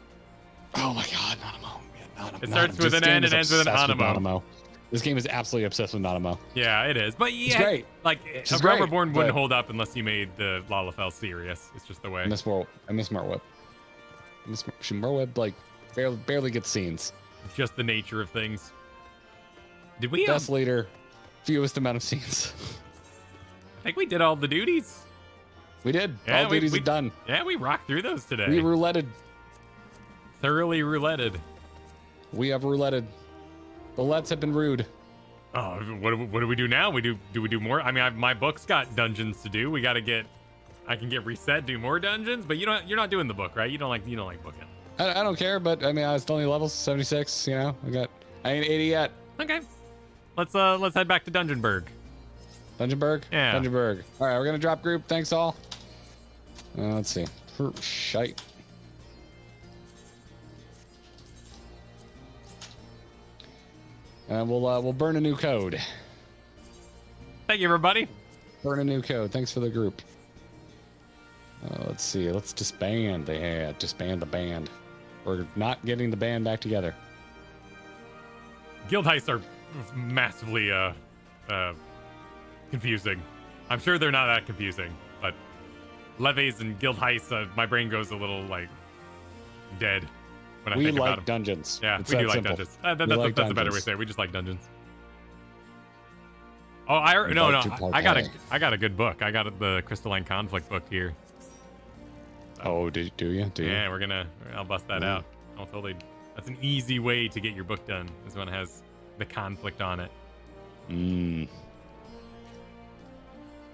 Oh my god, Nanamo. Yeah, Nanamo. It starts with an N and ends with an Nanamo. This game is absolutely obsessed with Nanamo. Yeah, it is. But yeah, it's great. Like, She's a Realm great, Reborn but... wouldn't hold up unless you made the Lalafell serious. It's just the way. I miss Merweb. Merweb like barely gets scenes. It's just the nature of things. Did we? Best leader, fewest amount of scenes. I think we did all the duties. We did. Yeah, all duties are done. Yeah, we rocked through those today. We rouletted. Thoroughly rouletted. We have rouletted. The lets have been rude. Oh, what do we do now? Do we do more? I mean, my book's got dungeons to do. We got to get. I can get reset, do more dungeons, but you're not doing the book, right? You don't like booking. I don't care, but I mean, I was only level 76. You know, I ain't 80 yet. Okay, let's head back to Dungeonburg. Dungeonburg. Yeah. Dungeonburg. All right, we're gonna drop group. Thanks all. Let's see. Shite. We'll burn a new code. Thank you, everybody. Burn a new code. Thanks for the group. Let's see. Let's disband. Disband the band. We're not getting the band back together. Guild heists are massively confusing. I'm sure they're not that confusing, but levies and guild heists, my brain goes a little like dead when I think about them. Dungeons. Yeah, it's we do like simple. dungeons. That's a better way to say it. We just like dungeons. Oh, I got a good book. I got the Crystalline Conflict book here. Oh, do you? Yeah, I'll bust that out. I'll totally. That's an easy way to get your book done. This one has the conflict on it.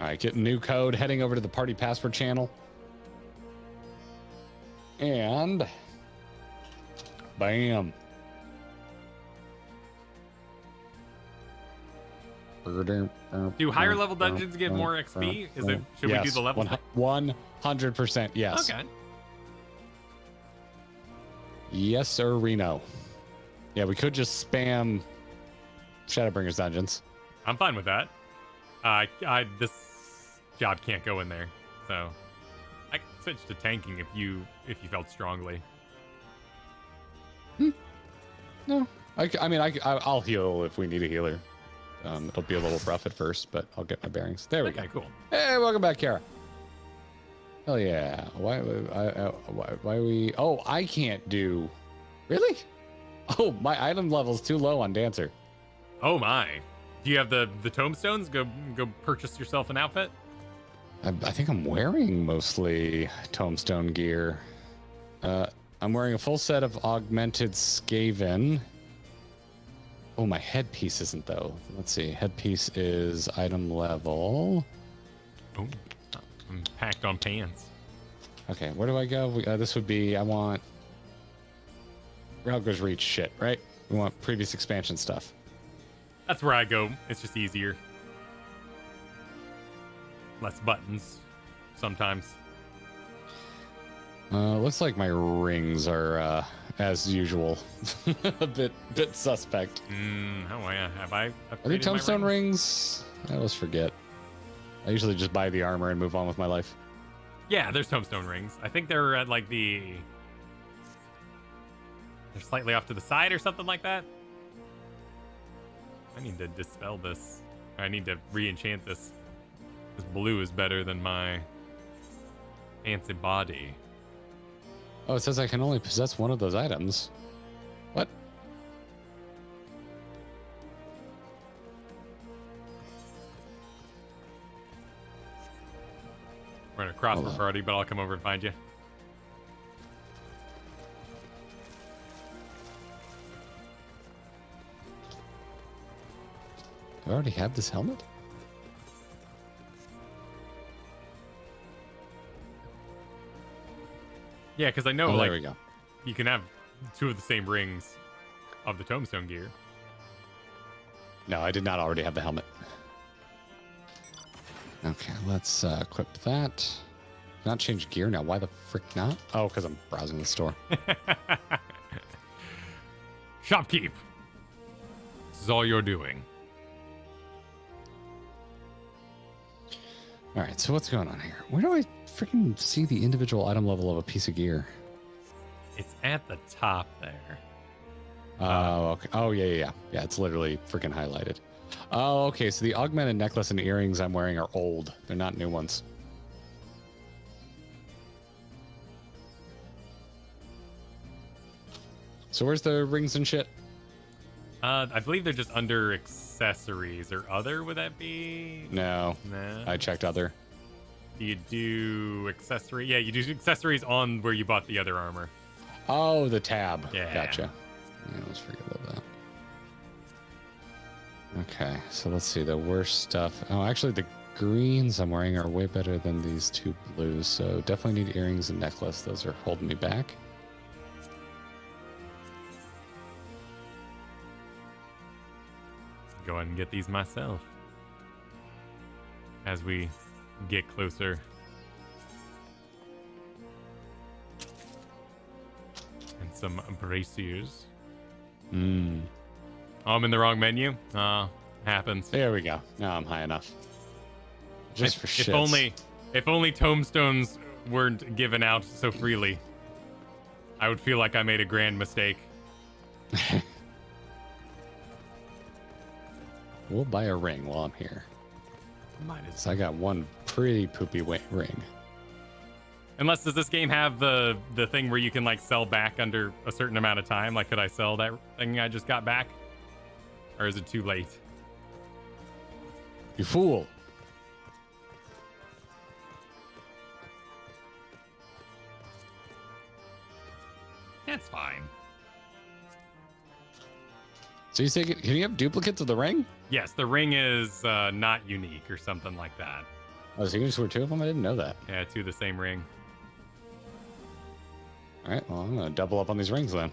All right, getting new code. Heading over to the party password channel. And bam. Do higher level dungeons get more XP? Should we do the level? 100%. Yes. Okay. Yes, sir, Reno. Yeah, we could just spam Shadowbringers dungeons. I'm fine with that. This job can't go in there, so I could switch to tanking if you felt strongly. No, I'll heal if we need a healer. It'll be a little rough at first, but I'll get my bearings. There we go. Okay, cool. Hey, welcome back, Kara. Hell yeah. Why we... Oh, I can't do... Really? Oh, my item level's too low on Dancer. Oh my. Do you have the tombstones? Go purchase yourself an outfit? I think I'm wearing mostly tombstone gear. I'm wearing a full set of augmented Skaven. Oh, my headpiece isn't, though. Let's see. Headpiece is item level. Oh, I'm packed on pants. Okay, where do I go? This would be, I want... Realgo's Reach shit, right? We want previous expansion stuff. That's where I go. It's just easier. Less buttons sometimes. Looks like my rings are, as usual, a bit suspect. Have I? Are they tombstone rings? I always forget. I usually just buy the armor and move on with my life. Yeah, there's tombstone rings. I think they're at like they're slightly off to the side or something like that. I need to dispel this. I need to re-enchant this. This blue is better than my fancy body. Oh, it says I can only possess one of those items. What? We're in a crossword party, but I'll come over and find you. Do I already have this helmet? Yeah, because I know, Oh, like, there we go. you can have two of the same rings of the tombstone gear. No, I did not already have the helmet. Okay, let's equip that. Not change gear now. Why the frick not? Oh, because I'm browsing the store. Shopkeep. This is all you're doing. All right, so what's going on here? Where do I freaking see the individual item level of a piece of gear? It's at the top there. Oh, okay. Oh, yeah. Yeah, it's literally freaking highlighted. Oh, okay. So the augmented necklace and earrings I'm wearing are old. They're not new ones. So where's the rings and shit? I believe they're just under accessories or other. Would that be? No. No. I checked other. Do you do accessory? Yeah, you do accessories on where you bought the other armor. Oh, the tab. Yeah. Gotcha. Yeah, let's forget about that. Okay, so let's see the worst stuff. Oh, actually, the greens I'm wearing are way better than these two blues, so definitely need earrings and necklace. Those are holding me back. Go ahead and get these myself as we get closer. And some braziers. Mm. Oh, I'm in the wrong menu. Happens. There we go. Now I'm high enough. Just for shits. If only tombstones weren't given out so freely, I would feel like I made a grand mistake. We'll buy a ring while I'm here. Might as So I got one pretty poopy ring. Unless, does this game have the thing where you can like sell back under a certain amount of time? Like, could I sell that thing I just got back? Or is it too late? You fool. That's fine. So you say, can you have duplicates of the ring? Yes, the ring is not unique or something like that. Oh, so you can just wear two of them? I didn't know that. Yeah, two of the same ring. All right, well, I'm going to double up on these rings then.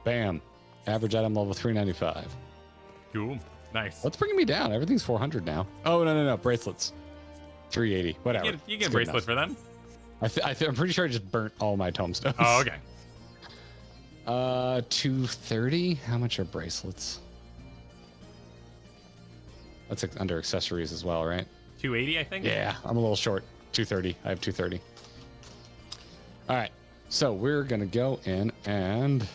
Bam. Average item level 395. Cool. Nice. What's bringing me down? Everything's 400 now. Oh, no. Bracelets. 380. Whatever. You get a bracelet for them. I'm pretty sure I just burnt all my tombstones. Oh, okay. 230. How much are bracelets? That's under accessories as well, right? 280, I think. Yeah, I'm a little short. 230. I have 230. All right. So we're going to go in and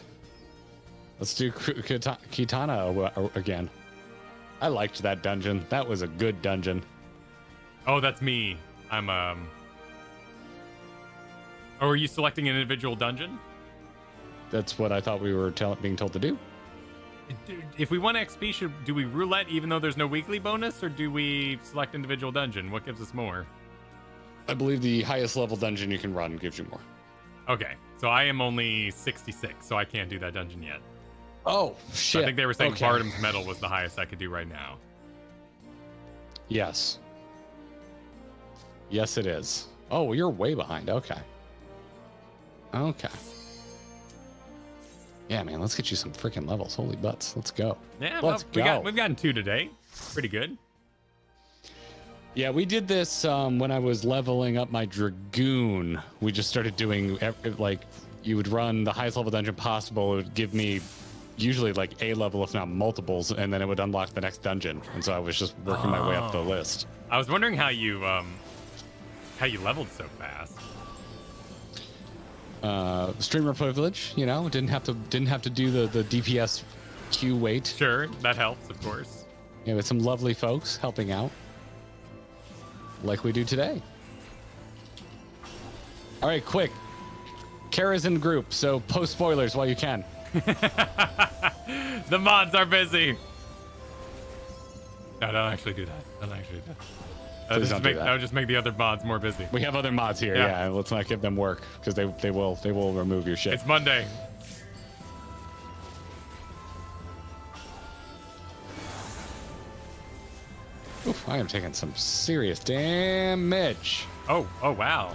let's do Kitana again. I liked that dungeon. That was a good dungeon. Oh, that's me. I'm Oh, are you selecting an individual dungeon? That's what I thought we were being told to do. If we want XP, do we roulette even though there's no weekly bonus, or do we select individual dungeon? What gives us more? I believe the highest level dungeon you can run gives you more. Okay, so I am only 66, so I can't do that dungeon yet. Oh, shit. I think they were saying okay. Bardam's Medal was the highest I could do right now. Yes. Yes, it is. Oh, you're way behind. Okay. Okay. Yeah, man, let's get you some freaking levels. Holy butts. Let's go. Yeah, let's go. We've gotten 2 today. Pretty good. Yeah, we did this when I was leveling up my Dragoon. We just started doing, like, you would run the highest level dungeon possible. It would give me, usually like A level, if not multiples, and then it would unlock the next dungeon. And so I was just working my way up the list. I was wondering how you leveled so fast. Streamer privilege, you know, didn't have to do the DPS queue wait. Sure, that helps, of course. Yeah, with some lovely folks helping out, like we do today. All right, quick. Kara's in group, so post spoilers while you can. The mods are busy. No, don't actually do that. Don't actually do that. That would just make the other mods more busy. We have other mods here, yeah. Let's not give them work because they will remove your shit. It's Monday. Oof, I am taking some serious damage. Oh wow.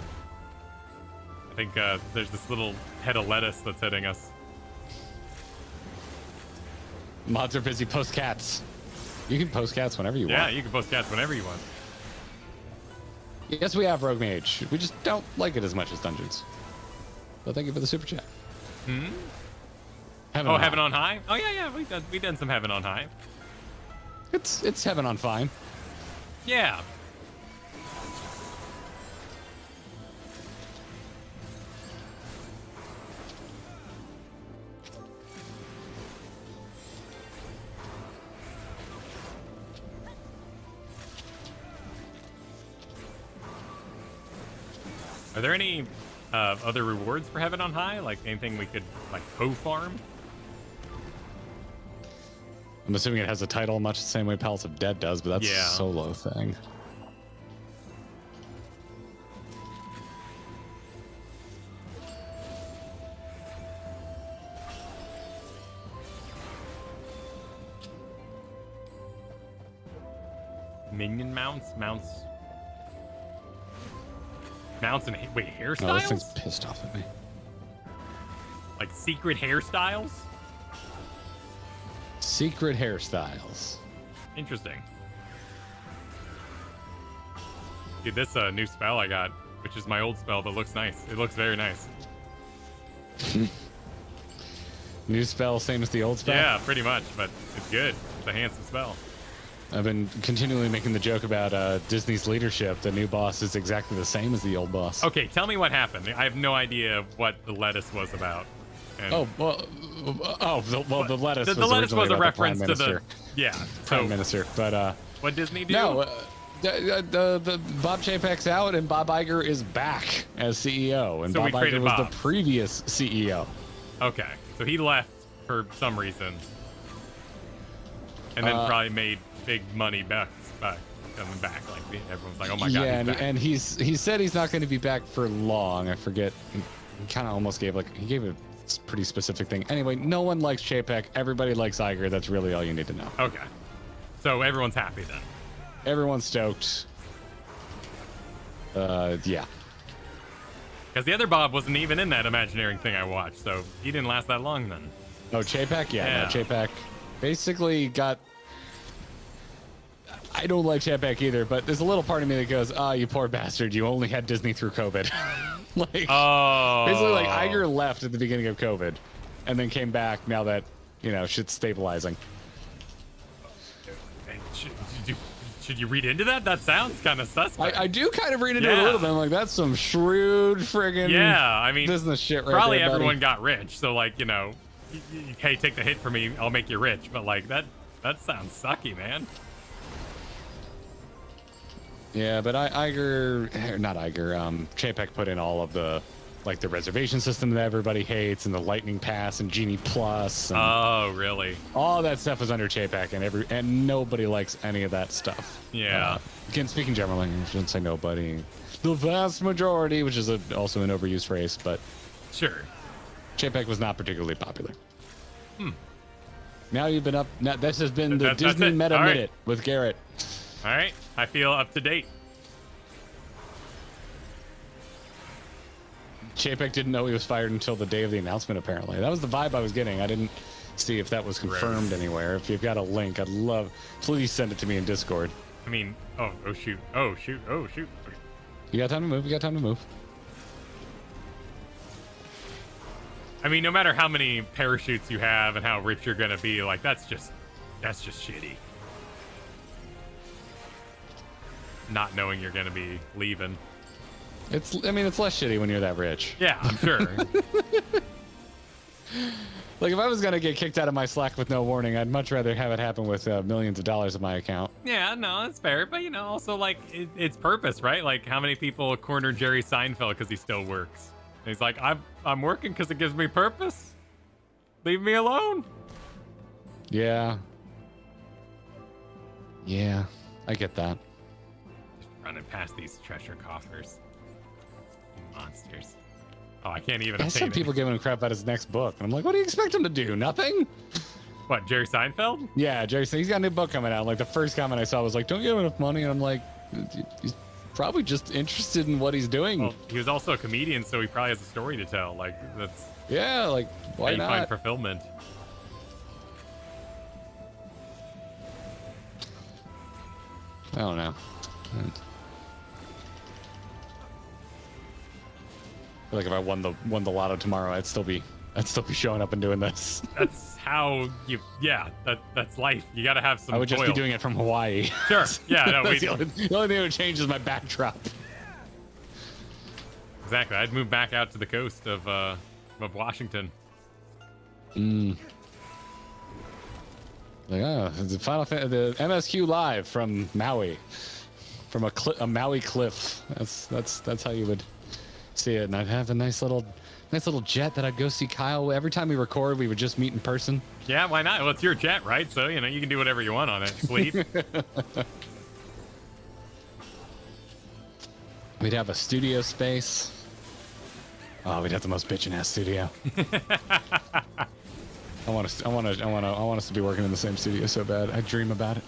I think there's this little head of lettuce that's hitting us. Mods are busy. Post cats. You can post cats whenever you want. Yeah, you can post cats whenever you want. Yes, we have Rogue Mage. We just don't like it as much as Dungeons. But thank you for the super chat. Heaven on High? Oh yeah, we done some Heaven on High. It's Heaven on Fine. Yeah. Are there any other rewards for Heaven on High? Like anything we could like co-farm? I'm assuming it has a title much the same way Palace of Dead does, but that's a solo thing. Minion mounts and wait, hairstyles? Oh, this thing's pissed off at me. Like secret hairstyles? Secret hairstyles. Interesting. Dude, this new spell I got, which is my old spell, but looks nice. It looks very nice. New spell, same as the old spell? Yeah, pretty much, but it's good. It's a handsome spell. I've been continually making the joke about Disney's leadership. The new boss is exactly the same as the old boss. Okay, tell me what happened. I have no idea what the lettuce was about. And the lettuce. The lettuce was a reference to the Prime Minister. But what Disney do? No, the Bob Chapek's out and Bob Iger is back as CEO, and So Bob Iger was Bob. the previous CEO. Okay, so he left for some reason, and then probably made big money back coming back. Like everyone's like, "Oh my god!" Yeah, he's back. and he said he's not going to be back for long. I forget. He kind of almost gave a pretty specific thing. Anyway, no one likes Chapek. Everybody likes Iger. That's really all you need to know. Okay, so everyone's happy then. Everyone's stoked. Yeah. Because the other Bob wasn't even in that Imagineering thing I watched, so he didn't last that long then. Oh, Chapek? Yeah. No, Chapek basically got... I don't like Chapek either, but there's a little part of me that goes, you poor bastard, you only had Disney through COVID. Basically, like, Iger left at the beginning of COVID, and then came back now that, shit's stabilizing. Should you read into that? That sounds kind of suspect. I do kind of read into it a little bit. I'm like, that's some shrewd friggin' business shit right probably there, everyone got rich, so like, hey, take the hit for me, I'll make you rich. But like that sounds sucky, man. Yeah, but Chapek put in all of the reservation system that everybody hates, and the Lightning Pass and Genie Plus. And oh, really? All that stuff is under Chapek, and nobody likes any of that stuff. Yeah. Again, speaking generally, I shouldn't say nobody. The vast majority, which is also an overused phrase, but sure. Chapek was not particularly popular. Now you've been up. Now this has been the Disney Meta Minute with Garrett. All right, I feel up to date. Chapek didn't know he was fired until the day of the announcement, apparently. That was the vibe I was getting. I didn't see if that was confirmed anywhere. If you've got a link, please send it to me in Discord. I mean, oh shoot. You got time to move. I mean, no matter how many parachutes you have and how rich you're gonna be, like that's just shitty. Not knowing you're gonna be leaving. I mean, it's less shitty when you're that rich. Yeah, I'm sure. Like, if I was gonna get kicked out of my Slack with no warning, I'd much rather have it happen with millions of dollars in my account. Yeah, no, that's fair. But, you know, also, like, it's purpose, right? Like, how many people cornered Jerry Seinfeld because he still works? And he's like, I'm working because it gives me purpose. Leave me alone. Yeah. Yeah, I get that. Just running past these treasure coffers. Monsters. Oh, I can't even. I saw people giving him crap about his next book, and I'm like, what do you expect him to do? Nothing? What, Jerry Seinfeld? Yeah, Jerry. He's got a new book coming out. Like, the first comment I saw was like, "Don't you have enough money?" And I'm like, he's probably just interested in what he's doing. Well, he was also a comedian, so he probably has a story to tell. Like, that's yeah, like, why how you not? find fulfillment. I don't know. I feel like if I won the lotto tomorrow, I'd still be showing up and doing this. That's how you. Yeah, that's life. You got to have some. I would just toil. be doing it from Hawaii. Sure. Yeah. No. That's the only thing that would change is my backdrop. Exactly. I'd move back out to the coast of Washington. Like, oh, the the MSQ live from Maui, from a Maui cliff. That's how you would see it. And I'd have a nice little jet that I'd go see Kyle. Every time we record, we would just meet in person. Yeah, why not? Well, it's your jet, right? So, you know, you can do whatever you want on it. Sleep. We'd have a studio space. Oh, we'd have the most bitchin' ass studio. I want us to be working in the same studio so bad. I dream about it.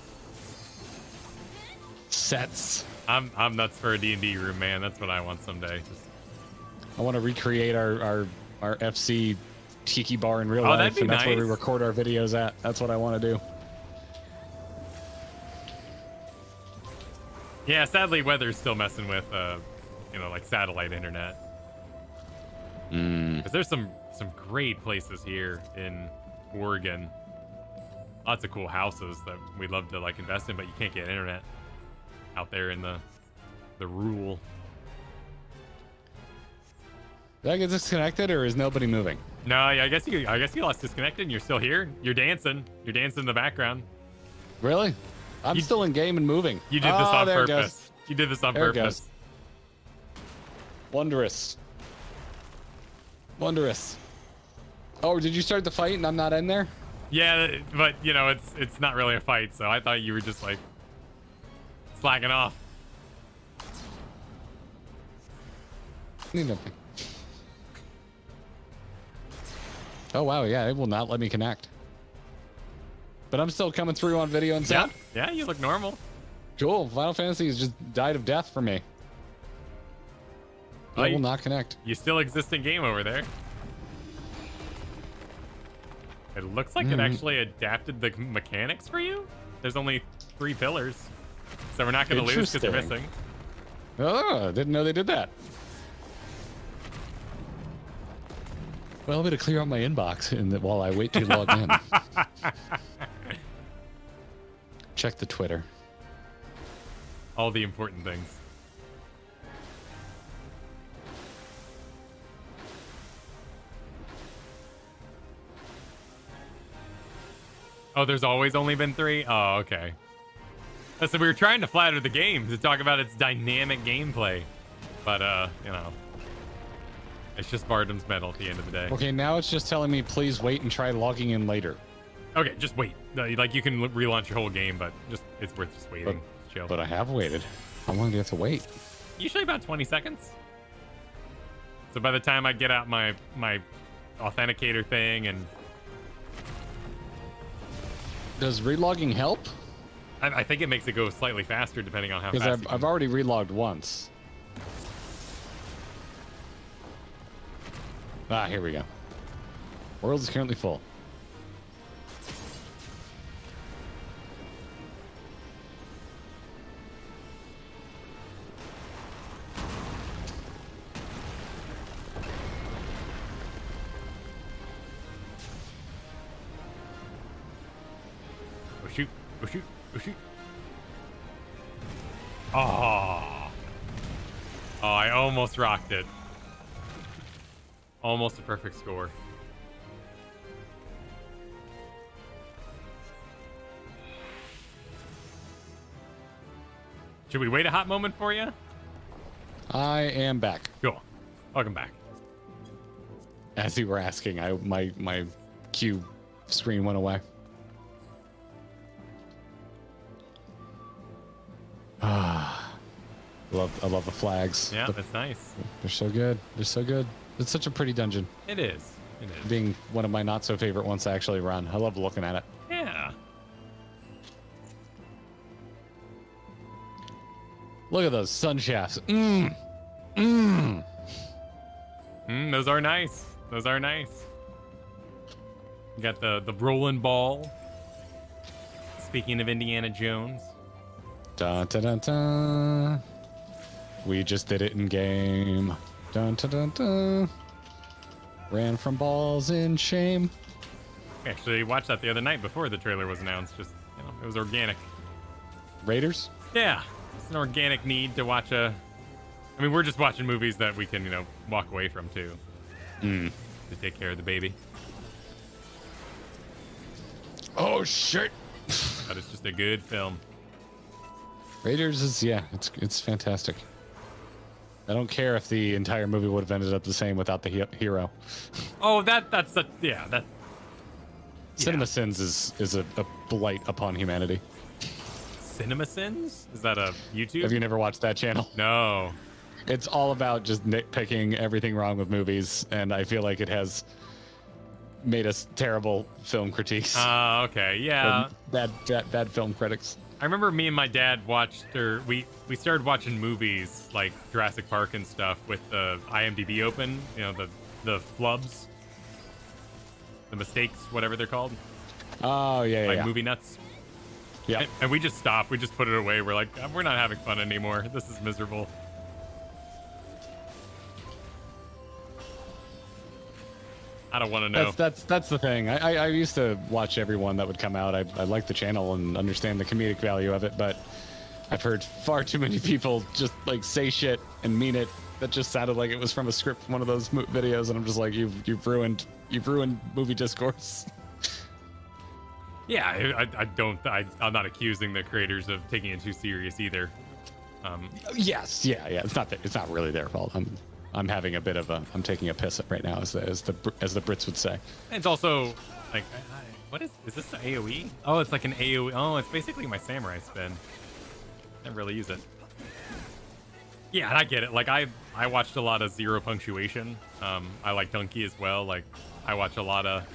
Sets. I'm nuts for a D&D room, man. That's what I want someday. I want to recreate our FC tiki bar in real life, that'd be and that's where nice. we record our videos at. That's what I want to do. Yeah, sadly, weather's still messing with, you know, like satellite internet. Because there's some great places here in Oregon. Lots of cool houses that we'd love to like invest in, but you can't get internet out there in the rural. Did I get disconnected, or is nobody moving? No, I guess you lost disconnected and you're still here. You're dancing. You're dancing in the background. Really? I'm still in game and moving. You did this on there it purpose. goes. You did this on There it purpose. goes. Wondrous. Wondrous. Oh, did you start the fight and I'm not in there? Yeah, but you know, it's not really a fight, so I thought you were just like slacking off. Need nothing. Oh wow, yeah, it will not let me connect. But I'm still coming through on video and sound. Yeah, you look normal. Cool. Final Fantasy has just died of death for me. I will not connect. You still exist in game over there. It looks like it actually adapted the mechanics for you. There's only 3 pillars, so we're not going to lose because you're missing. Oh, didn't know they did that. Well, I'm going to clear out my inbox while I wait to log in. Check the Twitter. All the important things. Oh, there's always only been 3? Oh, okay. So we were trying to flatter the game to talk about its dynamic gameplay. But, you know, it's just Bardham's medal at the end of the day. Okay, now it's just telling me please wait and try logging in later. Okay, just wait. Like, you can relaunch your whole game, but it's worth just waiting. Chill. But I have waited. How long do you have to wait? Usually about 20 seconds. So by the time I get out my authenticator thing and... Does relogging help? I think it makes it go slightly faster depending on how fast. Because I've already relogged once. Ah, here we go. World is currently full. Oh shoot! Oh shoot! Oh shoot! Oh! Oh, I almost rocked it. Almost a perfect score. Should we wait a hot moment for you? I am back. Cool. Welcome back. As you were asking, my cue screen went away. Ah, I love the flags. Yeah, that's nice. They're so good. They're so good. It's such a pretty dungeon. It is. It is. Being one of my not so favorite ones to actually run. I love looking at it. Yeah. Look at those sun shafts. Those are nice. Those are nice. You got the rolling ball. Speaking of Indiana Jones. Dun, dun, dun, dun. We just did it in game. Dun, dun, dun, dun. Ran from balls in shame. We actually watched that the other night before the trailer was announced. Just, it was organic. Raiders? Yeah. It's an organic need to watch I mean, we're just watching movies that we can, walk away from too. To take care of the baby. Oh, shit. But it's just a good film. Raiders is, it's fantastic. I don't care if the entire movie would have ended up the same without the hero. Oh, Cinema Sins is a blight upon humanity. Cinema Sins? Is that a YouTube? Have you never watched that channel? No. It's all about just nitpicking everything wrong with movies, and I feel like it has made us terrible film critiques. Okay, yeah. Bad film critics. I remember me and my dad we started watching movies like Jurassic Park and stuff with the IMDb open, the flubs, the mistakes, whatever they're called. Oh, yeah, like movie nuts. Yeah. And we just stopped. We just put it away. We're like, we're not having fun anymore. This is miserable. I don't want to know. That's the thing. I used to watch every one that would come out. I like the channel and understand the comedic value of it, but I've heard far too many people just like say shit and mean it that just sounded like it was from a script from one of those videos, and I'm just like, you've ruined movie discourse. Yeah, I'm not accusing the creators of taking it too serious either. Yes, yeah. It's not really their fault. I'm having a bit of I'm taking a piss right now, as the Brits would say. It's also like, what is this an AOE? Oh, it's like an AOE. Oh, it's basically my samurai spin. Never really use it. Yeah, and I get it. Like I watched a lot of Zero Punctuation. I like Donkey as well. Like I watch a lot of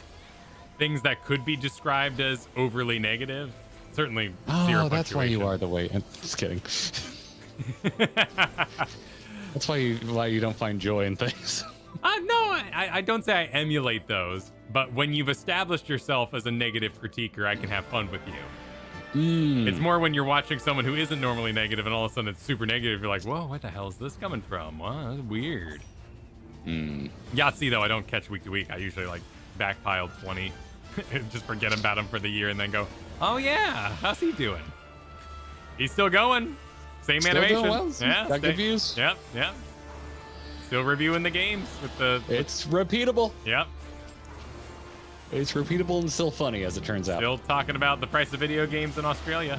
things that could be described as overly negative. Certainly Zero Punctuation. That's why you are the way. Just kidding. That's why you don't find joy in things. No, I don't say I emulate those, but when you've established yourself as a negative critiquer, I can have fun with you. It's more when you're watching someone who isn't normally negative and all of a sudden it's super negative. You're like, whoa, what the hell is this coming from? Wow, that's weird. Yahtzee, though, I don't catch week to week. I usually like backpile 20 and just forget about him for the year and then go, oh yeah, how's he doing? He's still going. Same Still animation. doing well. Yeah, Got good views. Yep. Still reviewing the games with the. It's repeatable. Yep. It's repeatable and still funny, as it turns out. Still talking about the price of video games in Australia.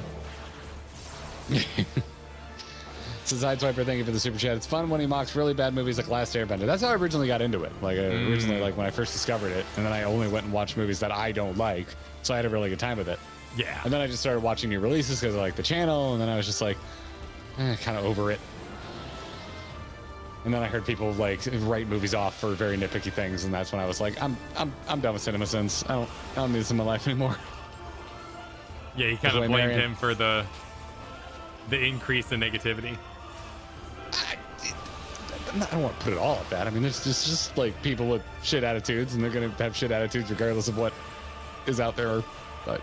So Sideswiper, thank you for the super chat. It's fun when he mocks really bad movies like Last Airbender. That's how I originally got into it. Like originally, like when I first discovered it, and then I only went and watched movies that I don't like, so I had a really good time with it. Yeah. And then I just started watching new releases because I like the channel, and then I was just like, kind of over it. And then I heard people like write movies off for very nitpicky things, and that's when I was like, I'm done with Cinema Sins. I don't need this in my life anymore. Yeah, you kind of blamed him for the increase in negativity. I don't want to put it all at that. I mean, there's just like people with shit attitudes, and they're gonna have shit attitudes regardless of what is out there. But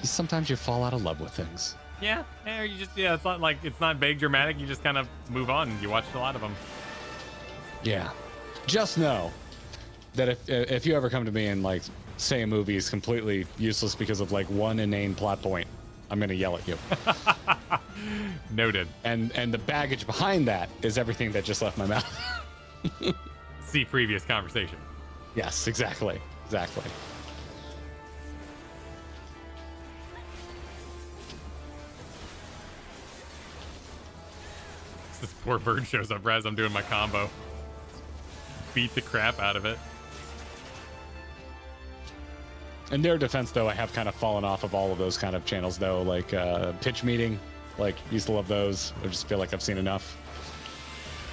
sometimes you fall out of love with things. Yeah, or you just it's not like it's not big dramatic. You just kind of move on. You watched a lot of them. Yeah, just know that if you ever come to me and like say a movie is completely useless because of like one inane plot point, I'm gonna yell at you. Noted. And the baggage behind that is everything that just left my mouth. See previous conversation. Yes, exactly. Exactly. This poor bird shows up as I'm doing my combo. Beat the crap out of it. In their defense, though, I have kind of fallen off of all of those kind of channels, though. Like Pitch Meeting, like used to love those. I just feel like I've seen enough.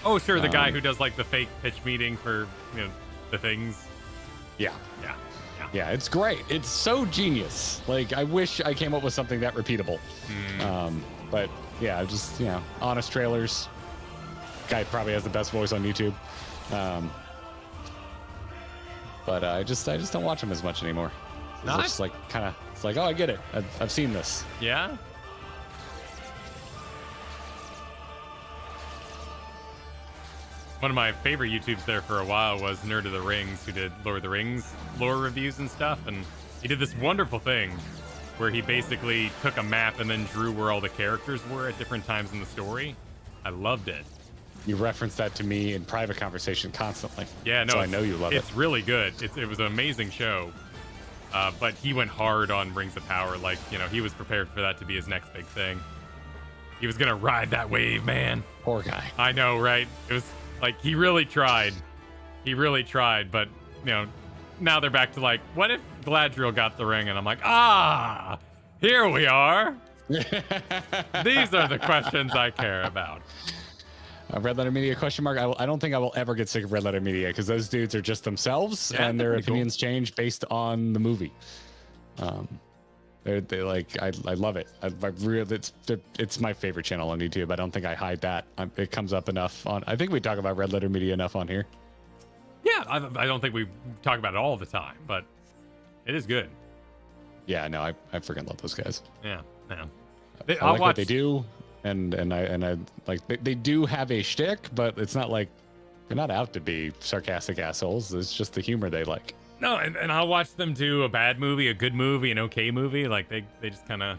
Oh, sure, the guy who does like the fake pitch meeting for the things. Yeah. Yeah. Yeah, it's great. It's so genius. Like, I wish I came up with something that repeatable. But yeah, just honest trailers. Guy probably has the best voice on YouTube. But I just don't watch him as much anymore. It's just like it's like, oh, I get it. I've seen this. Yeah. One of my favorite YouTubes there for a while was Nerd of the Rings, who did Lord of the Rings lore reviews and stuff. And he did this wonderful thing where he basically took a map and then drew where all the characters were at different times in the story. I loved it. You reference that to me in private conversation constantly. Yeah, no, so I know you love it. It's really good. It was an amazing show. But he went hard on Rings of Power. Like, he was prepared for that to be his next big thing. He was going to ride that wave, man. Poor guy. I know, right? It was like, he really tried. He really tried. But, now they're back to like, what if Galadriel got the ring? And I'm like, here we are. These are the questions I care about. Red Letter Media ? I don't think I will ever get sick of Red Letter Media because those dudes are just themselves and their opinions change based on the movie. They like I love it. I really it's my favorite channel on YouTube. I don't think I hide that. It comes up enough on. I think we talk about Red Letter Media enough on here. Yeah, I don't think we talk about it all the time, but it is good. Yeah, no, I freaking love those guys. Yeah. I like what they do. And I like they do have a shtick, but it's not like they're not out to be sarcastic assholes. It's just the humor they like. No, and I'll watch them do a bad movie, a good movie, an okay movie. Like they just kind of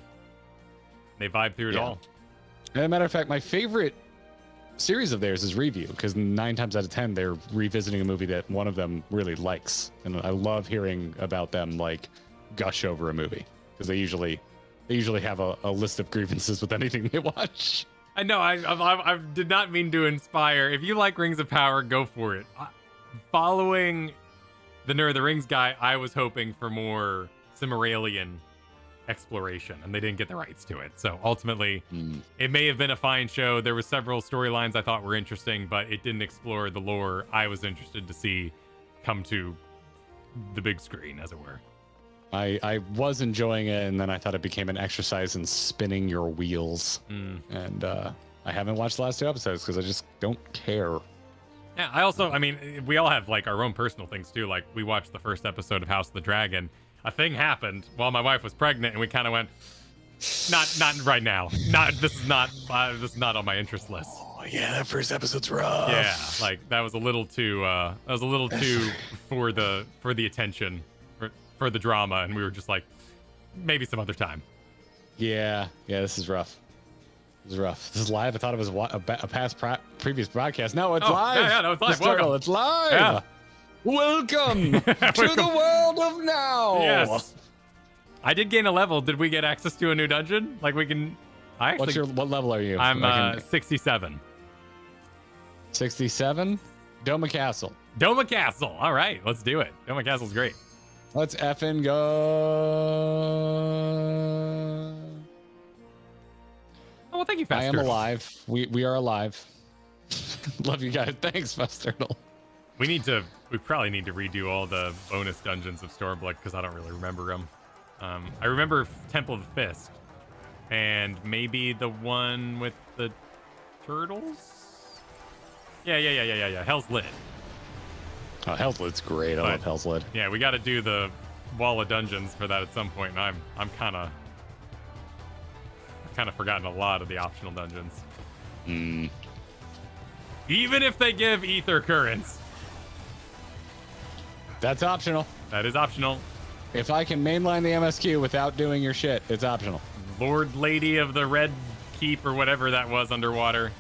they vibe through it all. As a matter of fact, my favorite series of theirs is Review because 9 times out of 10 they're revisiting a movie that one of them really likes, and I love hearing about them like gush over a movie because they usually have a list of grievances with anything they watch. I know. I did not mean to inspire. If you like Rings of Power, go for it. Following the Nerd of the Rings guy, I was hoping for more Silmarillion exploration, and they didn't get the rights to it. So ultimately, it may have been a fine show. There were several storylines I thought were interesting, but it didn't explore the lore I was interested to see come to the big screen, as it were. I was enjoying it, and then I thought it became an exercise in spinning your wheels. And I haven't watched the last 2 episodes because I just don't care. Yeah, we all have like our own personal things too. Like we watched the first episode of House of the Dragon. A thing happened while my wife was pregnant, and we kind of went, not right now. This is not on my interest list. Oh yeah, that first episode's rough. Yeah, like that was a little too for the attention. For the drama, and we were just like, maybe some other time. Yeah, this is rough. This is live. I thought it was a previous broadcast. No, it's live. No, it's live. Welcome. It's live. Yeah. Welcome to the world of now. Yes. I did gain a level. Did we get access to a new dungeon? Like we can. What level are you? I'm 67. 67. Doma Castle. All right, let's do it. Doma Castle's great. Let's effing go. Oh, well, thank you, Fast Turtle. I am alive. We are alive. Love you guys. Thanks, Fast Turtle. We probably need to redo all the bonus dungeons of Stormblood because I don't really remember them. I remember Temple of the Fist and maybe the one with the turtles. Yeah. Hell's Lit. Oh, Hell's Lid's great. I love Hell's Lid. Yeah, we got to do the wall of dungeons for that at some point, and I'm kind of forgotten a lot of the optional dungeons. Even if they give ether currents. That's optional. That is optional. If I can mainline the MSQ without doing your shit, it's optional. Lord Lady of the Red Keep or whatever that was underwater.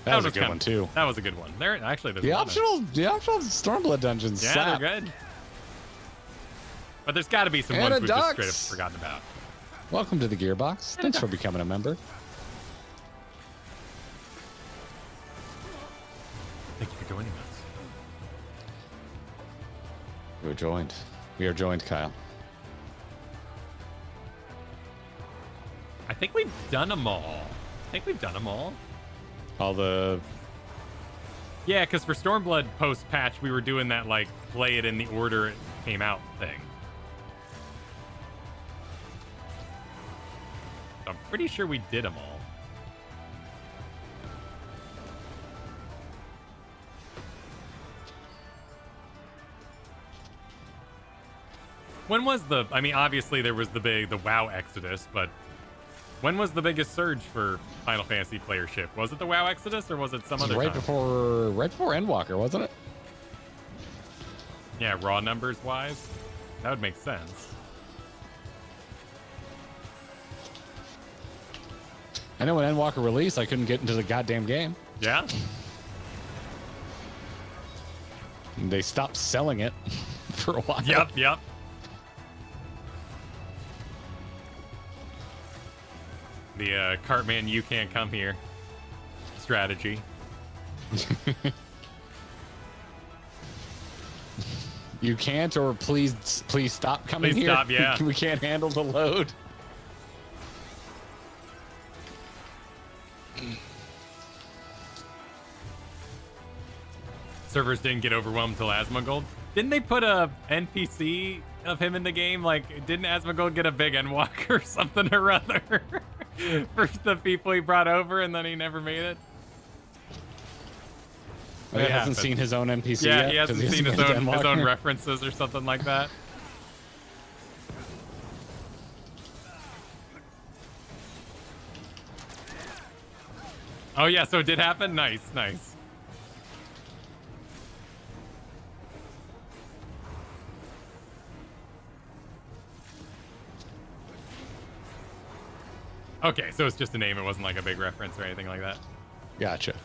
That was a good one too. That was a good one. There actually the optional Stormblood dungeons. Yeah, slap. they're good. But there's got to be some ones we've just straight up forgotten about. Welcome to the Gearbox. Thanks for becoming a member. Thank you for joining us. We're joined. We are joined, Kyle. I think we've done them all. All the... Yeah, because for Stormblood post-patch, we were doing that, like, play it in the order it came out thing. I'm pretty sure we did them all. When was the... I mean, obviously there was the WoW Exodus, but... When was the biggest surge for Final Fantasy playership? Was it the WoW Exodus or was it some other right time? Right before Endwalker, wasn't it? Yeah, raw numbers wise, that would make sense. I know when Endwalker released, I couldn't get into the goddamn game. Yeah? They stopped selling it for a while. Yep. The Cartman, you can't come here strategy. You can't, or please stop coming Please here. stop, yeah. We can't handle the load. Servers didn't get overwhelmed till Asmongold. Didn't they put a NPC of him in the game? Like, didn't Asmongold get a big Endwalker or something or other for the people he brought over, and then he never made it? He hasn't seen his own NPC yeah, yet. He hasn't seen his own references or something like that. Oh yeah, so it did happen? Nice. Okay, so it's just a name. It wasn't like a big reference or anything like that. Gotcha.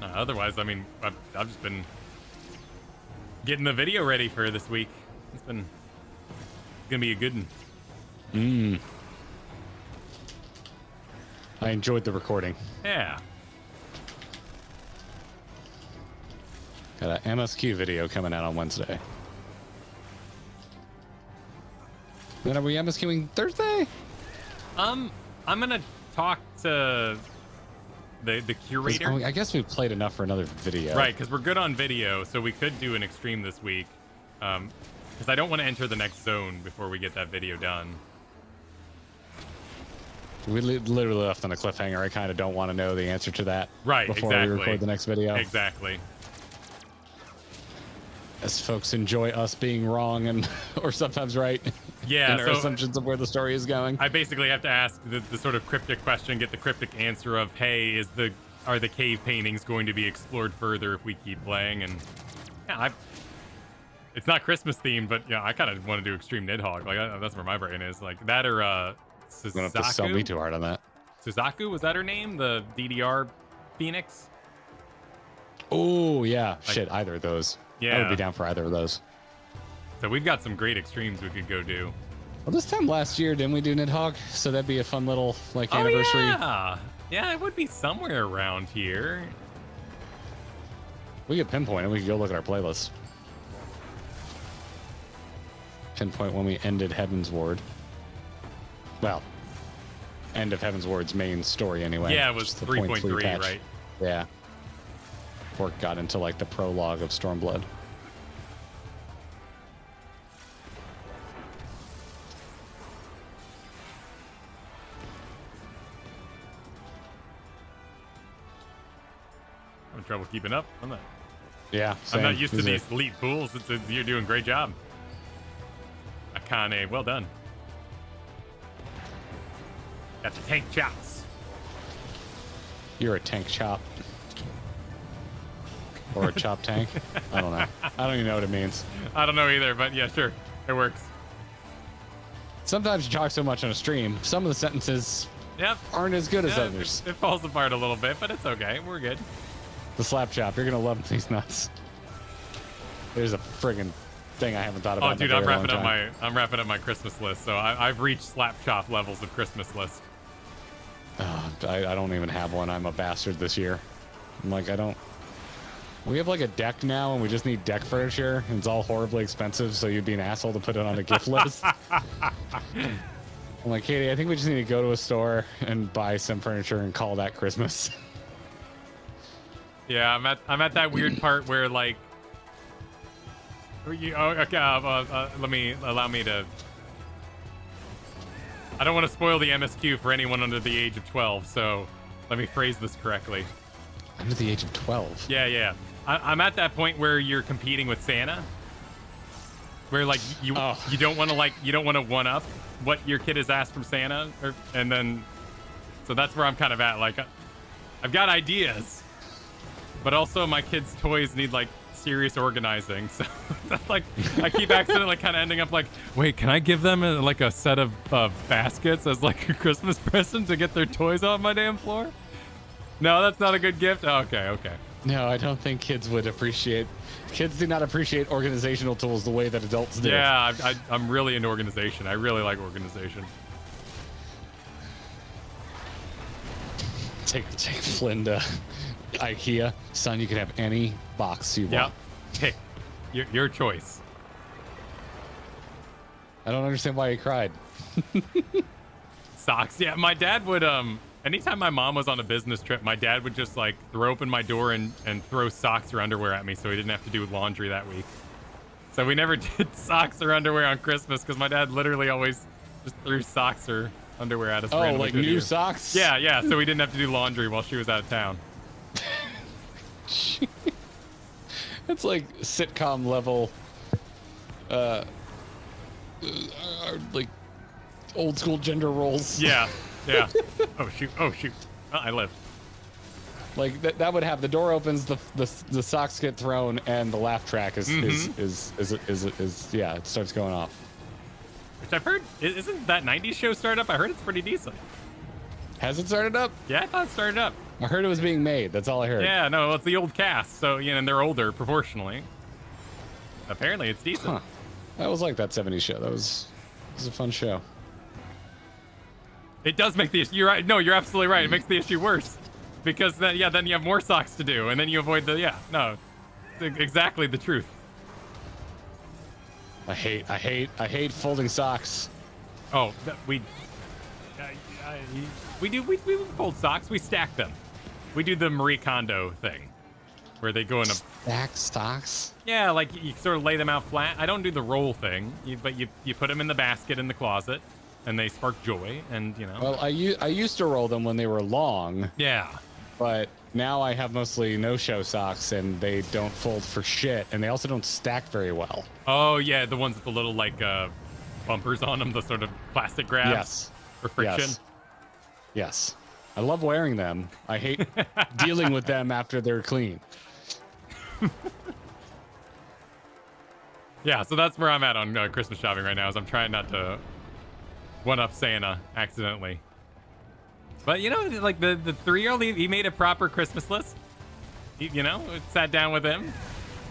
Otherwise, I mean, I've just been getting the video ready for this week. It's gonna be a good one. I enjoyed the recording. Yeah. Got an MSQ video coming out on Wednesday. Then are we MSQing Thursday? I'm gonna talk to the curator. I guess we've played enough for another video. Right, because we're good on video, so we could do an extreme this week. Because I don't want to enter the next zone before we get that video done. We literally left on a cliffhanger. I kind of don't want to know the answer to that before we record the next video. Exactly. As folks enjoy us being wrong and or sometimes right. Yeah, in our assumptions of where the story is going. I basically have to ask the sort of cryptic question, get the cryptic answer of, hey, are the cave paintings going to be explored further if we keep playing? And yeah, it's not Christmas themed, but yeah, I kind of want to do Extreme Nidhogg. Like that's where my brain is. Like that or Suzaku. You don't have to sell me too hard on that. Suzaku, was that her name? The DDR Phoenix? Oh yeah, shit, either of those. Yeah, I would be down for either of those. So we've got some great extremes we could go do. Well, this time last year, didn't we do Nidhogg? So that'd be a fun little anniversary. Yeah, it would be somewhere around here. We could pinpoint it. We could go look at our playlist. Pinpoint when we ended Heaven's Ward. Well, end of Heaven's Ward's main story anyway. Yeah, it was 3.3, right? Yeah. Before it got into the prologue of Stormblood. I'm having trouble keeping up. I'm not same. used to these elite pools. You're doing a great job. I Kane. Well done. Got the tank chops. You're a tank chop. Or a chop tank. I don't know. I don't even know what it means. I don't know either, but yeah, sure. It works. Sometimes you talk so much on a stream, some of the sentences aren't as good as others. It falls apart a little bit, but it's okay. We're good. The slap chop. You're going to love these nuts. There's a friggin' thing I haven't thought about. Oh, dude, I'm wrapping up my Christmas list. So I've reached slap chop levels of Christmas list. I don't even have one. I'm a bastard this year. I'm like, we have like a deck now and we just need deck furniture and it's all horribly expensive, so you'd be an asshole to put it on a gift list. I'm like, Katie, I think we just need to go to a store and buy some furniture and call that Christmas. Yeah, I'm at that weird part where like allow me to. I don't want to spoil the MSQ for anyone under the age of 12, so let me phrase this correctly. Under the age of 12? Yeah. I'm at that point where you're competing with Santa, where like you don't want to one up what your kid has asked from Santa, and then so that's where I'm kind of at. Like, I've got ideas, but also my kids' toys need like serious organizing. So that's like I keep accidentally kind of ending up like, wait, can I give them like a set of baskets as like a Christmas present to get their toys off my damn floor? No, that's not a good gift. Oh, okay. No, I don't think kids would appreciate. Kids do not appreciate organizational tools the way that adults do. Yeah, I'm really into organization. I really like organization. Take Flynn to IKEA. Son, you can have any box you want. Pick your choice. I don't understand why he cried. Socks. Yeah, my dad would anytime my mom was on a business trip, my dad would just like throw open my door and throw socks or underwear at me so he didn't have to do laundry that week. So we never did socks or underwear on Christmas because my dad literally always just threw socks or underwear at us. Oh, like new socks? Yeah. So we didn't have to do laundry while she was out of town. It's like sitcom level, like old school gender roles. Yeah. Oh shoot. Oh, I lived. Like that would have the door opens, the socks get thrown, and the laugh track is yeah, it starts going off. Which I've heard isn't that 90s show started up? I heard it's pretty decent. Has it started up? Yeah, I thought it started up. I heard it was being made. That's all I heard. Yeah, no, it's the old cast, so and they're older proportionally. Apparently, it's decent. Huh. I always like that 70s show. It was a fun show. It does make the issue. You're right. No, you're absolutely right. It makes the issue worse because then you have more socks to do, and then you avoid the it's exactly the truth. I hate folding socks. Oh, we fold socks. We stack them. We do the Marie Kondo thing, where they go in a stack stocks. Yeah, like you sort of lay them out flat. I don't do the roll thing, but you put them in the basket in the closet, and they spark joy. And Well, I used to roll them when they were long. Yeah. But now I have mostly no-show socks, and they don't fold for shit, and they also don't stack very well. Oh yeah, the ones with the little like bumpers on them, the sort of plastic grabs. Yes. For friction. Yes. I love wearing them. I hate dealing with them after they're clean. Yeah, so that's where I'm at on Christmas shopping right now. Is I'm trying not to one-up Santa accidentally. But like the 3-year-old, he made a proper Christmas list. Sat down with him,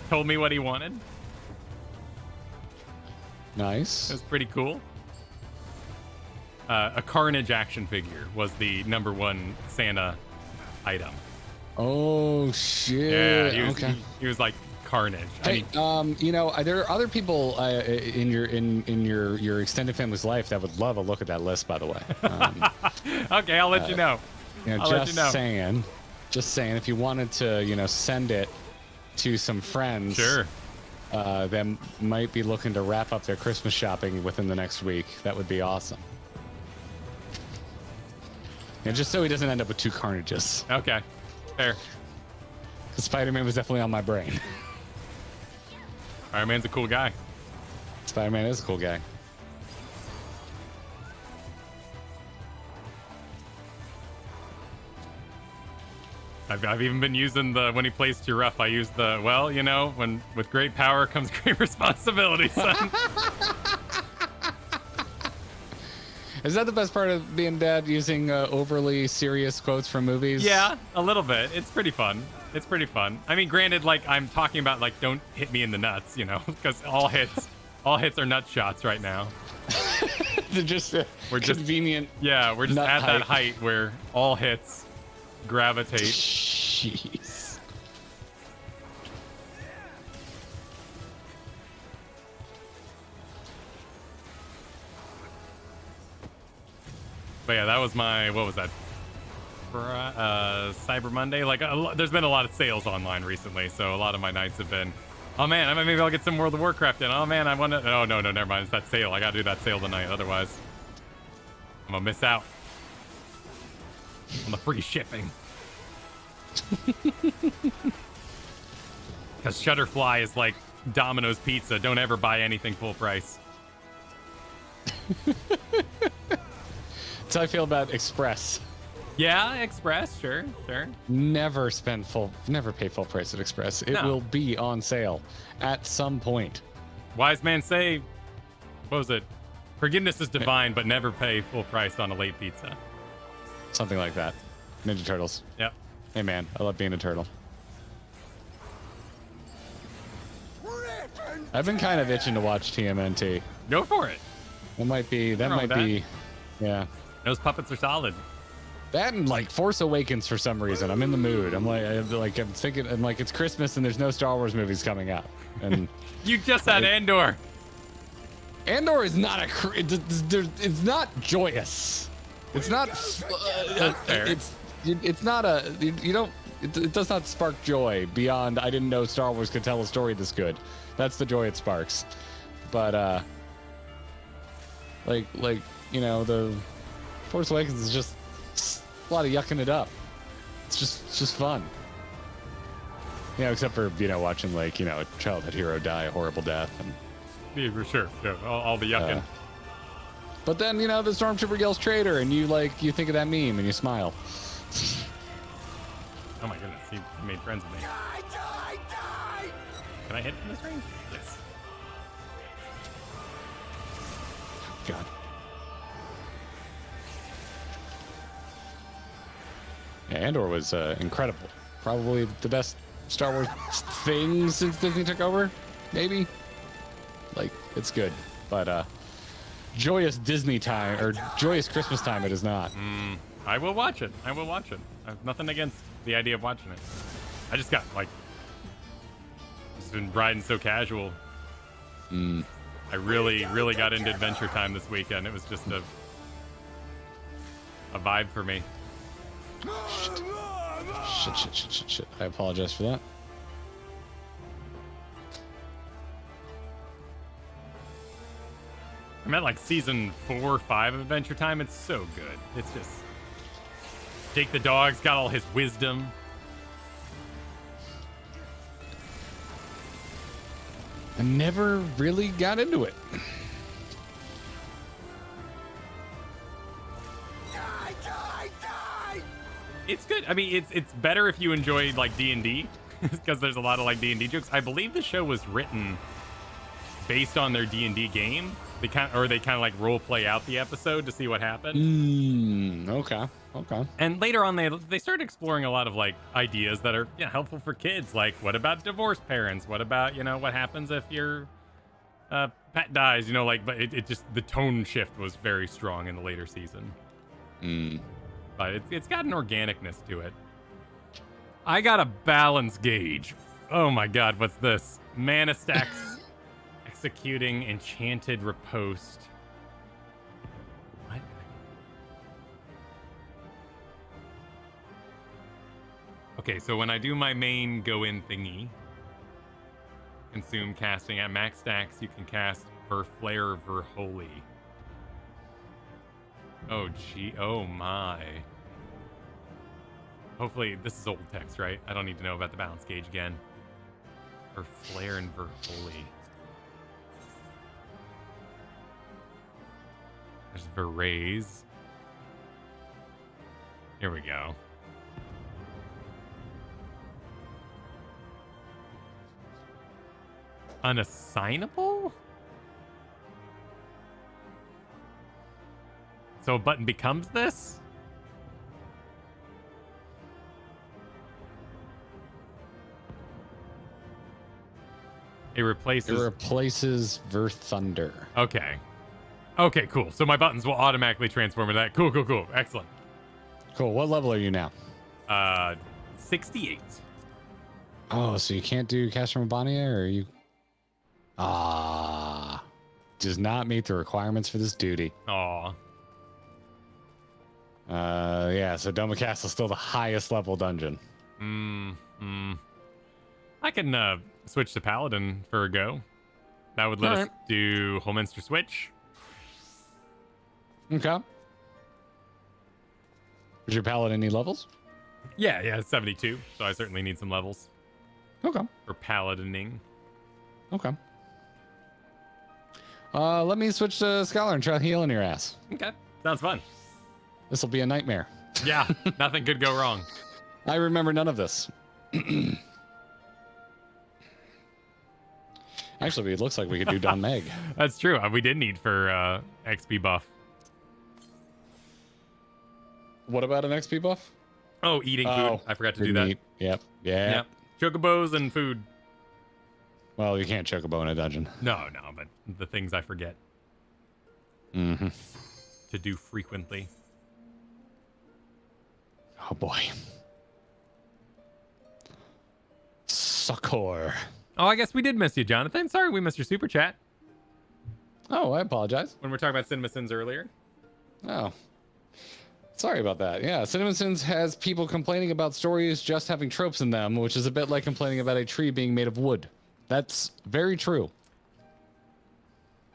told me what he wanted. Nice. It was pretty cool. A Carnage action figure was the #1 Santa item. Oh shit! Yeah, he was like Carnage. Hey, there are other people in your extended family's life that would love a look at that list. By the way. Okay, I'll let you know. Just saying, if you wanted to, send it to some friends. Sure. That might be looking to wrap up their Christmas shopping within the next week. That would be awesome. And just so he doesn't end up with 2 Carnages. Okay, fair. Because Spider-Man was definitely on my brain. Spider-Man's a cool guy. Spider-Man is a cool guy. I've even been using the, when he plays too rough, I use the, well, you know, when with great power comes great responsibility, son. Is that the best part of being dad, using overly serious quotes from movies? Yeah, a little bit. It's pretty fun. It's pretty fun. I mean, granted, like, I'm talking about, like, don't hit me in the nuts, you know, because all hits are nut shots right now. They're just we're just convenient. Yeah, we're just at that height where all hits gravitate. Jeez. But yeah, that was my, what was that? Cyber Monday. Like, there's been a lot of sales online recently, so a lot of my nights have been, oh man, maybe I'll get some World of Warcraft in. Oh man, I want to. Oh no, never mind. It's that sale. I gotta do that sale tonight. Otherwise, I'm gonna miss out on the free shipping. Because Shutterfly is like Domino's Pizza. Don't ever buy anything full price. That's how I feel about Express. Yeah, Express, sure. Never pay full price at Express. It will be on sale at some point. Wise man say, what was it? Forgiveness is divine, but never pay full price on a late pizza. Something like that. Ninja Turtles. Yep. Hey man, I love being a turtle. I've been kind of itching to watch TMNT. Go for it. That might be, yeah. Those puppets are solid. That and like Force Awakens for some reason. I'm in the mood. I'm thinking, it's Christmas and there's no Star Wars movies coming out. And you just had Andor. Andor is not it's not joyous. It's not. It's not a. You don't. It does not spark joy beyond. I didn't know Star Wars could tell a story this good. That's the joy it sparks. But like you know, the Force Awakens is just a lot of yucking it up. It's just fun. You know, except for, you know, watching, like, you know, a childhood hero die a horrible death. And yeah, for sure. Yeah, all the yucking. But then, you know, the Stormtrooper yells traitor, and you think of that meme and you smile. Oh my goodness, he made friends with me. Die! Can I hit from this range? Yes. God. Yeah, Andor was incredible. Probably the best Star Wars thing since Disney took over, maybe. Like, it's good, but joyous Disney time or joyous Christmas time, it is not. I will watch it. I have nothing against the idea of watching it. I just got just been riding so casual. I really got into Adventure Time this weekend. It was just a vibe for me. Shit. I apologize for that. I'm at like season 4 or 5 of Adventure Time. It's so good. It's just Jake the dog's got all his wisdom. I never really got into it. It's good. I mean, it's better if you enjoy like D&D, because there's a lot of like D&D jokes. I believe the show was written based on their D&D game. They kind of like role play out the episode to see what happened. Okay. And later on, they started exploring a lot of like ideas that are helpful for kids. Like, what about divorced parents? What about what happens if your pet dies? But it just, the tone shift was very strong in the later season. But it's got an organicness to it. I got a balance gauge. Oh my god, what's this? Mana stacks executing enchanted riposte. What? Okay, so when I do my main go-in thingy, consume casting at max stacks, you can cast Verflare Verholy. Oh, gee. Oh, my. Hopefully, this is old text, right? I don't need to know about the balance gauge again. Verflare and Verholy. There's Verraise. Here we go. Unassignable? So a button becomes this? It replaces Ver Thunder. Okay. Okay, cool. So my buttons will automatically transform into that. Cool, cool, cool. Excellent. Cool. What level are you now? 68. Oh, so you can't do Cash from Abania, or you? Does not meet the requirements for this duty. Aw. Yeah, so Doma Castle's still the highest level dungeon. I can switch to Paladin for a go. That would let us do Holminster Switch. Okay. Does your Paladin need levels? Yeah, it's 72, so I certainly need some levels. Okay. For Paladining. Okay. Let me switch to Scholar and try healing your ass. Okay, sounds fun. This will be a nightmare. Yeah, nothing could go wrong. I remember none of this. Actually, it looks like we could do Don Meg. That's true. We did need for XP buff. What about an XP buff? Oh, eating food. I forgot to do that. Meat. Yep. Chocobos and food. Well, you can't chocobo in a dungeon. No, but the things I forget. Mm-hmm. To do frequently. Oh, boy. Succor. Oh, I guess we did miss you, Jonathan. Sorry we missed your super chat. Oh, I apologize. When we were talking about Cinema Sins earlier. Oh. Sorry about that. Yeah, Cinema Sins has people complaining about stories just having tropes in them, which is a bit like complaining about a tree being made of wood. That's very true.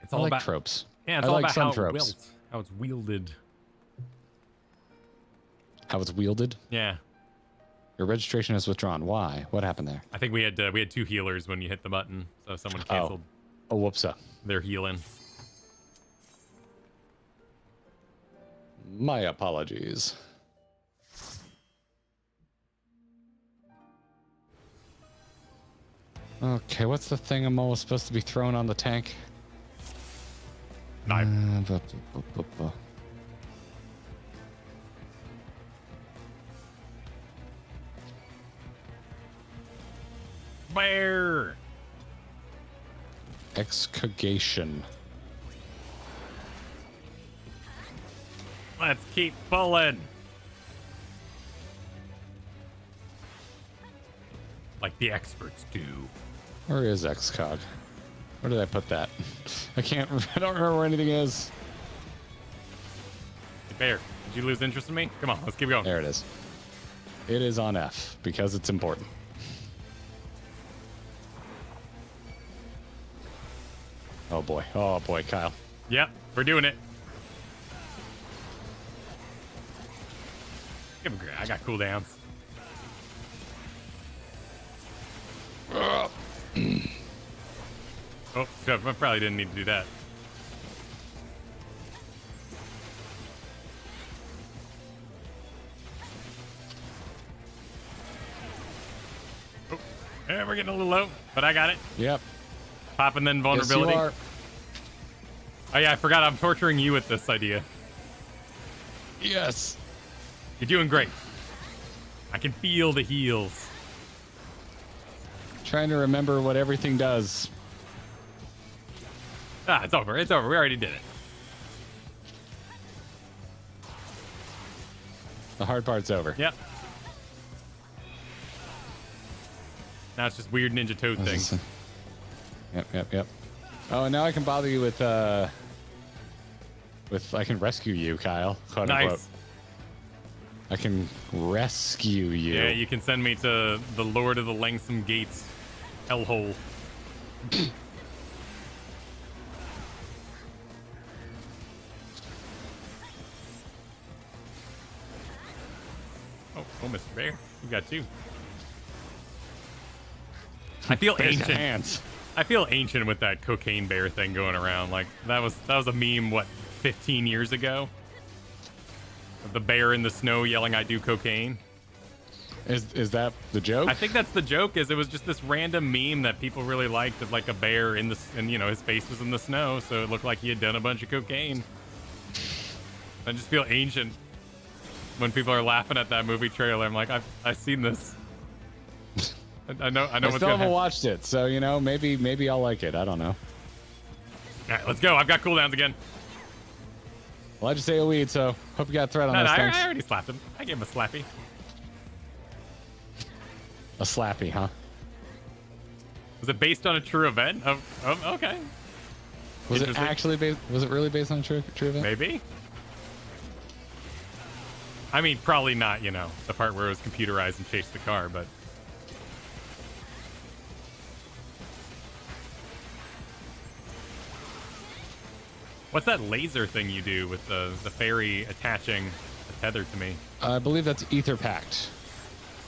It's all about tropes. Yeah, it's all about how it's wielded. How it's wielded? Yeah. Your registration is withdrawn. Why? What happened there? I think we had 2 healers when you hit the button, so someone canceled. Oh, whoopsa. Their healing. My apologies. Okay, what's the thing I'm always supposed to be throwing on the tank? Knife. Bear. Excogation. Let's keep pulling. Like the experts do. Where is Excog? Where did I put that? I don't remember where anything is. Hey, Bear, did you lose interest in me? Come on, let's keep going. There it is. It is on F because it's important. Oh boy, Kyle. Yep, we're doing it. Give him great. I got cooldowns. Oh, I probably didn't need to do that. Oh, yeah, we're getting a little low, but I got it. Yep. Popping then vulnerability. Yes, you are. Oh yeah, I forgot I'm torturing you with this idea. Yes. You're doing great. I can feel the heals. Trying to remember what everything does. Ah, it's over. It's over. We already did it. The hard part's over. Yep. Now it's just weird Ninja Toad things. Yep. Oh, and now I can bother you with I can rescue you, Kyle. Quote Nice. unquote. I can rescue you. Yeah, you can send me to the Lord of the Langsome Gates hellhole. Oh, Mr. Bear, you got 2. I feel ancient. Hands. I feel ancient with that cocaine bear thing going around. Like that was a meme. What, 15 years ago? Of the bear in the snow yelling, "I do cocaine." Is that the joke? I think that's the joke. Is it was just this random meme that people really liked of like a bear in the and his face was in the snow, so it looked like he had done a bunch of cocaine. I just feel ancient when people are laughing at that movie trailer. I'm like, I've seen this. I know. I still haven't watched it, so maybe I'll like it. I don't know. All right, let's go. I've got cooldowns again. Well, I just AoE'd, so hope you got a threat on those things. I already slapped him. I gave him a slappy. A slappy, huh? Was it based on a true event? Okay. Was it actually based? Was it really based on a true event? Maybe. I mean, probably not. The part where it was computerized and chased the car, but. What's that laser thing you do with the fairy attaching the tether to me? I believe that's Ether Pact.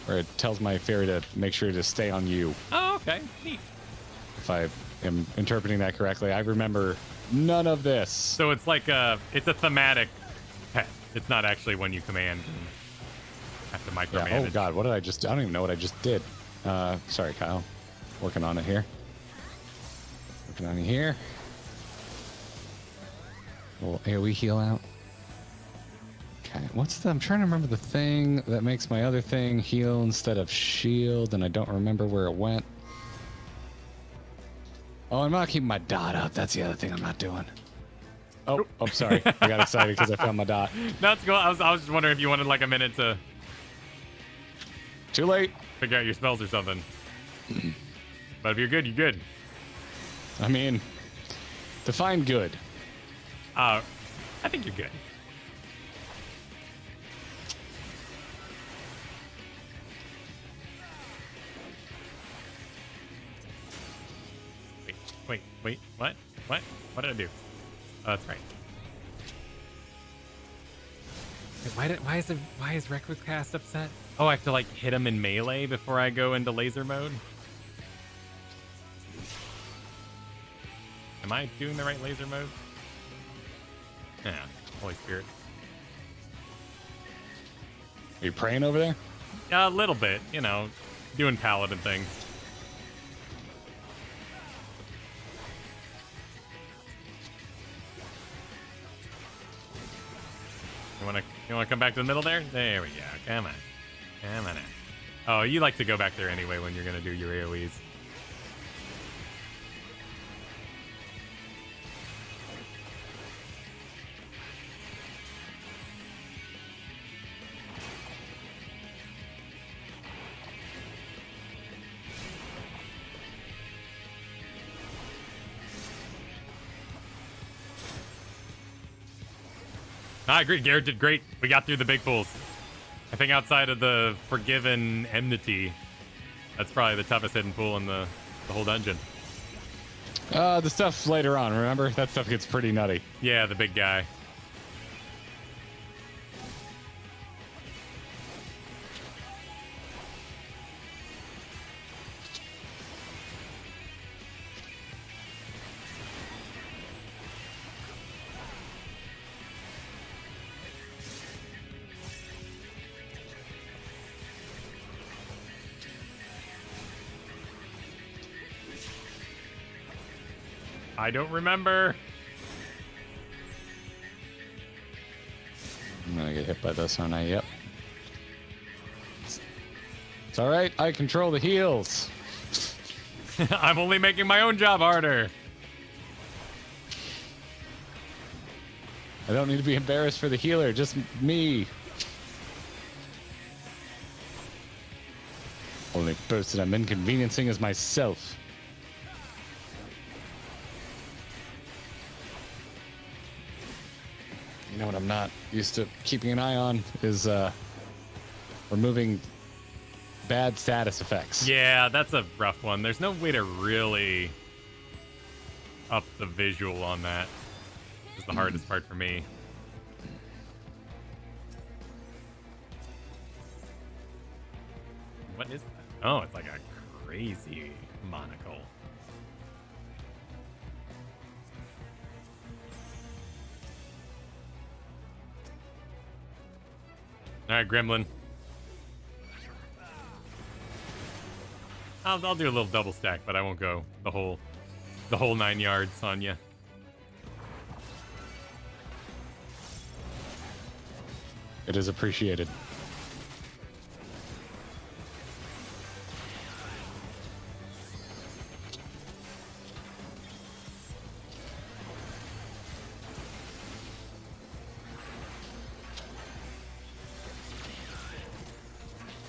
Where it tells my fairy to make sure to stay on you. Oh, okay. Neat. If I am interpreting that correctly. I remember none of this. So it's like it's a thematic pet. It's not actually one you command and have to micromanage. Yeah. Oh, God. What did I just do? I don't even know what I just did. Sorry, Kyle. Working on it here. Working on it here. A little AoE heal out. Okay, I'm trying to remember the thing that makes my other thing heal instead of shield, and I don't remember where it went. Oh, I'm not keeping my dot up. That's the other thing I'm not doing. Oh, sorry. I got excited because I found my dot. That's cool. I was just wondering if you wanted like a minute to... Too late. Figure out your spells or something. But if you're good, you're good. I mean, define good. I think you're good. Wait, what? What did I do? Oh, that's right. Wait, why is Requicast upset? Oh, I have to like hit him in melee before I go into laser mode? Am I doing the right laser mode? Yeah, Holy Spirit. Are you praying over there? A little bit, doing paladin things. You wanna come back to the middle there? There we go. Come on. Oh, you like to go back there anyway when you're gonna do your AoEs. I agree. Garrett did great. We got through the big pools. I think outside of the Forgiven Enmity, that's probably the toughest hidden pool in the whole dungeon. The stuff later on, remember? That stuff gets pretty nutty. Yeah, the big guy. I don't remember. I'm gonna get hit by this, aren't I? Yep. It's all right. I control the heals. I'm only making my own job harder. I don't need to be embarrassed for the healer, just me. Only person I'm inconveniencing is myself. You know what I'm not used to keeping an eye on is removing bad status effects. Yeah, that's a rough one. There's no way to really up the visual on that. It's the hardest part for me. What is that? Oh, it's like a crazy monocle. All right, Gremlin. I'll do a little double stack, but I won't go the whole 9 yards on you. It is appreciated.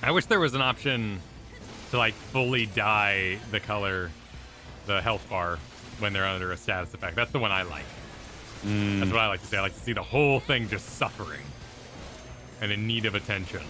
I wish there was an option to like fully dye the color, the health bar when they're under a status effect. That's the one I like. That's what I like to say. I like to see the whole thing just suffering and in need of attention.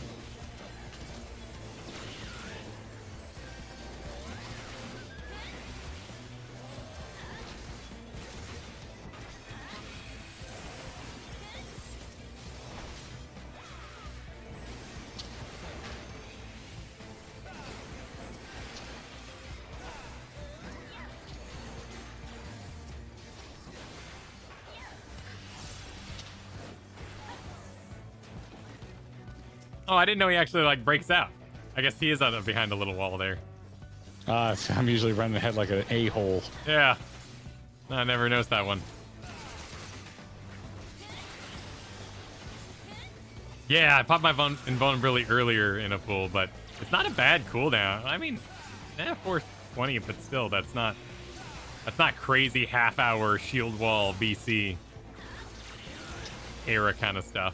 Oh, I didn't know he actually like breaks out. I guess he is behind a little wall there. I'm usually running ahead like an a-hole. Yeah. I never noticed that one. Yeah, I popped my invulnerability earlier in a pool, but it's not a bad cooldown. I mean, 420, but still, that's not crazy half-hour shield wall BC era kind of stuff.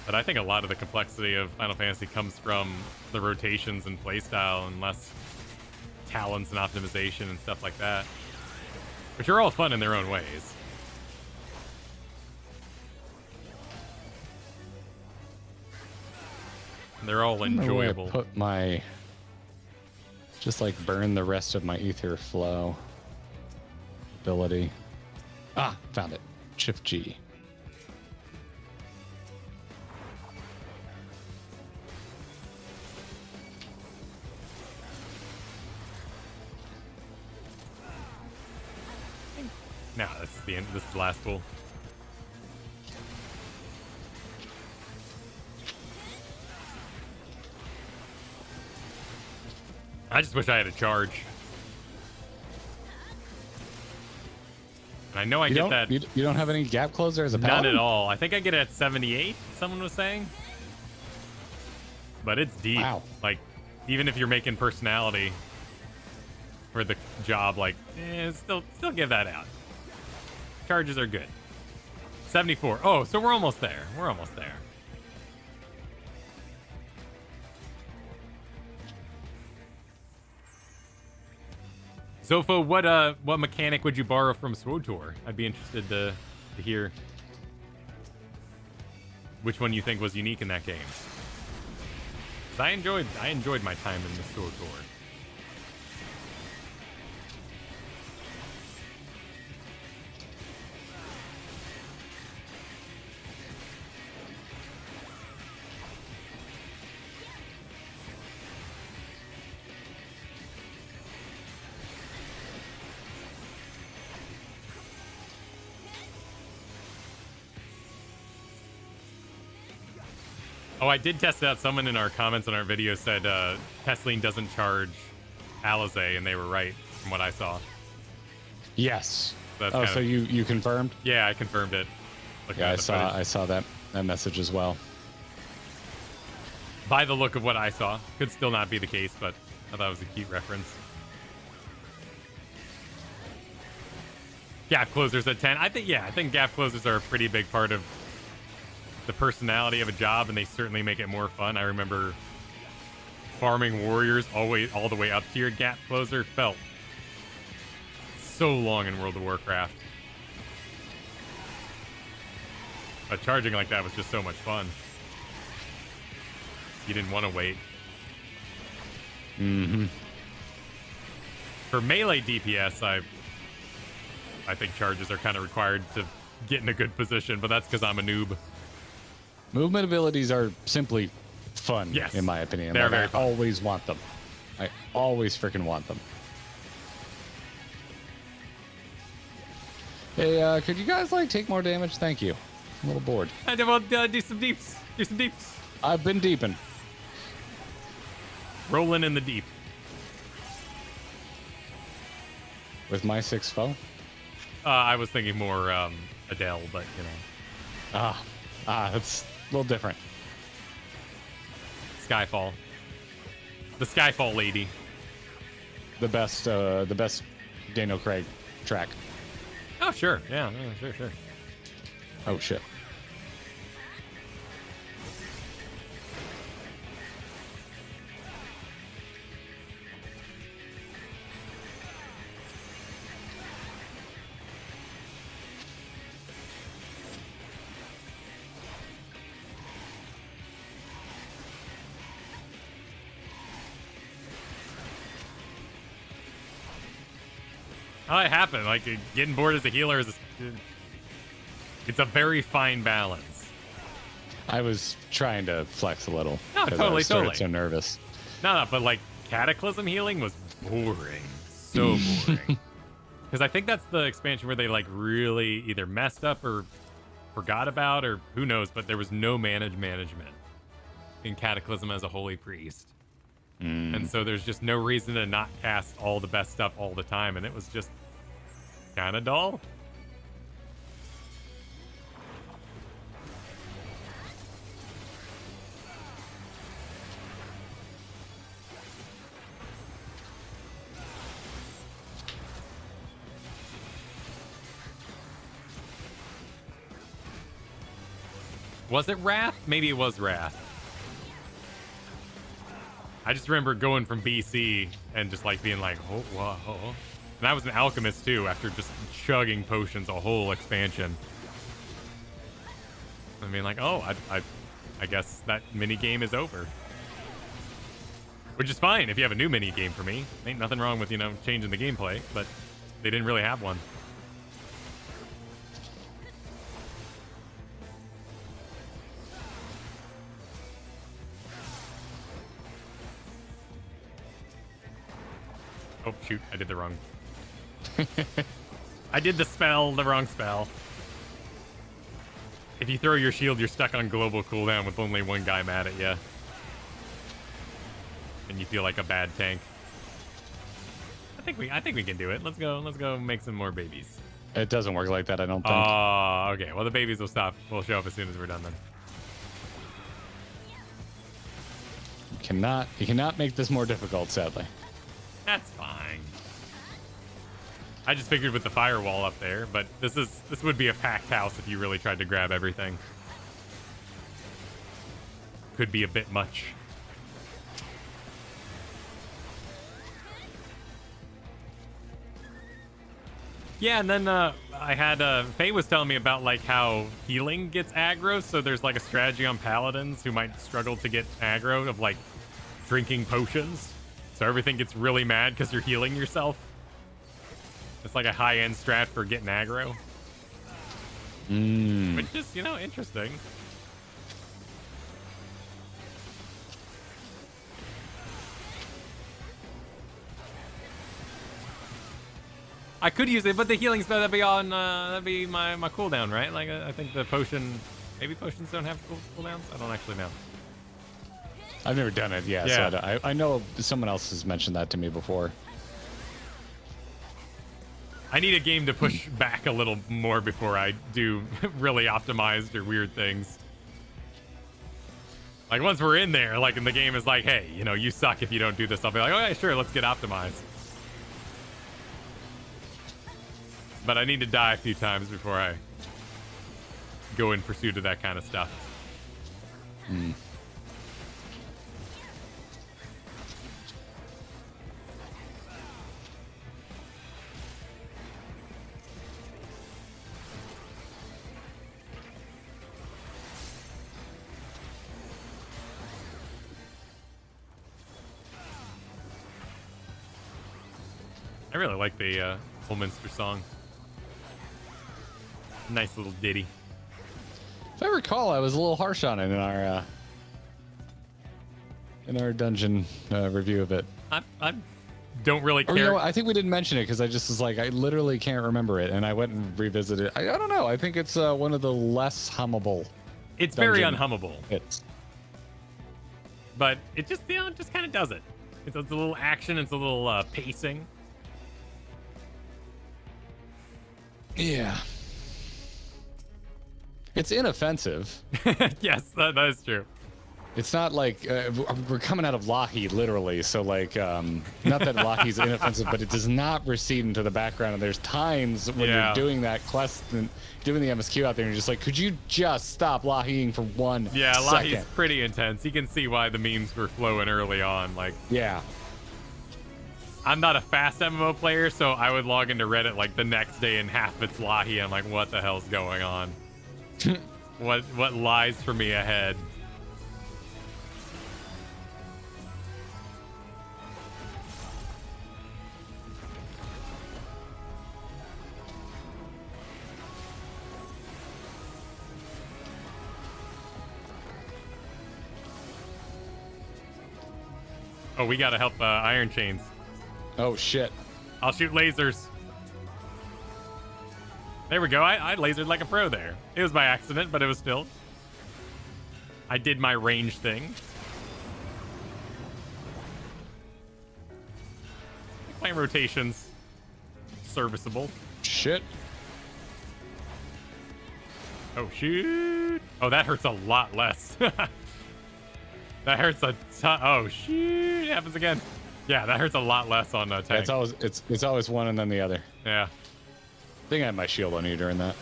But I think a lot of the complexity of Final Fantasy comes from the rotations and playstyle and less talents and optimization and stuff like that, which are all fun in their own ways. And they're all enjoyable. Put my... Just like burn the rest of my ether flow ability. Ah, found it. Shift G. No, this is the end. This is the last pool. I just wish I had a charge. And I know I get that. You don't have any gap closer as a paladin? None at all. I think I get it at 78. Someone was saying. But it's deep. Wow. Like, even if you're making personality for the job, like, still give that out. Charges are good. 74. Oh, so we're almost there. We're almost there. Zofo, what mechanic would you borrow from SWTOR? I'd be interested to hear which one you think was unique in that game. 'Cause I enjoyed my time in the SWTOR. Oh, I did test it out. Someone in our comments on our video said Tesleen doesn't charge Alizé, and they were right from what I saw. Yes. So you confirmed? Yeah, I confirmed it. Yeah, I saw that message as well. By the look of what I saw, could still not be the case, but I thought it was a cute reference. Gap closers at 10. I think gap closers are a pretty big part of the personality of a job, and they certainly make it more fun. I remember farming warriors all the way up to your gap closer felt so long in World of Warcraft. But charging like that was just so much fun. You didn't want to wait. Mm-hmm. For melee DPS, I think charges are kind of required to get in a good position, but that's because I'm a noob. Movement abilities are simply fun, yes, in my opinion. They're very I fun. always want them. I always freaking want them. Hey, could you guys take more damage? Thank you. I'm a little bored. I will do some deeps. Do some deeps. I've been deeping. Rolling in the deep. With my 6 foe? I was thinking more Adele, but you know. That's a little different. Skyfall. The Skyfall lady. The best Daniel Craig track. Oh, sure. Yeah, sure. Oh, shit. Oh, it happened. Like, getting bored as a healer is it's a very fine balance. I was trying to flex a little. No, 'cause totally, I started totally. so nervous. No, but like Cataclysm healing was boring. So boring. Because I think that's the expansion where they like really either messed up or forgot about, or who knows, but there was no management in Cataclysm as a holy priest. And so there's just no reason to not cast all the best stuff all the time, and it was just kind of dull. Was it Wrath? Maybe it was Wrath. I just remember going from BC and just like being like, oh, whoa. And I was an alchemist too after just chugging potions a whole expansion. I mean, like, oh, I guess that mini game is over. Which is fine if you have a new mini game for me. Ain't nothing wrong with, you know, changing the gameplay, but they didn't really have one. Oh, shoot. I did the wrong. I did the wrong spell. If you throw your shield, you're stuck on global cooldown with only one guy mad at you. And you feel like a bad tank. I think we can do it. Let's go make some more babies. It doesn't work like that, I don't think. Oh, okay. Well, the babies will stop. We'll show up as soon as we're done then. You cannot make this more difficult, sadly. That's fine. I just figured with the firewall up there, but this would be a packed house if you really tried to grab everything. Could be a bit much. Yeah, and then I had Faye was telling me about like how healing gets aggro, so there's like a strategy on paladins who might struggle to get aggro of like drinking potions. So everything gets really mad because you're healing yourself. It's like a high-end strat for getting aggro. Which is, you know, interesting. I could use it, but the healing spell that'd be on that'd be my cooldown, right? Like I think the potion, maybe potions don't have cooldowns. I don't actually know. I've never done it, yeah. So I know someone else has mentioned that to me before. I need a game to push back a little more before I do really optimized or weird things. Like once we're in there, like and the game is like, hey, you know, you suck if you don't do this. I'll be like, okay, sure, let's get optimized. But I need to die a few times before I go in pursuit of that kind of stuff. I really like the Holminster song. Nice little ditty. If I recall, I was a little harsh on it in our dungeon review of it. I don't really care. Or, you know, I think we didn't mention it because I just was like, I literally can't remember it, and I went and revisited it. I don't know. I think it's one of the less hummable. It's very unhummable. Hits. But it just, you know, it just kind of does it. It's a little action. It's a little pacing. Yeah. It's inoffensive. Yes, that is true. It's not like we're coming out of Lockheed, literally. So, like, not that Lockheed's inoffensive, but it does not recede into the background. And there's times when you're doing that quest and doing the MSQ out there, and you're just like, could you just stop Lockheeding for 1 second? Yeah, Lockheed's pretty intense. You can see why the memes were flowing early on. Like, yeah. I'm not a fast MMO player, so I would log into Reddit like the next day and half it's Lockheed. I'm like, what the hell's going on? What lies for me ahead? Oh, we gotta help Iron Chains. Oh, shit. I'll shoot lasers. There we go. I lasered like a pro there. It was by accident, but it was still. I did my range thing. Playing rotations. Serviceable. Shit. Oh, shoot. Oh, that hurts a lot less. That hurts a ton. Oh, shoot. It happens again. Yeah, that hurts a lot less on tank. Yeah, it's always one and then the other. Yeah. I think I had my shield on you during that.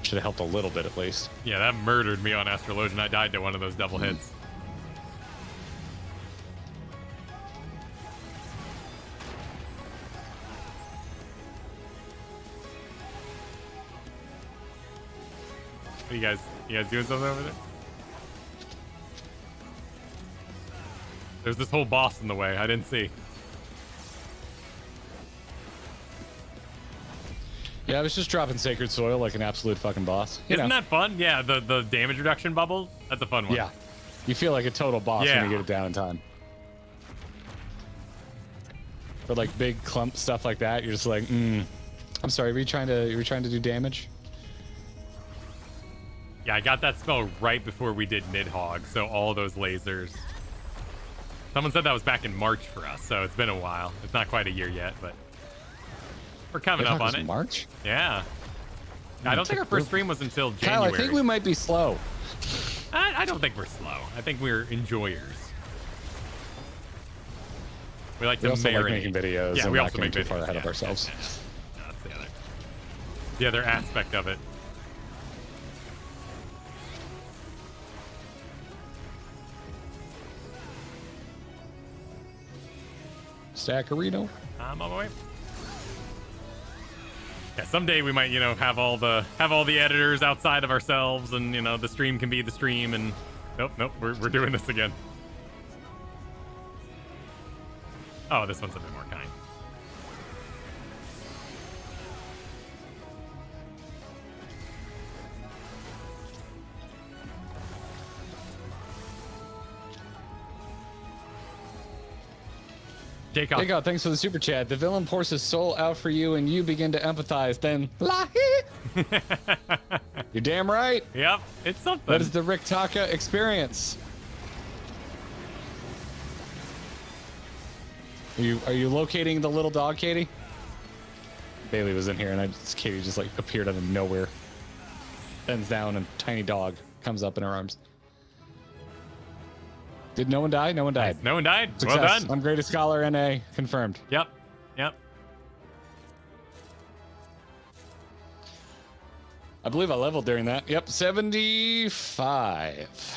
Should have helped a little bit at least. Yeah, that murdered me on Astrologian. I died to one of those double hits. What you guys doing something over there? There's this whole boss in the way. I didn't see. Yeah, I was just dropping Sacred Soil like an absolute fucking boss. Isn't that fun? Yeah, the damage reduction bubble. That's a fun one. Yeah. You feel like a total boss when you get it down in time. But like big clump stuff like that, you're just like, I'm sorry, were you trying to do damage? Yeah, I got that spell right before we did Nidhogg, so all those lasers. Someone said that was back in March for us, so it's been a while. It's not quite a year yet, but we're coming up on it. March? Yeah. I don't think our first stream was until January. Kyle, I think we might be slow. I don't think we're slow. I think we're enjoyers. We like to also marinate. like making videos. Yeah, and we not also getting make too far videos. ahead of ourselves. No, that's the other aspect of it. Stackerino. I'm on my way. Yeah, someday we might, have all the editors outside of ourselves, and the stream can be the stream. And nope, we're doing this again. Oh, this one's a bit more kind. Jacob, thanks for the super chat. The villain pours his soul out for you, and you begin to empathize. Then, you're damn right. Yep, it's something. That is the Rick Taka experience. Are you locating the little dog, Katie? Bailey was in here, and Katie just like appeared out of nowhere. Bends down, and tiny dog comes up in her arms. Did no one die? No one died. Nice. No one died. Success. Well done. I'm greatest scholar NA confirmed. Yep. I believe I leveled during that. Yep, 75.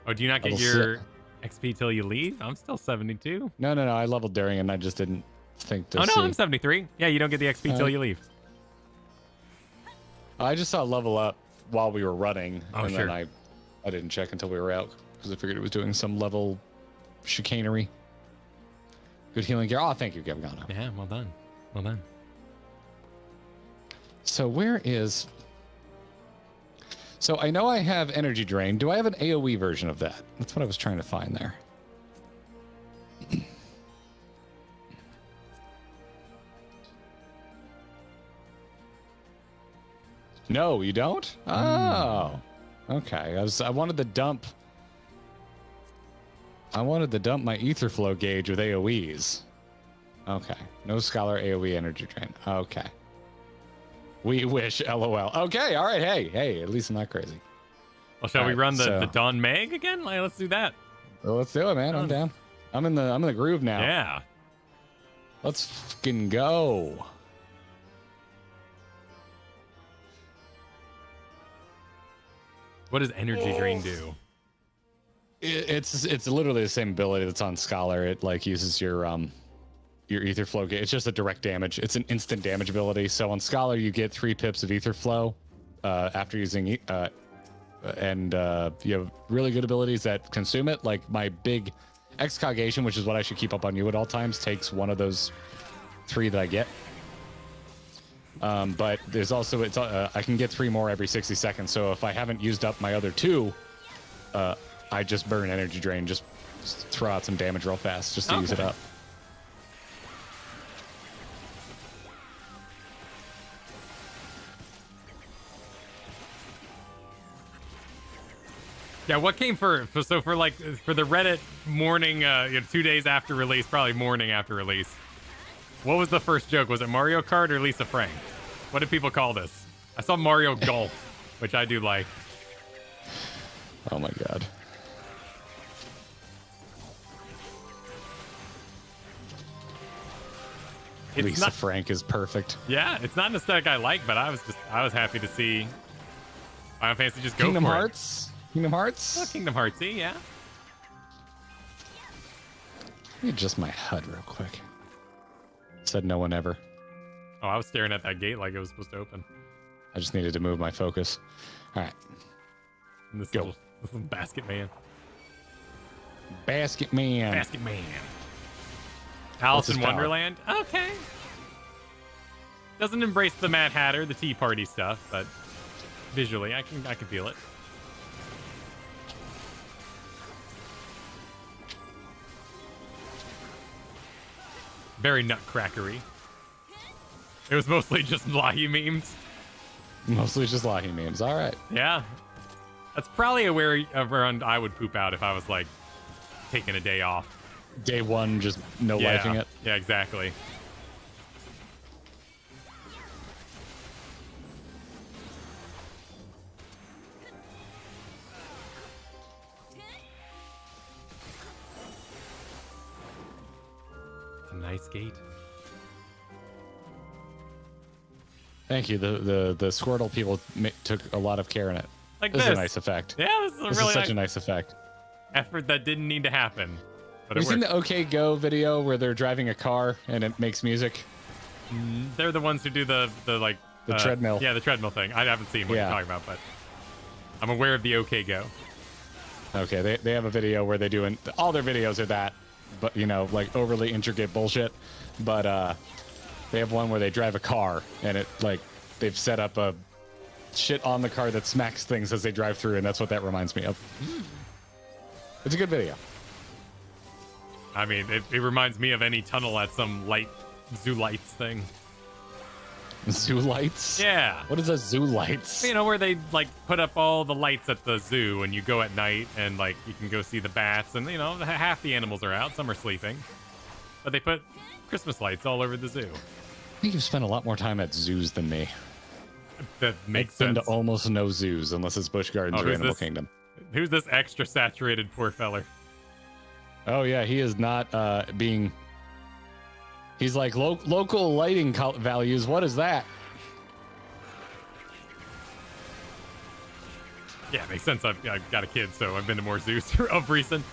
Oh, do you not get your XP till you leave? I'm still 72. No. I leveled during, and I just didn't think to Oh no, see. I'm 73. Yeah, you don't get the XP till you leave. I just saw level up while we were running, Oh, and sure. then I didn't check until we were out because I figured it was doing some level chicanery. Good healing gear. Oh, thank you, Gavgano. Yeah, well done. Well done. So where is... So I know I have energy drain. Do I have an AoE version of that? That's what I was trying to find there. No, you don't? Oh. Okay. I wanted the dump I wanted to dump my ether flow gauge with AoEs. Okay. No scholar AoE energy drain. Okay. We wish, LOL. Okay, all right. Hey, at least I'm not crazy. Well, shall we run the Dawn Meg again? Like, let's do that. Well, let's do it, man. I'm down. I'm in the groove now. Yeah. Let's fucking go. What does energy drain do? It's literally the same ability that's on Scholar. It like uses your ether flow gauge. It's just a direct damage. It's an instant damage ability. So on Scholar, you get 3 pips of ether flow after using and you have really good abilities that consume it. Like my big Excogation, which is what I should keep up on you at all times, takes one of those 3 that I get. But there's also I can get 3 more every 60 seconds. So if I haven't used up my other 2, I just burn energy drain, just throw out some damage real fast just to use it up. Yeah, what came first? So for the Reddit morning, 2 days after release, probably morning after release. What was the first joke? Was it Mario Kart or Lisa Frank? What did people call this? I saw Mario Golf, which I do like. Oh my god. Lisa Frank is perfect. Yeah, it's not an aesthetic I like, but I was happy to see Final Fantasy just go Kingdom for Hearts? it. Kingdom Hearts? Well, Kingdom Heartsy, yeah. Let me adjust my HUD real quick. Said no one ever. Oh, I was staring at that gate like it was supposed to open. I just needed to move my focus. All right. And this Go. Little basket man. Basket man. Basket man. Alice in Wonderland? Okay. Doesn't embrace the Mad Hatter, the Tea Party stuff, but visually I can feel it. Very nutcrackery. It was mostly just Lahi memes. Mostly just Lahi memes. All right. Yeah. That's probably around I would poop out if I was like taking a day off. Day 1, just no lifing it. Yeah, exactly. It's a nice gate. Thank you. The Squirtle people took a lot of care in it. Like this is a nice effect. Yeah, this is This is such a nice effect. Effort that didn't need to happen. But Have you seen the OK Go video where they're driving a car and it makes music? They're the ones who do the treadmill. Yeah, the treadmill thing. I haven't seen what you're talking about, but I'm aware of the OK Go. Okay, they have a video where they do all their videos are that, but like overly intricate bullshit. But they have one where they drive a car and it like they've set up a shit on the car that smacks things as they drive through, and that's what that reminds me of. It's a good video. I mean, it reminds me of any tunnel at some zoo lights thing. Zoo lights? Yeah. What is a zoo lights? Where they like put up all the lights at the zoo and you go at night and like you can go see the bats and half the animals are out, some are sleeping. But they put Christmas lights all over the zoo. I think you've spent a lot more time at zoos than me. That makes sense. sense. To almost no zoos unless it's Busch Gardens or Animal Kingdom. Who's this extra saturated poor feller? Oh yeah, he is not being. He's like local lighting values. What is that? Yeah, it makes sense. I've got a kid, so I've been to more zoos of recent.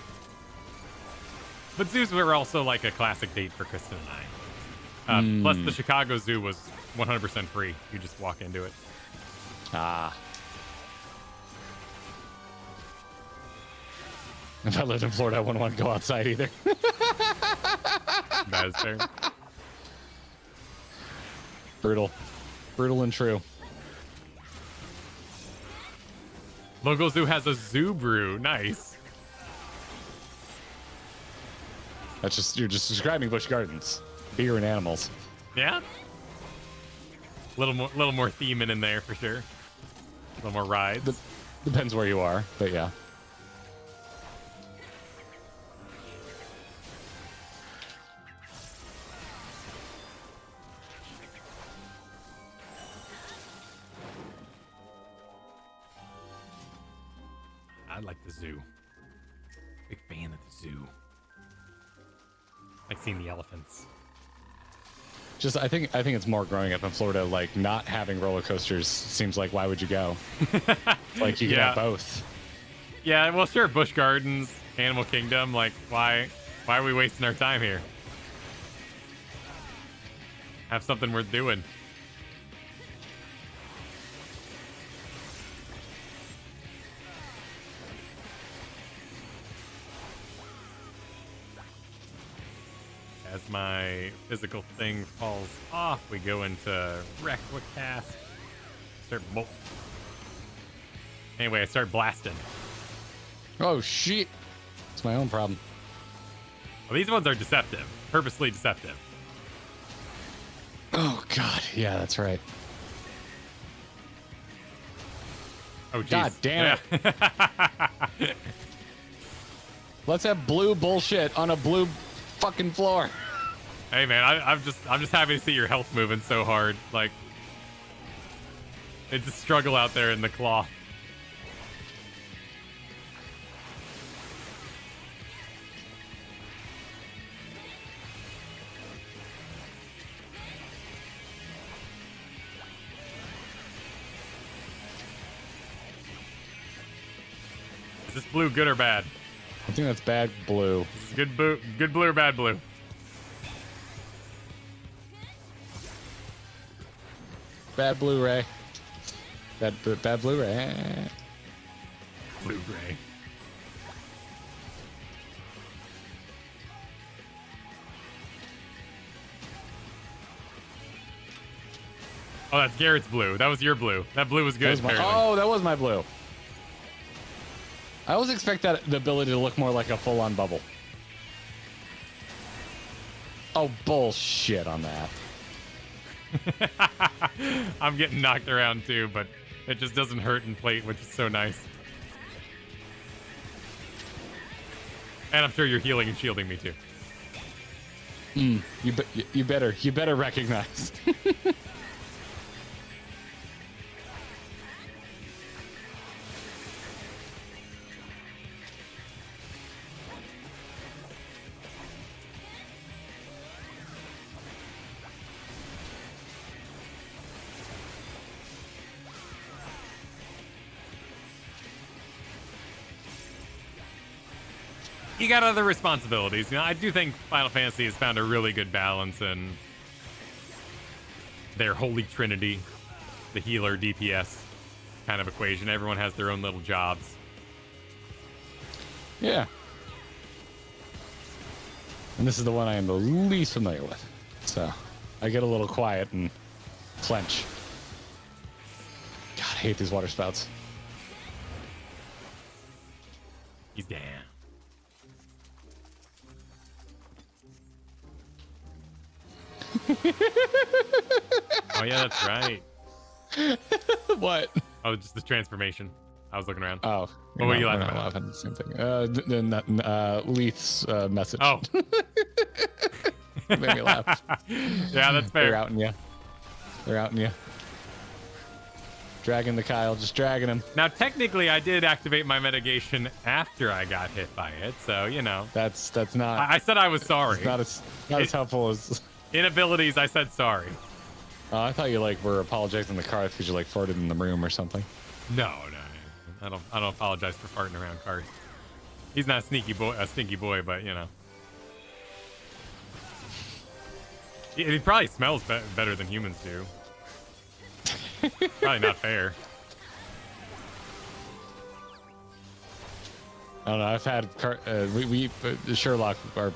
But zoos were also like a classic date for Kristen and I. Plus, the Chicago Zoo was 100% free. You just walk into it. Ah. If I lived in Florida, I wouldn't want to go outside either. That is fair. Brutal. Brutal and true. Local Zoo has a zoo brew. Nice. You're just describing Busch Gardens. Beer and animals. Yeah. Little more theming in there for sure. A little more rides. Depends where you are, but yeah. I like the zoo. Big fan of the zoo. Like seeing the elephants. Just I think it's more growing up in Florida, like not having roller coasters seems like why would you go? Like you can have both. Yeah, well sure, Busch Gardens, Animal Kingdom, like why are we wasting our time here? Have something worth doing. As my physical thing falls off, we go into Requicast. Anyway, I start blasting. Oh shit! It's my own problem. Well, these ones are deceptive, purposely deceptive. Oh god, yeah, that's right. Oh geez. God damn it! Let's have blue bullshit on a blue fucking floor. Hey man, I'm just happy to see your health moving so hard. Like it's a struggle out there in the cloth. Is this blue good or bad? I think that's bad blue. This is good blue or bad blue? Bad Blu-ray. Bad Blu-ray. Blu-ray. Oh, that's Garrett's blue. That was your blue. That blue was good. That was my blue. I always expect that the ability to look more like a full-on bubble. Oh, bullshit on that. I'm getting knocked around too, but it just doesn't hurt in plate, which is so nice. And I'm sure you're healing and shielding me too. You better recognize. You got other responsibilities. You know, I do think Final Fantasy has found a really good balance in their holy trinity, the healer DPS kind of equation. Everyone has their own little jobs. Yeah. And this is the one I am the least familiar with. So I get a little quiet and clench. God, I hate these water spouts. He's down. Oh yeah, that's right. What? Oh, just the transformation. I was looking around. Oh, what were you laughing about? Laughing, same thing. Leith's message. Oh, made me laugh. Yeah, that's fair. They're outing you. They're outing you. Dragging the Kyle, just dragging him. Now, technically, I did activate my mitigation after I got hit by it, so you know. That's not. I said I was sorry. It's not as helpful as. Inabilities, I said sorry. I thought you were apologizing to Karth because you farted in the room or something. No. I don't apologize for farting around Karth. He's not a sneaky boy, but you know. He probably smells better than humans do. Probably not fair. I don't know. I've had Sherlock, our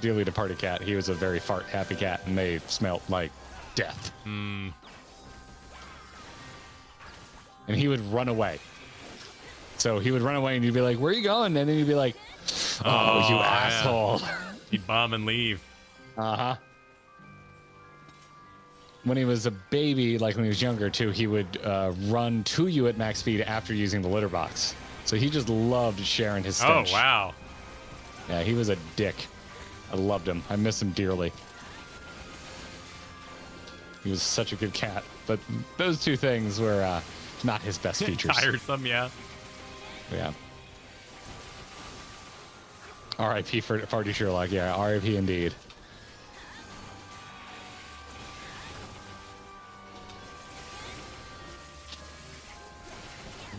dearly departed cat. He was a very fart happy cat, and they smelled like death. And he would run away. So he would run away, and you'd be like, "Where are you going?" And then you'd be like, "Oh, you asshole!" He'd bomb and leave. When he was a baby, like when he was younger too, he would run to you at max speed after using the litter box. So he just loved sharing his stench. Oh, wow. Yeah, he was a dick. I loved him. I miss him dearly. He was such a good cat. But those two things were not his best features. Tiresome, yeah. Yeah. R.I.P. for Party Sherlock. Yeah, R.I.P. indeed.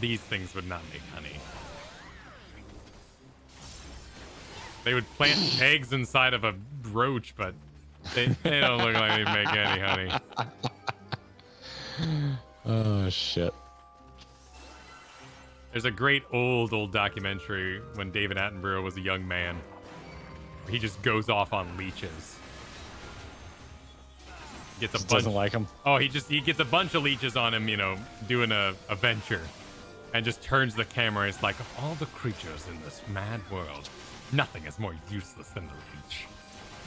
These things would not make honey. They would plant eggs inside of a roach, but they don't look like they make any honey. Oh, shit. There's a great old documentary when David Attenborough was a young man. He just goes off on leeches. Gets a bunch. Doesn't like him. Oh, he gets a bunch of leeches on him, doing a venture, and just turns the camera. It's like, of all the creatures in this mad world, nothing is more useless than the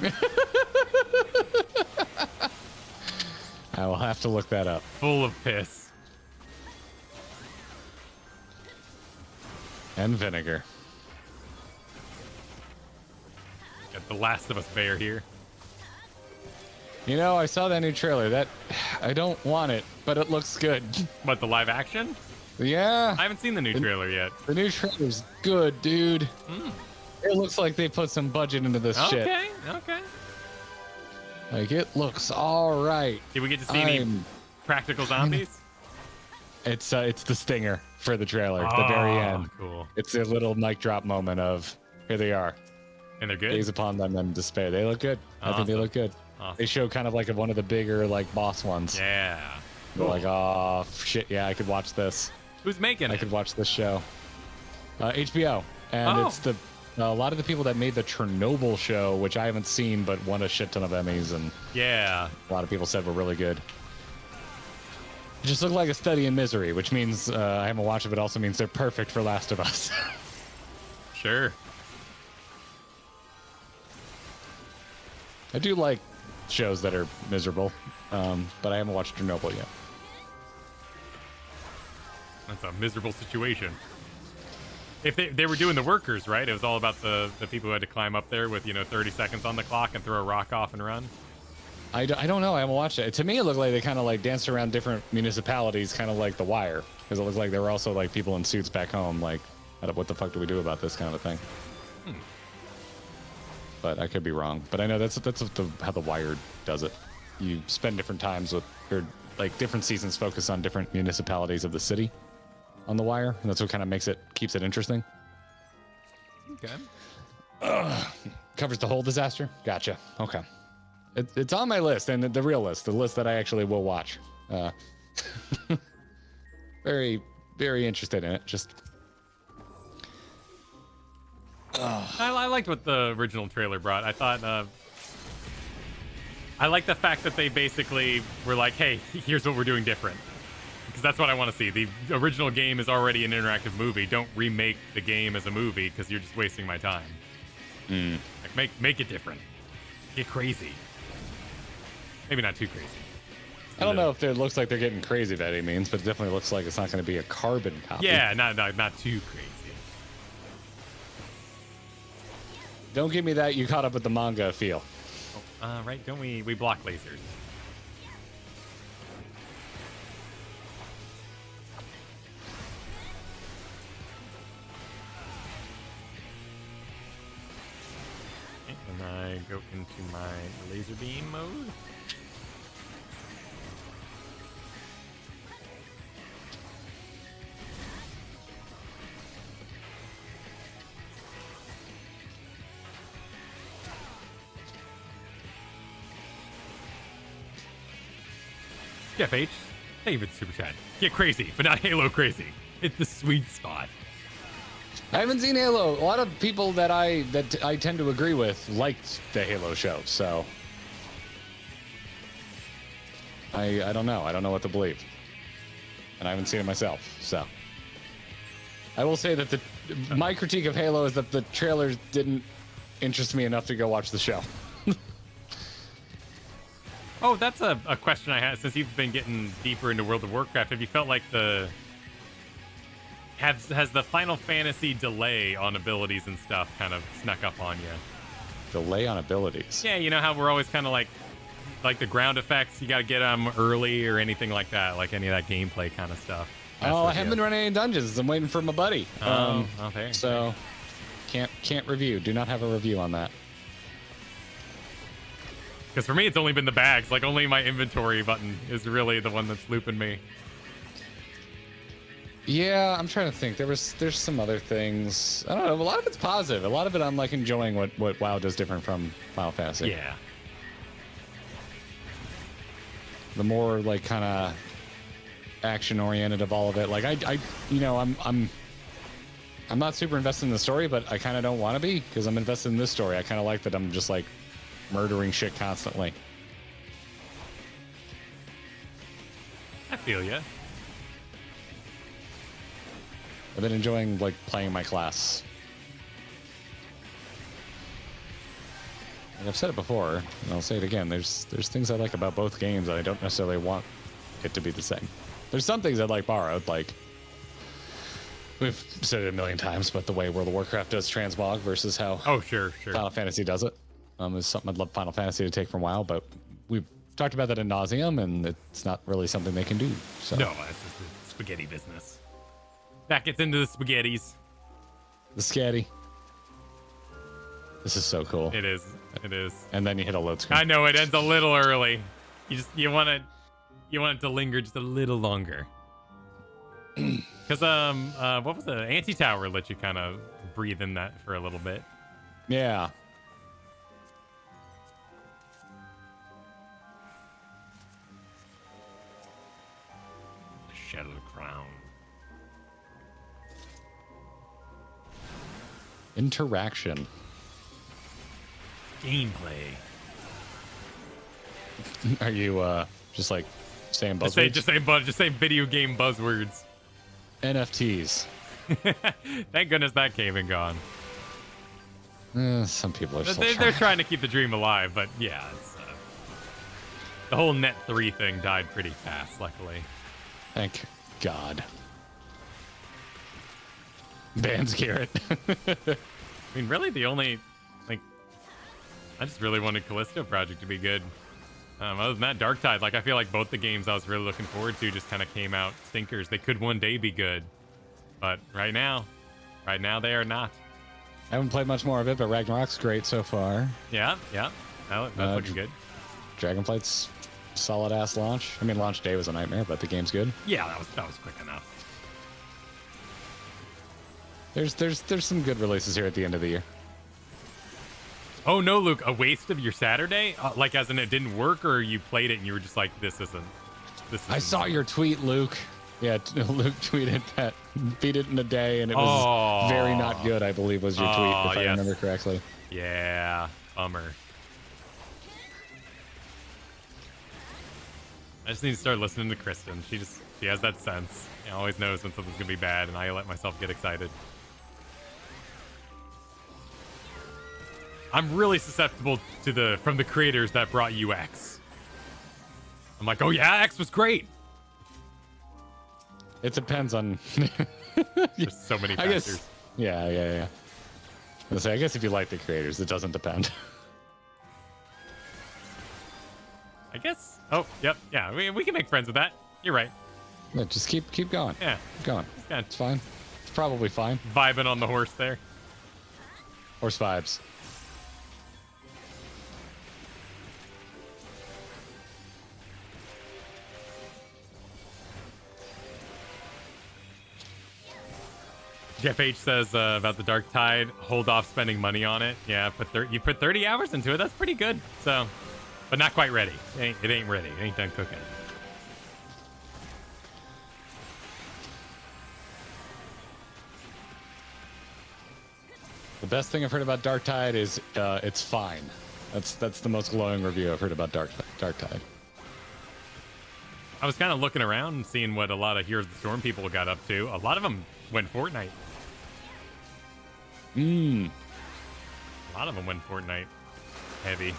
leech. I will have to look that up. Full of piss. And vinegar. Got the Last of Us bear here. I saw that new trailer. I don't want it, but it looks good. What, the live action? Yeah. I haven't seen the new trailer yet. The new trailer's good, dude. It looks like they put some budget into this shit. Okay. Like, it looks all right. Did we get to see any practical zombies? It's the stinger for the trailer, the very end. Cool. It's a little mic drop moment of, here they are. And they're good? Gaze upon them in despair. They look good. I think they look good. Awesome. They show kind of like one of the bigger, like, boss ones. Yeah. They're like, oh, shit, yeah, I could watch this. Who's making it? I could watch this show. HBO. And it's a lot of the people that made the Chernobyl show, which I haven't seen, but won a shit ton of Emmys, and yeah, a lot of people said were really good. It just looked like a study in misery, which means I haven't watched it, but also means they're perfect for Last of Us. Sure. I do like shows that are miserable, but I haven't watched Chernobyl yet. That's a miserable situation. If they were doing the workers, right? It was all about the people who had to climb up there with 30 seconds on the clock and throw a rock off and run. I don't know. I haven't watched it. To me, it looked like they kind of like danced around different municipalities, kind of like The Wire, because it looked like there were also like people in suits back home, like, what the fuck do we do about this kind of a thing? But I could be wrong. But I know that's how The Wire does it. You spend different times with, or like different seasons focus on different municipalities of the city on The Wire, and that's what kind of keeps it interesting. Okay. Covers the whole disaster. Gotcha. Okay. It's on my list, and the real list, the list that I actually will watch. Very, very interested in it. Just. I liked what the original trailer brought. I thought I like the fact that they basically were like, hey, here's what we're doing different. Because that's what I want to see. The original game is already an interactive movie. Don't remake the game as a movie because you're just wasting my time. Like, make it different. Get crazy. Maybe not too crazy. I don't know if it looks like they're getting crazy by any means, but it definitely looks like it's not going to be a carbon copy. Yeah, not too crazy. Don't give me that you caught up with the manga feel. Right? Don't we block lasers? Okay, and I go into my laser beam mode. Jeff H. David Super Chat. Get crazy, but not Halo crazy. It's the sweet spot. I haven't seen Halo. A lot of people that I tend to agree with liked the Halo show, so I don't know. I don't know what to believe, and I haven't seen it myself. So I will say that my critique of Halo is that the trailers didn't interest me enough to go watch the show. Oh, that's a question I had since you've been getting deeper into World of Warcraft. Have you felt like has the Final Fantasy delay on abilities and stuff kind of snuck up on you? Delay on abilities? Yeah, you know how we're always kind of like the ground effects, you got to get them early or anything like that, like any of that gameplay kind of stuff. I haven't been running any dungeons. I'm waiting for my buddy. Okay. So Can't review. Do not have a review on that. Because for me, it's only been the bags. Like, only my inventory button is really the one that's looping me. Yeah, I'm trying to think. There's some other things. I don't know. A lot of it's positive. A lot of it I'm like enjoying what WoW does different from Final Fantasy. Yeah. The more like kind of action oriented of all of it. Like I'm not super invested in the story, but I kind of don't want to be because I'm invested in this story. I kind of like that I'm just like murdering shit constantly. I feel ya. I've been enjoying like playing my class. Like I've said it before, and I'll say it again. There's things I like about both games that I don't necessarily want it to be the same. There's some things I like borrowed, like we've said it a million times, but the way World of Warcraft does transmog versus how Sure. Final Fantasy does it is something I'd love Final Fantasy to take from WoW, but we've talked about that ad nauseum, and it's not really something they can do. So No, it's just the spaghetti business. That gets into the spaghettis. the scatty. This is so cool. It is. And then you hit a load screen. I know it ends a little early. You want it to linger just a little longer. Because what was the anti-tower let you kind of breathe in that for a little bit. Yeah. Shadow Crown. Interaction. Gameplay. Are you just like saying buzzwords? Just say video game buzzwords. NFTs. Thank goodness that came and gone. Some people are still They're trying to keep the dream alive, but yeah, it's, the whole Net 3 thing died pretty fast, luckily. Thank God. Bans Garrett. I mean, really, the only, like, I just really wanted Callisto Project to be good. Other than that, Darktide, like, I feel like both the games I was really looking forward to just kind of came out stinkers. They could one day be good, but right now they are not. I haven't played much more of it, but Ragnarok's great so far. Yeah. That's looking good. Dragonflight's solid ass launch. I mean, launch day was a nightmare, but the game's good. Yeah, that was quick enough. There's some good releases here at the end of the year. Oh no, Luke, a waste of your Saturday? Like, as in it didn't work, or you played it and you were just like, this isn't. I saw your tweet, Luke. Yeah, Luke tweeted that beat it in a day, and it was very not good, I believe was your tweet, if I remember correctly. Yeah, bummer. I just need to start listening to Kristen. She has that sense. She always knows when something's gonna be bad, and I let myself get excited. I'm really susceptible to from the creators that brought you X. I'm like, oh yeah, X was great. It depends on. There's so many factors. I guess. Yeah. I guess if you like the creators, it doesn't depend. I guess. Oh, yep, yeah. We can make friends with that. You're right. Yeah, just keep going. Yeah, keep going. Yeah. It's fine. It's probably fine. Vibing on the horse there. Horse vibes. Jeff H says about the Dark Tide, hold off spending money on it. Yeah, you put 30 hours into it. That's pretty good. So, but not quite ready. It ain't ready. It ain't done cooking. The best thing I've heard about Dark Tide is it's fine. That's the most glowing review I've heard about Dark Tide. I was kind of looking around and seeing what a lot of Heroes of the Storm people got up to. A lot of them went Fortnite. A lot of them went Fortnite heavy.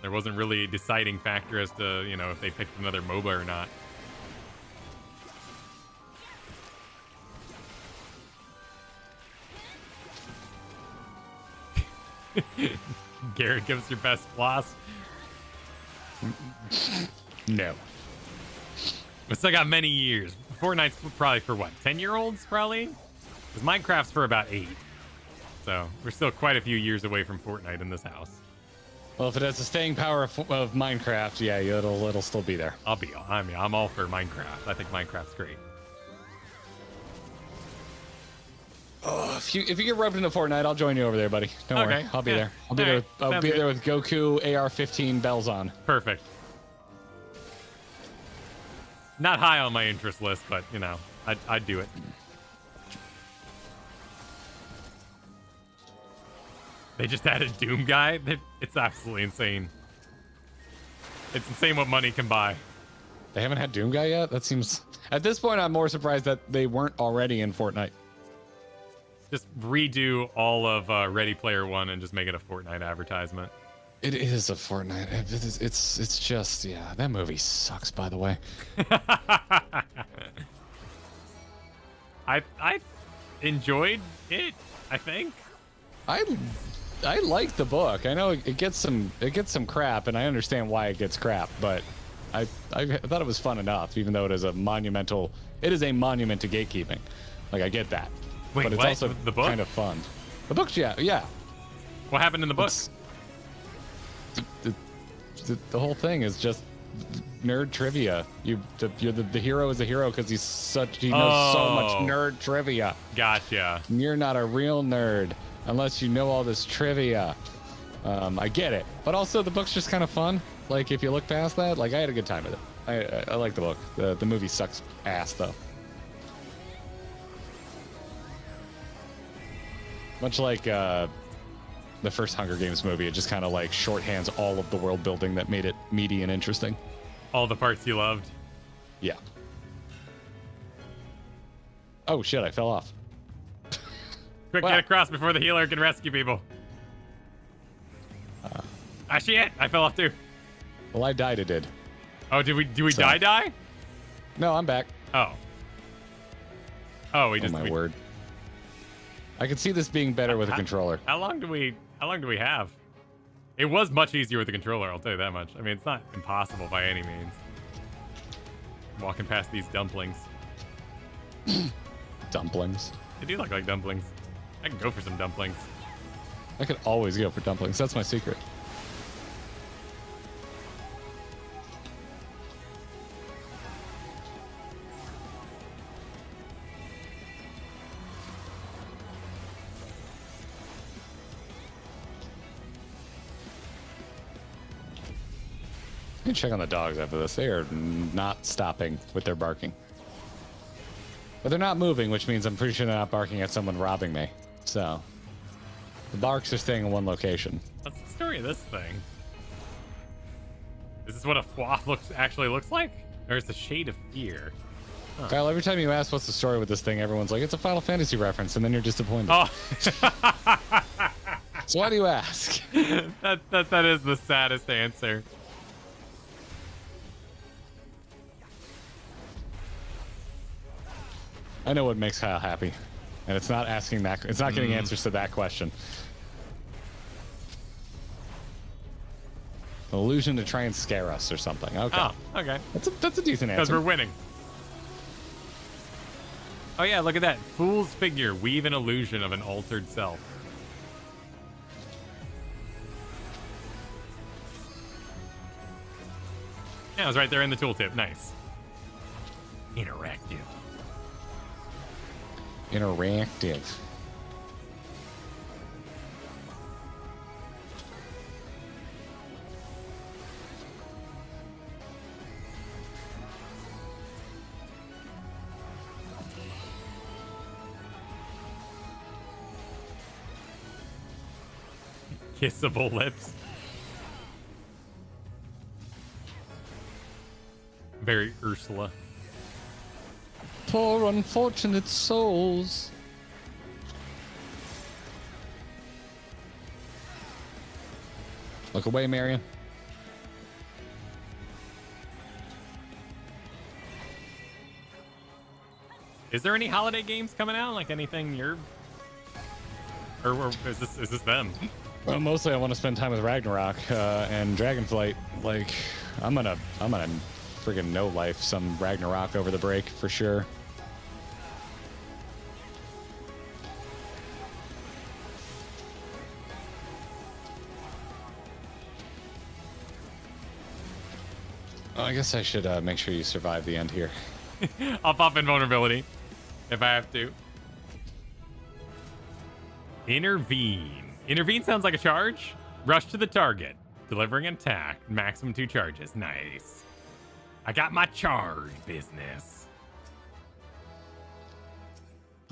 There wasn't really a deciding factor as to, if they picked another MOBA or not. Garrett gives your best floss. No. We still got many years. Fortnite's probably for what, 10-year-olds probably? Because Minecraft's for about 8. So we're still quite a few years away from Fortnite in this house. Well, if it has the staying power of Minecraft, yeah, it'll still be there. I'm all for Minecraft. I think Minecraft's great. Oh, if you get roped into Fortnite, I'll join you over there, buddy. Don't worry, I'll be there. I'll be there. I'll be there with Goku AR-15 bells on. Perfect. Not high on my interest list, but you know, I'd do it. They just added Doom Guy. It's absolutely insane. It's insane what money can buy. They haven't had Doom Guy yet? That seems... At this point, I'm more surprised that they weren't already in Fortnite. Just redo all of Ready Player One and just make it a Fortnite advertisement. It is a Fortnite. It's just... Yeah, that movie sucks, by the way. I enjoyed it, I think. I like the book. I know it gets some crap, and I understand why it gets crap, but I thought it was fun enough, even though it is a monument to gatekeeping. Like, I get that. Wait, but it's what? also The book? kind of fun. The book's yeah. What happened in the book? The whole thing is just nerd trivia. The hero is a hero because he knows so much nerd trivia. Gotcha. You're not a real nerd unless you know all this trivia. I get it, but also the book's just kind of fun. Like, if you look past that, like, I had a good time with it. I like the book. The movie sucks ass though. Much like the first Hunger Games movie, it just kind of like shorthands all of the world building that made it meaty and interesting. All the parts you loved. Yeah. Oh shit! I fell off. Quick, get across before the healer can rescue people. Shit! I fell off too. Well, I died. It did. Oh, did we die? No, I'm back. Oh, we just. Oh my word. I could see this being better with a controller. How long do we have? It was much easier with the controller, I'll tell you that much. I mean, it's not impossible by any means. Walking past these dumplings. Dumplings. They do look like dumplings. I can go for some dumplings. I could always go for dumplings. That's my secret. I can check on the dogs after this. They are not stopping with their barking. But they're not moving, which means I'm pretty sure they're not barking at someone robbing me. So, the barks are staying in one location. What's the story of this thing? Is this what a fwa actually looks like? Or is it a shade of fear? Huh. Kyle, every time you ask what's the story with this thing, everyone's like, it's a Final Fantasy reference, and then you're disappointed. Oh. So why do you ask? that is the saddest answer. I know what makes Kyle happy, and it's not asking that. It's not getting answers to that question. An illusion to try and scare us or something. Okay. Oh, okay. That's a decent answer. Because we're winning. Oh yeah, look at that. Fool's figure. Weave an illusion of an altered self. Yeah, it was right there in the tooltip. Nice. Interactive. Interactive. Kissable lips. Very Ursula. Poor unfortunate souls. Look away, Marion. Is there any holiday games coming out? Like anything you're... Or is this them? Well, mostly I want to spend time with Ragnarok and Dragonflight. Like, I'm gonna friggin' no life some Ragnarok over the break for sure. Oh, I guess I should make sure you survive the end here. I'll pop invulnerability if I have to. Intervene. Intervene sounds like a charge. Rush to the target. Delivering an attack. Maximum 2 charges. Nice. I got my charge business.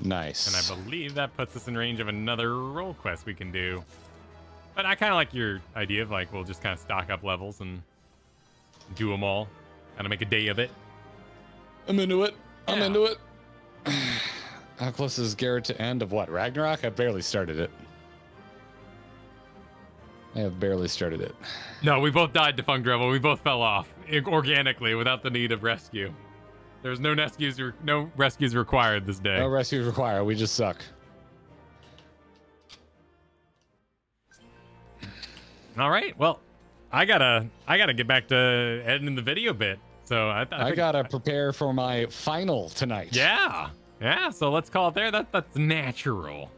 Nice. And I believe that puts us in range of another role quest we can do. But I kind of like your idea of like, we'll just kind of stock up levels and do them all. Kind of make a day of it. I'm into it. I'm Yeah. into it. How close is Garrett to end of what? Ragnarok? I barely started it. I have barely started it. No, we both died to Funk Rebel. We both fell off organically without the need of rescue. There was no rescues required this day. No rescues required. We just suck. All right. Well, I gotta get back to editing the video bit. So I think, gotta prepare for my final tonight. Yeah. So let's call it there. That's natural.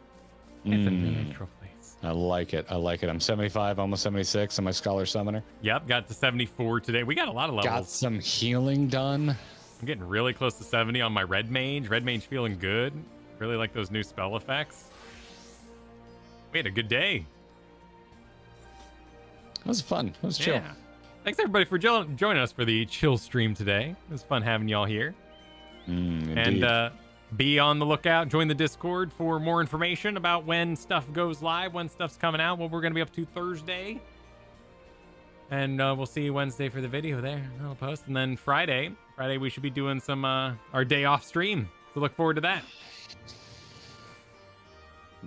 It's a natural place. I like it. I'm 75, almost 76 on my Scholar Summoner. Yep. Got to 74 today. We got a lot of levels. Got some healing done. I'm getting really close to 70 on my Red Mage. Red Mage feeling good. Really like those new spell effects. We had a good day. It was fun. It was chill. Yeah. Thanks everybody for joining us for the chill stream today. It was fun having y'all here. Indeed. And be on the lookout. Join the Discord for more information about when stuff goes live, when stuff's coming out, what we're going to be up to Thursday. And we'll see you Wednesday for the video there. I'll post. And then Friday we should be doing some our day off stream. So look forward to that.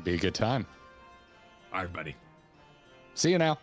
Be a good time. All right, buddy. See you now.